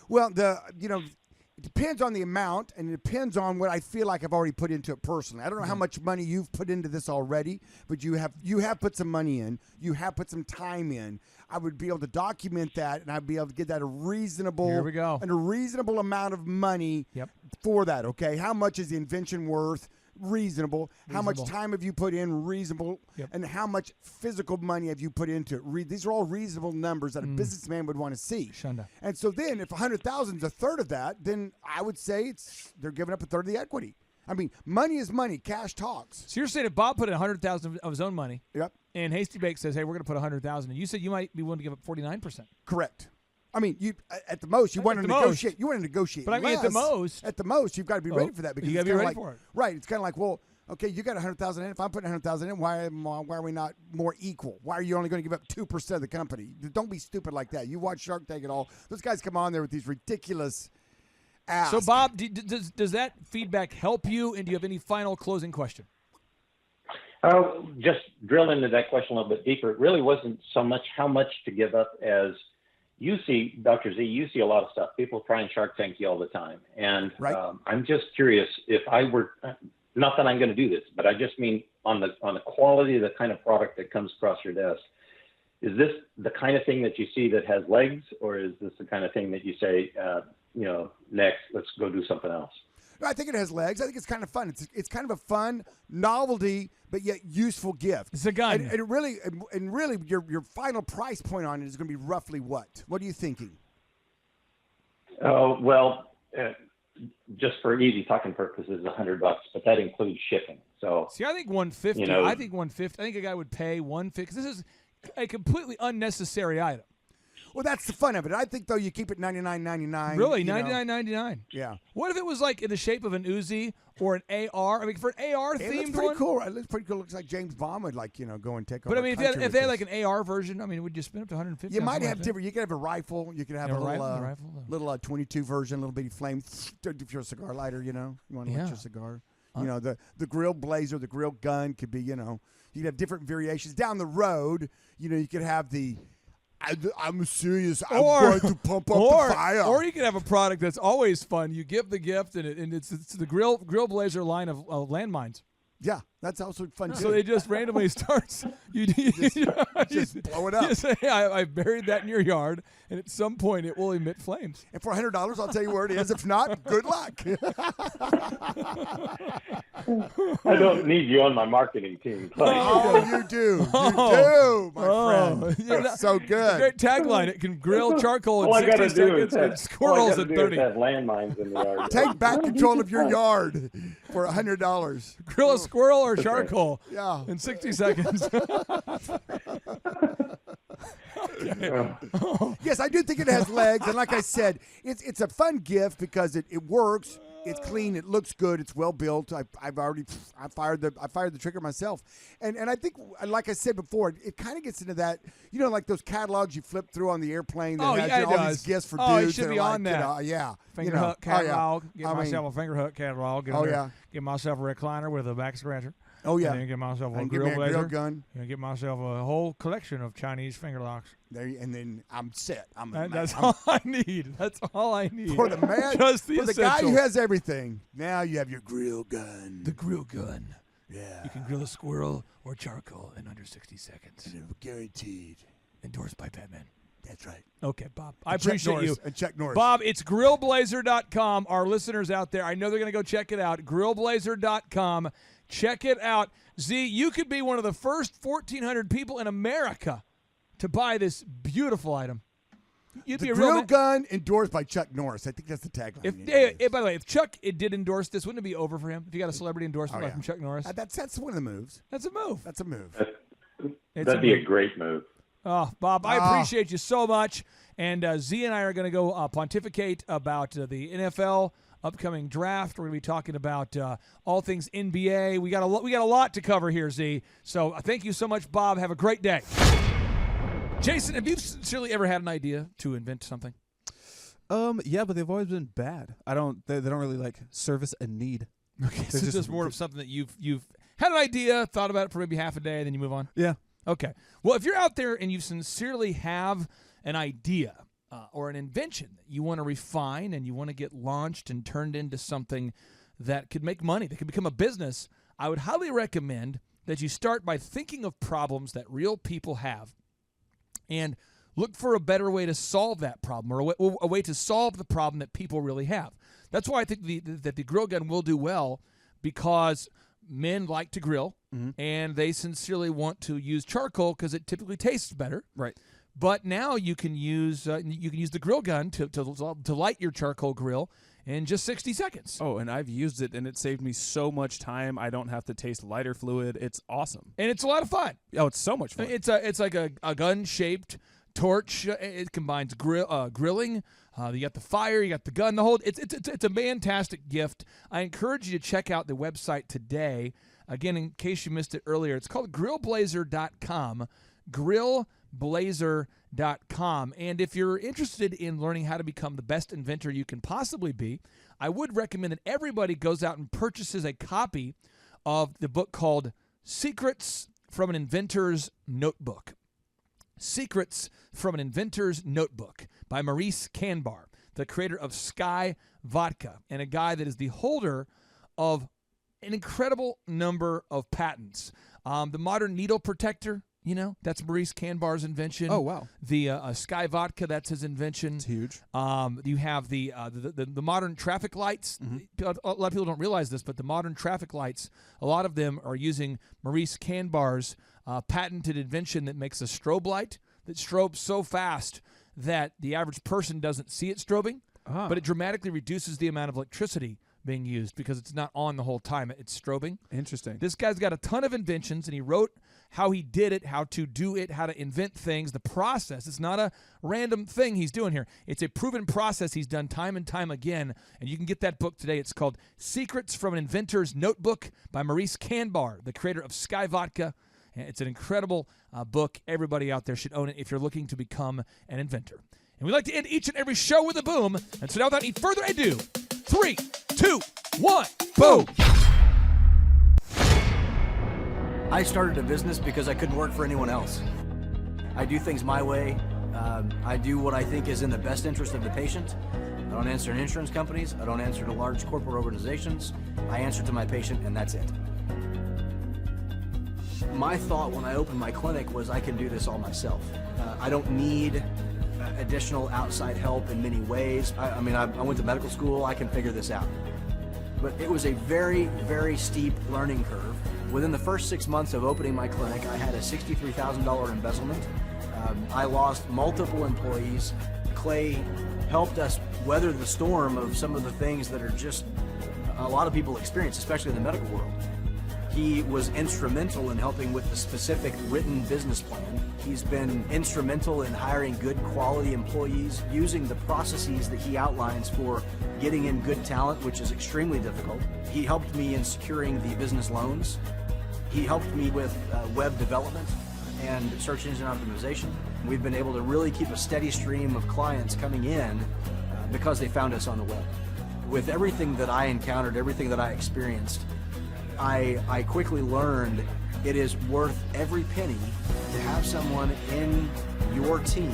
Well, it depends on the amount, and it depends on what I feel like I've already put into it personally. I don't know how much money you've put into this already, but you have put some money in. You have put some time in. I would be able to document that, and I'd be able to get that a reasonable amount of money for that. Okay, how much is the invention worth? Reasonable. How much time have you put in? Reasonable. And how much physical money have you put into it? These are all reasonable numbers that a businessman would want to see. Shunda. And so then if 100,000 is a third of that, then I would say they're giving up a third of the equity. I mean, money is money. Cash talks. So you're saying if Bob put in 100,000 of his own money, and Hasty Bake says, hey, we're going to put 100,000, and you said you might be willing to give up 49%. Correct. I mean, you at the most you want to negotiate. You want to negotiate. But I mean, at the most, you've got to be ready for that because you got to be ready for it. Right. It's kind of like, well, okay, you got 100,000 in. If I'm putting 100,000 in, why are we not more equal? Why are you only going to give up 2% of the company? Don't be stupid like that. You watch Shark Tank and all those guys come on there with these ridiculous asks. So, Bob, does that feedback help you? And do you have any final closing question? Just drill into that question a little bit deeper. It really wasn't so much how much to give up as you see, Dr. Z, you see a lot of stuff. People try and Shark Tank you all the time. And I'm just curious if I were, not that I'm going to do this, but I just mean on the quality of the kind of product that comes across your desk. Is this the kind of thing that you see that has legs, or is this the kind of thing that you say, next, let's go do something else? No, I think it has legs. I think it's kind of fun. It's kind of a fun novelty, but yet useful gift. It's a gun. And really, your final price point on it is going to be roughly what? What are you thinking? Just for easy talking purposes, $100, but that includes shipping. So see, I think 150. I think 150. I think a guy would pay 150 because this is a completely unnecessary item. Well, that's the fun of it. I think, though, you keep it $99.99. Really? $99.99? Yeah. What if it was like in the shape of an Uzi or an AR? I mean, for an AR themed pretty one? Cool. It looks pretty cool. It looks like James Bond would go and take over. But I mean, if they had like an AR version, I mean, would you spend up to $150? You might have different. You could have a rifle. You could have a little 22 version, little bitty flame. If you're a cigar lighter, you want to light your cigar. The grill blazer, the grill gun could be, you could have different variations. Down the road, you could have the I'm serious. I'm going to pump up the fire. Or you can have a product that's always fun. You give the gift, and it's the Grill Blazer line of landmines. Yeah, that's also fun too. So it just randomly starts. You just blow it up. You say, I buried that in your yard, and at some point it will emit flames. And for $100, I'll tell you where it is. If not, good luck. I don't need you on my marketing team. Oh, you do. You do, my friend. That's so good. Great tagline. It can grill charcoal in 60 seconds and squirrels in 30. Have landmines in the yard. Take back control of your yard for $100. Grill a squirrel or charcoal in 60 seconds. Yes, I do think it has legs, and like I said, it's a fun gift because it works. It's clean. It looks good. It's well built. I fired the trigger myself, and I think, like I said before, it kind of gets into that, like those catalogs you flip through on the airplane that has all these gifts for dudes. It should be on that. Finger hook catalog. Get myself a finger hook catalog. Get myself a recliner with a back scratcher. Oh yeah. And then get myself a grill blazer. Grill gun. And get myself a whole collection of Chinese finger locks. And then I'm set. That's all I need. That's all I need. For the man, just for the guy who has everything. Now you have your grill gun. The grill gun. Yeah. You can grill a squirrel or charcoal in under 60 seconds. Guaranteed. Endorsed by Batman. That's right. Okay, Bob. I appreciate you. And Chuck Norris. Bob, it's grillblazer.com. Our listeners out there, I know they're going to go check it out. Grillblazer.com. Check it out. Z, you could be one of the first 1,400 people in America to buy this beautiful item. You'd the be a drill real gun endorsed by Chuck Norris. I think that's the tagline. By the way, if Chuck did endorse this, wouldn't it be over for him? If you got a celebrity endorsement like from Chuck Norris? That's one of the moves. That's a move. That's a move. That'd be a great move. Oh, Bob, I appreciate you so much. And Z and I are going to go pontificate about the NFL upcoming draft. We're going to be talking about all things NBA. We got a lot to cover here, Z. So thank you so much, Bob. Have a great day. Jason, have you sincerely ever had an idea to invent something? Yeah, but they've always been bad. They don't really like service a need. Okay, so it's just more of something that you've had an idea, thought about it for maybe half a day, and then you move on? Yeah. Okay. Well, if you're out there and you sincerely have an idea or an invention that you want to refine and you want to get launched and turned into something that could make money, that could become a business, I would highly recommend that you start by thinking of problems that real people have and look for a better way to solve that problem, or a way to solve the problem that people really have. That's why I think that the grill gun will do well, because men like to grill, and they sincerely want to use charcoal because it typically tastes better. Right. But now you can use the grill gun to light your charcoal grill in just 60 seconds. Oh, and I've used it, and it saved me so much time. I don't have to taste lighter fluid. It's awesome. And it's a lot of fun. Oh, it's so much fun. It's like a gun-shaped torch. It combines grilling. You got the fire, you got the gun, the whole. It's a fantastic gift. I encourage you to check out the website today. Again, in case you missed it earlier, it's called grillblazer.com. Grillblazer.com. And if you're interested in learning how to become the best inventor you can possibly be, I would recommend that everybody goes out and purchases a copy of the book called Secrets from an Inventor's Notebook. Secrets from an Inventor's Notebook by Maurice Kanbar, the creator of Sky Vodka, and a guy that is the holder of an incredible number of patents. The modern needle protector, that's Maurice Kanbar's invention. Oh, wow. The Sky Vodka, that's his invention. It's huge. You have the modern traffic lights. A lot of people don't realize this, but the modern traffic lights, a lot of them are using Maurice Kanbar's patented invention that makes a strobe light that strobes so fast that the average person doesn't see it strobing, but it dramatically reduces the amount of electricity being used because it's not on the whole time. It's strobing. Interesting. This guy's got a ton of inventions, and he wrote how he did it, how to do it, how to invent things, the process. It's not a random thing he's doing here. It's a proven process he's done time and time again, and you can get that book today. It's called Secrets from an Inventor's Notebook by Maurice Kanbar, the creator of Sky Vodka. It's an incredible book. Everybody out there should own it if you're looking to become an inventor. And we like to end each and every show with a boom. And so now, without any further ado, 3, 2, 1, boom. I started a business because I couldn't work for anyone else. I do things my way. I do what I think is in the best interest of the patient. I don't answer to insurance companies. I don't answer to large corporate organizations. I answer to my patient, and that's it. My thought when I opened my clinic was I can do this all myself. I don't need additional outside help in many ways. I went to medical school. I can figure this out. But it was a very, very steep learning curve. Within the first 6 months of opening my clinic, I had a $63,000 embezzlement. I lost multiple employees. Clay helped us weather the storm of some of the things that are just a lot of people experience, especially in the medical world. He was instrumental in helping with the specific written business plan. He's been instrumental in hiring good quality employees, using the processes that he outlines for getting in good talent, which is extremely difficult. He helped me in securing the business loans. He helped me with web development and search engine optimization. We've been able to really keep a steady stream of clients coming in because they found us on the web. With everything that I encountered, everything that I experienced, I quickly learned it is worth every penny to have someone in your team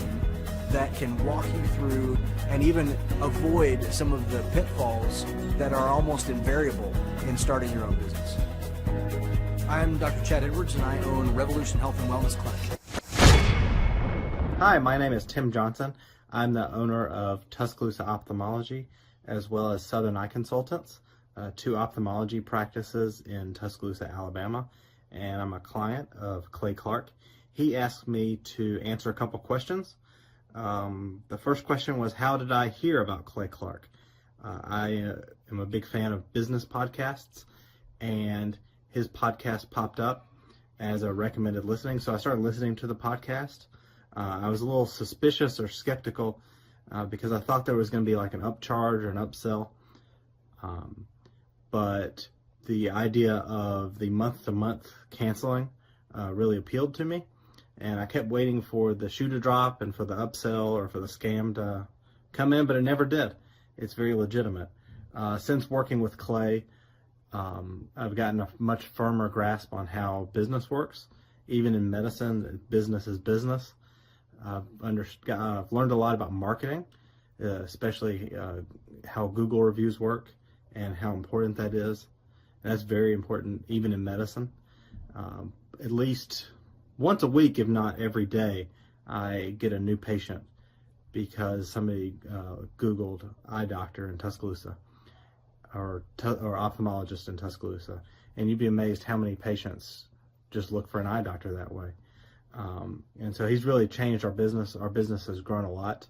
that can walk you through and even avoid some of the pitfalls that are almost invariable in starting your own business. I'm Dr. Chad Edwards, and I own Revolution Health and Wellness Clinic. Hi, my name is Tim Johnson. I'm the owner of Tuscaloosa Ophthalmology, as well as Southern Eye Consultants. 2 ophthalmology practices in Tuscaloosa, Alabama, and I'm a client of Clay Clark. He asked me to answer a couple questions. The first question was, how did I hear about Clay Clark? I am a big fan of business podcasts, and his podcast popped up as a recommended listening, so I started listening to the podcast. I was a little suspicious or skeptical because I thought there was going to be like an upcharge or an upsell, but the idea of the month-to-month canceling really appealed to me, and I kept waiting for the shoe to drop and for the upsell or for the scam to come in, but it never did. It's very legitimate. Since working with Clay, I've gotten a much firmer grasp on how business works. Even in medicine, business is business. I've learned a lot about marketing, especially how Google reviews work and how important that is. And that's very important even in medicine. At least once a week, if not every day, I get a new patient because somebody Googled eye doctor in Tuscaloosa or ophthalmologist in Tuscaloosa. And you'd be amazed how many patients just look for an eye doctor that way. And so he's really changed our business. Our business has grown a lot,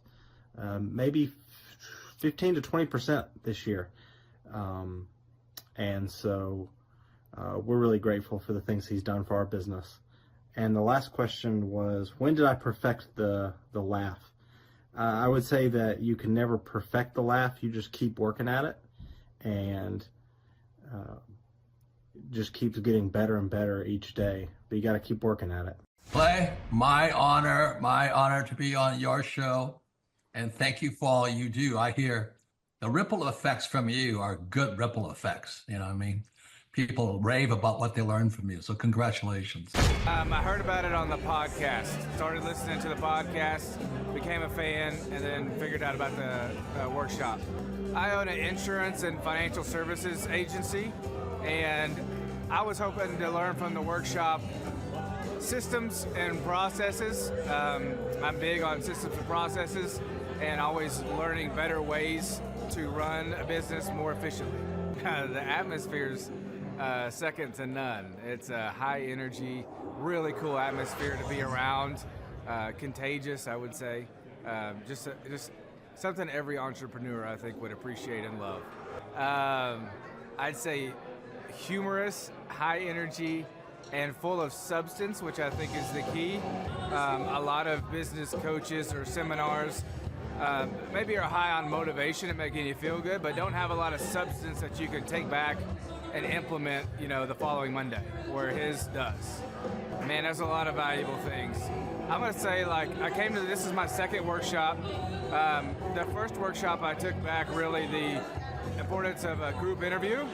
maybe 15 to 20% this year. And so we're really grateful for the things he's done for our business. And the last question was, when did I perfect the laugh? I would say that you can never perfect the laugh. You just keep working at it, and just keeps getting better and better each day. But you got to keep working at it. Clay, my honor to be on your show, and thank you for all you do. I hear the ripple effects from you are good ripple effects. You know what I mean? People rave about what they learned from you, so congratulations. I heard about it on the podcast. Started listening to the podcast, became a fan, and then figured out about the workshop. I own an insurance and financial services agency, and I was hoping to learn from the workshop systems and processes. I'm big on systems and processes and always learning better ways to run a business more efficiently. The atmosphere's second to none. It's a high energy, really cool atmosphere to be around. Contagious, I would say. Just something every entrepreneur, I think, would appreciate and love. I'd say humorous, high energy, and full of substance, which I think is the key. A lot of business coaches or seminars maybe are high on motivation and making you feel good, but don't have a lot of substance that you can take back and implement, the following Monday, where his does. Man, there's a lot of valuable things. I'm gonna say, this is my second workshop. The first workshop I took back really the importance of a group interview.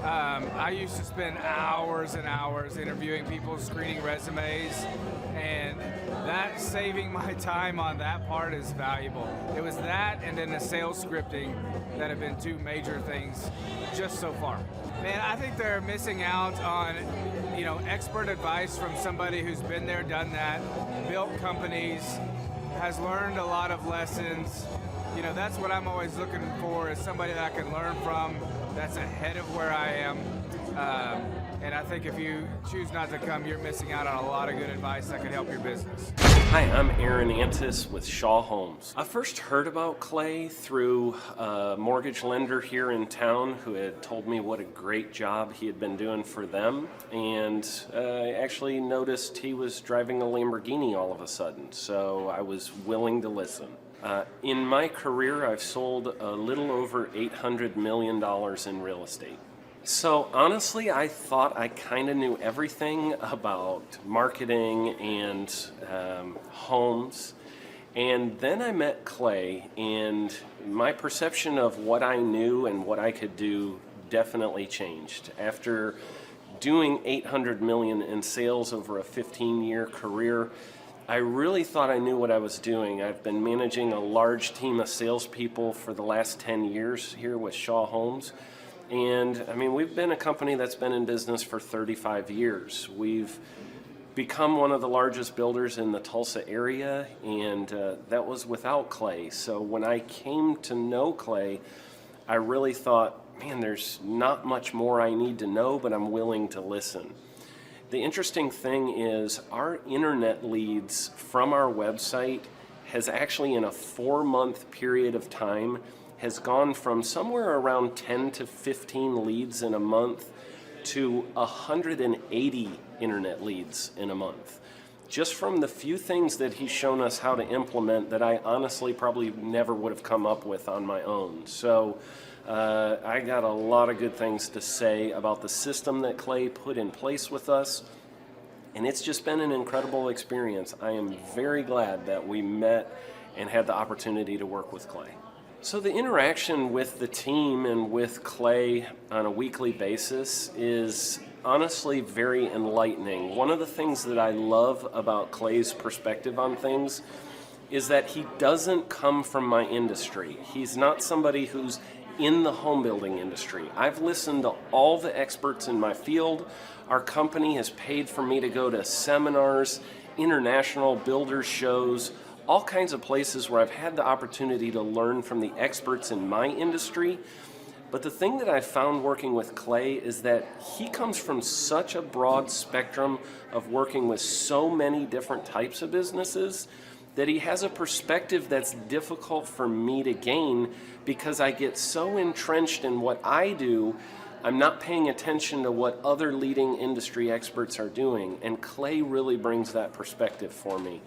I used to spend hours and hours interviewing people, screening resumes, and that saving my time on that part is valuable. It was that and then the sales scripting that have been two major things just so far. Man, I think they're missing out on, expert advice from somebody who's been there, done that, built companies, has learned a lot of lessons. That's what I'm always looking for, is somebody that I can learn from that's ahead of where I am. And I think if you choose not to come, you're missing out on a lot of good advice that could help your business. Hi, I'm Aaron Antis with Shaw Homes. I first heard about Clay through a mortgage lender here in town who had told me what a great job he had been doing for them, and I actually noticed he was driving a Lamborghini all of a sudden, so I was willing to listen. In my career, I've sold a little over $800 million in real estate. So honestly, I thought I kind of knew everything about marketing and homes. And then I met Clay, and my perception of what I knew and what I could do definitely changed. After doing $800 million in sales over a 15-year career, I really thought I knew what I was doing. I've been managing a large team of salespeople for the last 10 years here with Shaw Homes. And we've been a company that's been in business for 35 years. We've become one of the largest builders in the Tulsa area, and that was without Clay. So when I came to know Clay, I really thought, man, there's not much more I need to know, but I'm willing to listen. The interesting thing is our internet leads from our website has actually, in a 4-month period of time, has gone from somewhere around 10 to 15 leads in a month to 180 internet leads in a month. Just from the few things that he's shown us how to implement that I honestly probably never would have come up with on my own. So I got a lot of good things to say about the system that Clay put in place with us, and it's just been an incredible experience. I am very glad that we met and had the opportunity to work with Clay. So the interaction with the team and with Clay on a weekly basis is honestly very enlightening. One of the things that I love about Clay's perspective on things is that he doesn't come from my industry. He's not somebody who's in the home building industry. I've listened to all the experts in my field. Our company has paid for me to go to seminars, international builders shows, all kinds of places where I've had the opportunity to learn from the experts in my industry. But the thing that I've found working with Clay is that he comes from such a broad spectrum of working with so many different types of businesses that he has a perspective that's difficult for me to gain because I get so entrenched in what I do, I'm not paying attention to what other leading industry experts are doing. And Clay really brings that perspective for me.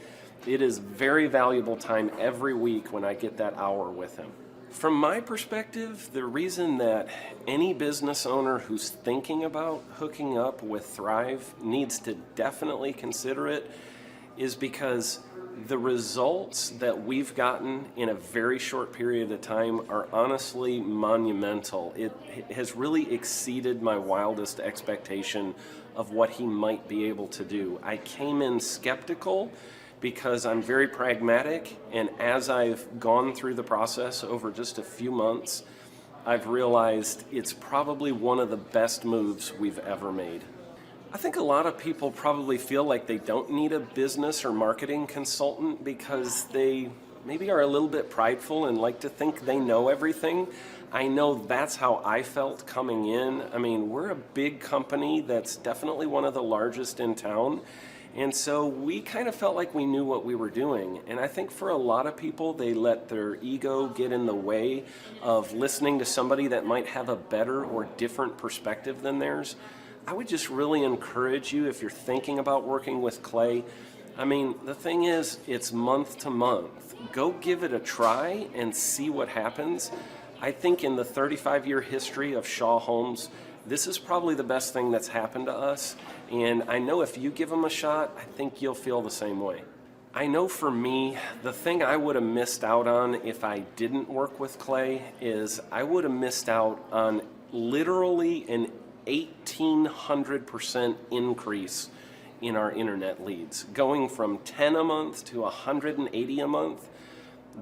It is very valuable time every week when I get that hour with him. From my perspective, the reason that any business owner who's thinking about hooking up with Thrive needs to definitely consider it is because the results that we've gotten in a very short period of time are honestly monumental. It has really exceeded my wildest expectation of what he might be able to do. I came in skeptical because I'm very pragmatic, and as I've gone through the process over just a few months, I've realized it's probably one of the best moves we've ever made. I think a lot of people probably feel like they don't need a business or marketing consultant because they maybe are a little bit prideful and like to think they know everything. I know that's how I felt coming in. I mean, we're a big company that's definitely one of the largest in town. And so we kind of felt like we knew what we were doing. And I think for a lot of people, they let their ego get in the way of listening to somebody that might have a better or different perspective than theirs. I would just really encourage you, if you're thinking about working with Clay, I mean, the thing is, it's month to month. Go give it a try and see what happens. I think in the 35-year history of Shaw Homes, this is probably the best thing that's happened to us. And I know if you give them a shot, I think you'll feel the same way. I know for me, the thing I would have missed out on if I didn't work with Clay is I would have missed out on literally an 1,800% increase in our internet leads. Going from 10 a month to 180 a month,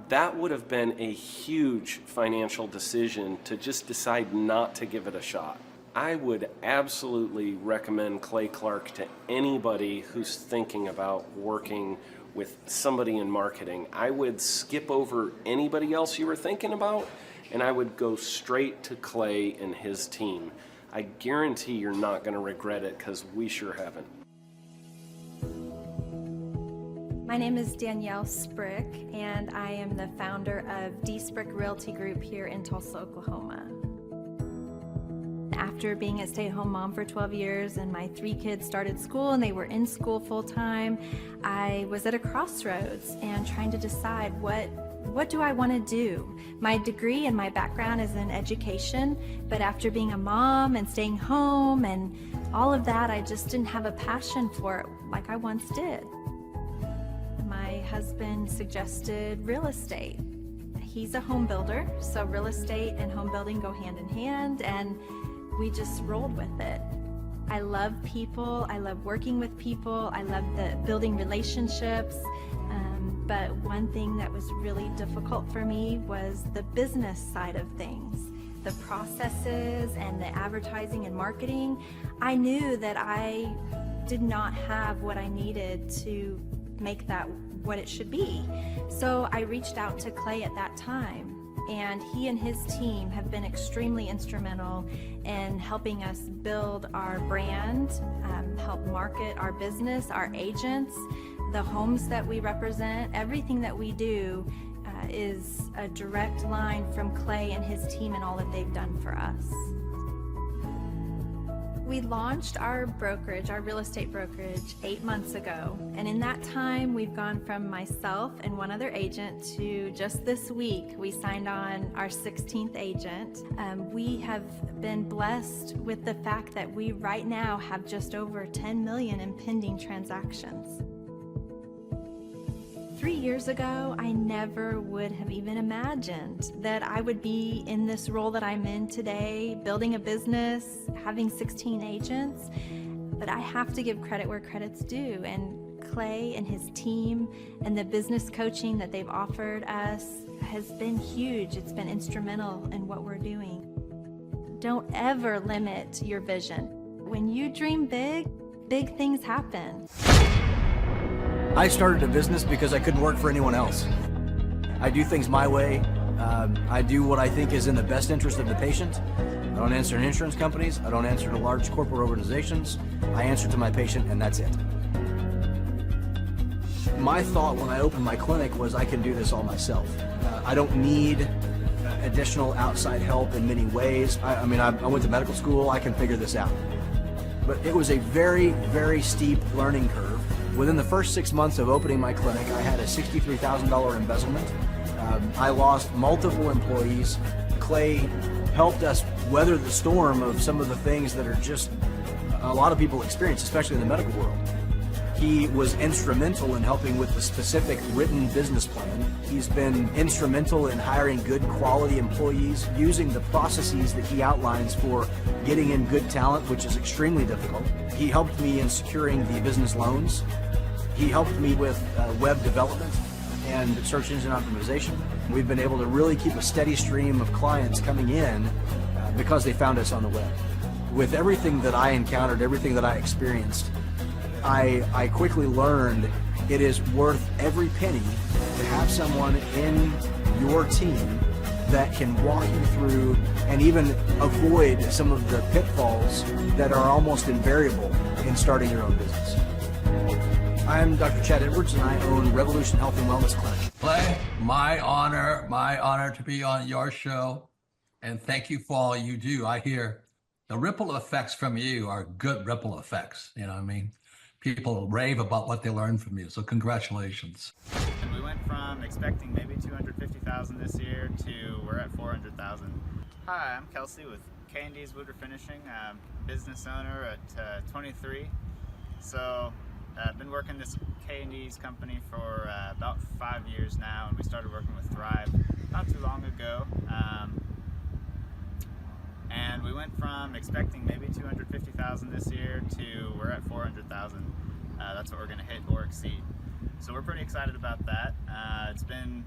that would have been a huge financial decision to just decide not to give it a shot. I would absolutely recommend Clay Clark to anybody who's thinking about working with somebody in marketing. I would skip over anybody else you were thinking about, and I would go straight to Clay and his team. I guarantee you're not going to regret it because we sure haven't. My name is Danielle Sprick, and I am the founder of D Sprick Realty Group here in Tulsa, Oklahoma. After being a stay-at-home mom for 12 years and my 3 kids started school and they were in school full-time, I was at a crossroads and trying to decide what do I want to do? My degree and my background is in education, but after being a mom and staying home and all of that, I just didn't have a passion for it like I once did. My husband suggested real estate. He's a home builder, so real estate and home building go hand in hand, and we just rolled with it. I love people, I love working with people, I love building relationships, but one thing that was really difficult for me was the business side of things. The processes and the advertising and marketing. I knew that I did not have what I needed to make that what it should be. So I reached out to Clay at that time. And he and his team have been extremely instrumental in helping us build our brand, help market our business, our agents, the homes that we represent. Everything that we do is a direct line from Clay and his team and all that they've done for us. We launched our brokerage, our real estate brokerage, 8 months ago. And in that time, we've gone from myself and one other agent to just this week, we signed on our 16th agent. We have been blessed with the fact that we right now have just over 10 million in pending transactions. 3 years ago, I never would have even imagined that I would be in this role that I'm in today, building a business, having 16 agents. But I have to give credit where credit's due. And Clay and his team and the business coaching that they've offered us has been huge. It's been instrumental in what we're doing. Don't ever limit your vision. When you dream big, big things happen. I started a business because I couldn't work for anyone else. I do things my way. I do what I think is in the best interest of the patient. I don't answer to insurance companies. I don't answer to large corporate organizations. I answer to my patient, and that's it. My thought when I opened my clinic was I can do this all myself. I don't need additional outside help in many ways. I went to medical school. I can figure this out. But it was a very, very steep learning curve. Within the first 6 months of opening my clinic, I had a $63,000 embezzlement. I lost multiple employees. Clay helped us weather the storm of some of the things that are just a lot of people experience, especially in the medical world. He was instrumental in helping with the specific written business plan. He's been instrumental in hiring good quality employees, using the processes that he outlines for getting in good talent, which is extremely difficult. He helped me in securing the business loans. He helped me with web development and search engine optimization. We've been able to really keep a steady stream of clients coming in because they found us on the web. With everything that I encountered, everything that I experienced, I quickly learned it is worth every penny to have someone in your team that can walk you through and even avoid some of the pitfalls that are almost invariable in starting your own business. I'm Dr. Chad Edwards, and I own Revolution Health and Wellness Clinic. Clay, my honor to be on your show, and thank you for all you do. I hear the ripple effects from you are good ripple effects. You know what I mean? People rave about what they learned from you, so congratulations. And we went from expecting maybe 250,000 this year to we're at 400,000. Hi, I'm Kelsey with K&D's Woodruff Finishing. I'm business owner at 23. So I've been working this K&D's company for about 5 years now, and we started working with Thrive not too long ago. And we went from expecting maybe 250,000 this year to we're at 400,000. That's what we're going to hit or exceed. So we're pretty excited about that. It's been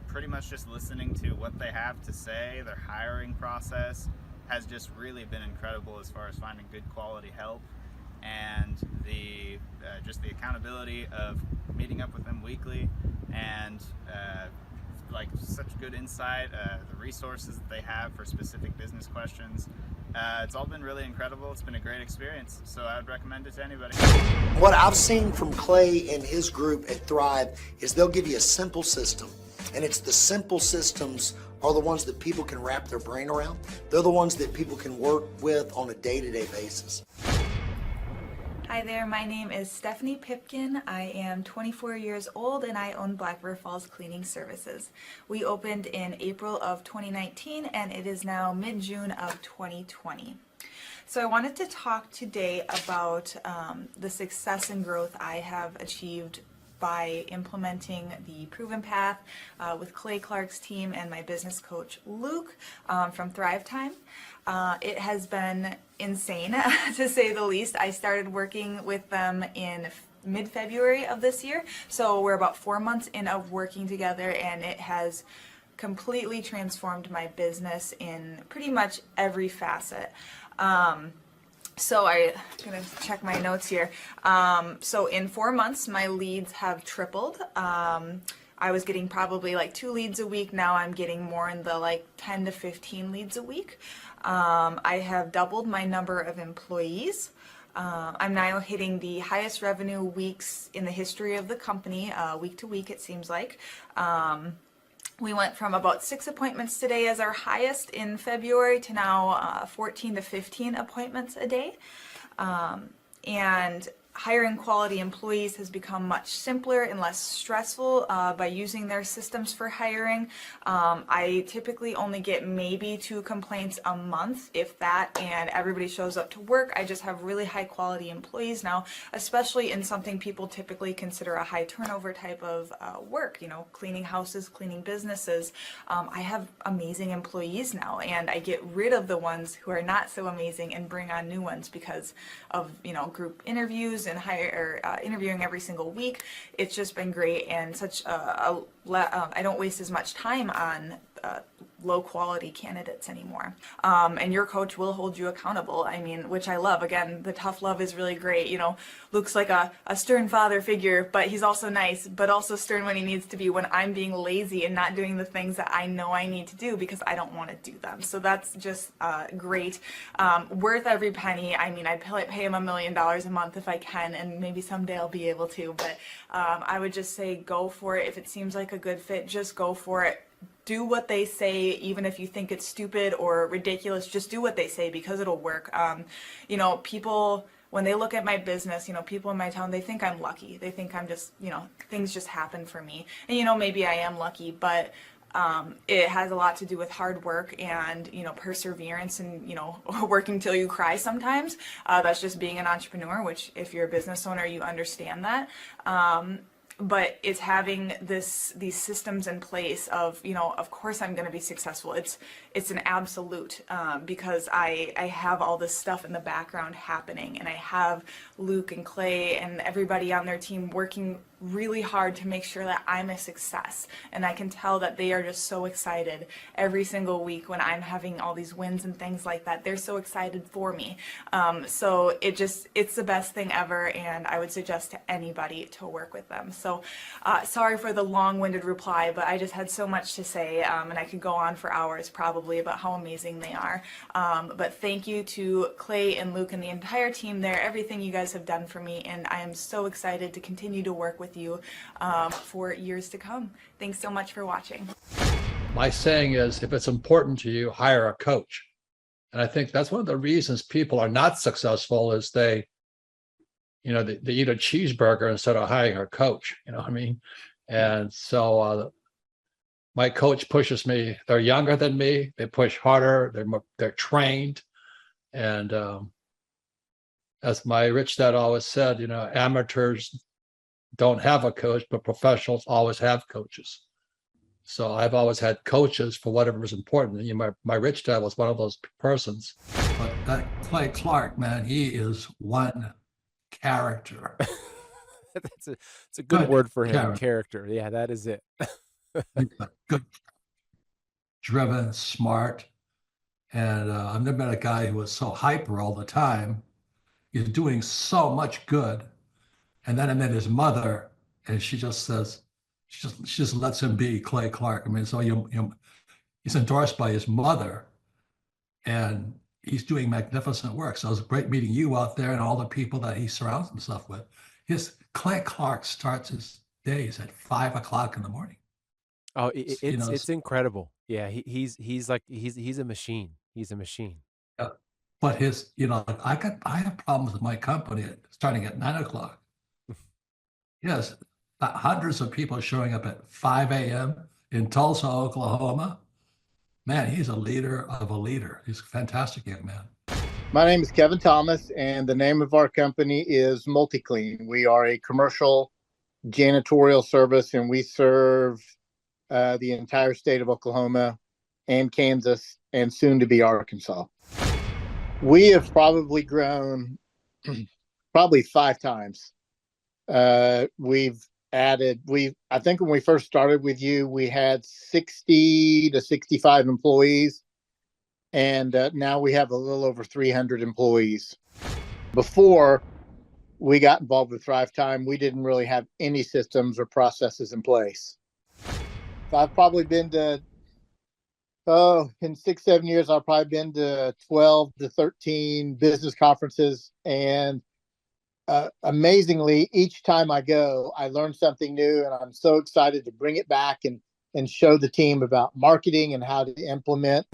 pretty much just listening to what they have to say. Their hiring process has just really been incredible as far as finding good quality help, and the just the accountability of meeting up with them weekly, and like such good insight, the resources that they have for specific business questions. It's all been really incredible. It's been a great experience, so I would recommend it to anybody. What I've seen from Clay and his group at Thrive is they'll give you a simple system, and it's the simple systems are the ones that people can wrap their brain around. They're the ones that people can work with on a day-to-day basis. Hi there, my name is Stephanie Pipkin. I am 24 years old and I own Black River Falls Cleaning Services. We opened in April of 2019 and it is now mid-June of 2020. So I wanted to talk today about the success and growth I have achieved by implementing the Proven Path with Clay Clark's team and my business coach Luke from Thrivetime. It has been insane to say the least. I started working with them in mid-February of this year, so we're about 4 months in of working together, and it has completely transformed my business in pretty much every facet. So I'm gonna check my notes here. So in 4 months, my leads have tripled. I was getting probably like 2 leads a week. Now I'm getting more in the like 10 to 15 leads a week. I have doubled my number of employees. I'm now hitting the highest revenue weeks in the history of the company, week to week, it seems like. We went from about 6 appointments today as our highest in February to now 14 to 15 appointments a day. And hiring quality employees has become much simpler and less stressful by using their systems for hiring. I typically only get maybe 2 complaints a month, if that, and everybody shows up to work. I just have really high quality employees now, especially in something people typically consider a high turnover type of work, you know, cleaning houses, cleaning businesses. I have amazing employees now, and I get rid of the ones who are not so amazing and bring on new ones because of, you know, group interviews and interviewing every single week. It's just been great, and such I don't waste as much time on low quality candidates anymore. And your coach will hold you accountable. I mean, which I love. Again, the tough love is really great. You know, Luke's like a stern father figure, but he's also nice, but also stern when he needs to be, when I'm being lazy and not doing the things that I know I need to do because I don't want to do them. So that's just great. Worth every penny. I mean, I'd pay him $1 million a month if I can, and maybe someday I'll be able to, but I would just say go for it. If it seems like a good fit, just go for it. Do what they say, even if you think it's stupid or ridiculous. Just do what they say because it'll work. You know, people, when they look at my business, you know, people in my town, they think I'm lucky. They think I'm just, you know, things just happen for me. And, you know, maybe I am lucky, but it has a lot to do with hard work and, you know, perseverance and, you know, working till you cry sometimes. That's just being an entrepreneur, which if you're a business owner, you understand that. But it's having these systems in place of, you know, of course I'm going to be successful. It's an absolute because I have all this stuff in the background happening, and I have Luke and Clay and everybody on their team working really hard to make sure that I'm a success. And I can tell that they are just so excited every single week when I'm having all these wins and things like that. They're so excited for me. So it's the best thing ever, and I would suggest to anybody to work with them. So sorry for the long-winded reply, but I just had so much to say, and I could go on for hours probably about how amazing they are. But thank you to Clay and Luke and the entire team there, everything you guys have done for me, and I am so excited to continue to work with you for years to come. Thanks so much for watching. My saying is, if it's important to you, hire a coach. And I think that's one of the reasons people are not successful is they eat a cheeseburger instead of hiring a coach, you know what I mean? And so my coach pushes me. They're younger than me. They push harder. They're trained. And as my rich dad always said, you know, amateurs don't have a coach, but professionals always have coaches. So I've always had coaches for whatever was important. You know, my rich dad was one of those persons. But that Clay Clark, man, he is one character. It's a good word for him. Character. Yeah, that is it. Good, driven, smart. And I've never met a guy who was so hyper all the time. He's doing so much good. And then I met his mother, and she just says, she just lets him be Clay Clark. I mean, so he's endorsed by his mother, and he's doing magnificent work. So it was great meeting you out there and all the people that he surrounds himself with. Clay Clark starts his days at 5 o'clock in the morning. Oh, it's incredible. Yeah, he's a machine. He's a machine. Yeah. But I have problems with my company starting at 9 o'clock. Yes, hundreds of people showing up at 5 a.m. in Tulsa, Oklahoma. Man, he's a leader of a leader. He's a fantastic young man. My name is Kevin Thomas, and the name of our company is MultiClean. We are a commercial janitorial service, and we serve the entire state of Oklahoma and Kansas, and soon to be Arkansas. We have probably grown 5 times. We've added, I think when we first started with you, we had 60 to 65 employees, and now we have a little over 300 employees. Before we got involved with Thrivetime, we didn't really have any systems or processes in place. I've probably been to, in 6, 7 years, I've probably been to 12 to 13 business conferences. And amazingly, each time I go, I learn something new, and I'm so excited to bring it back and show the team about marketing and how to implement.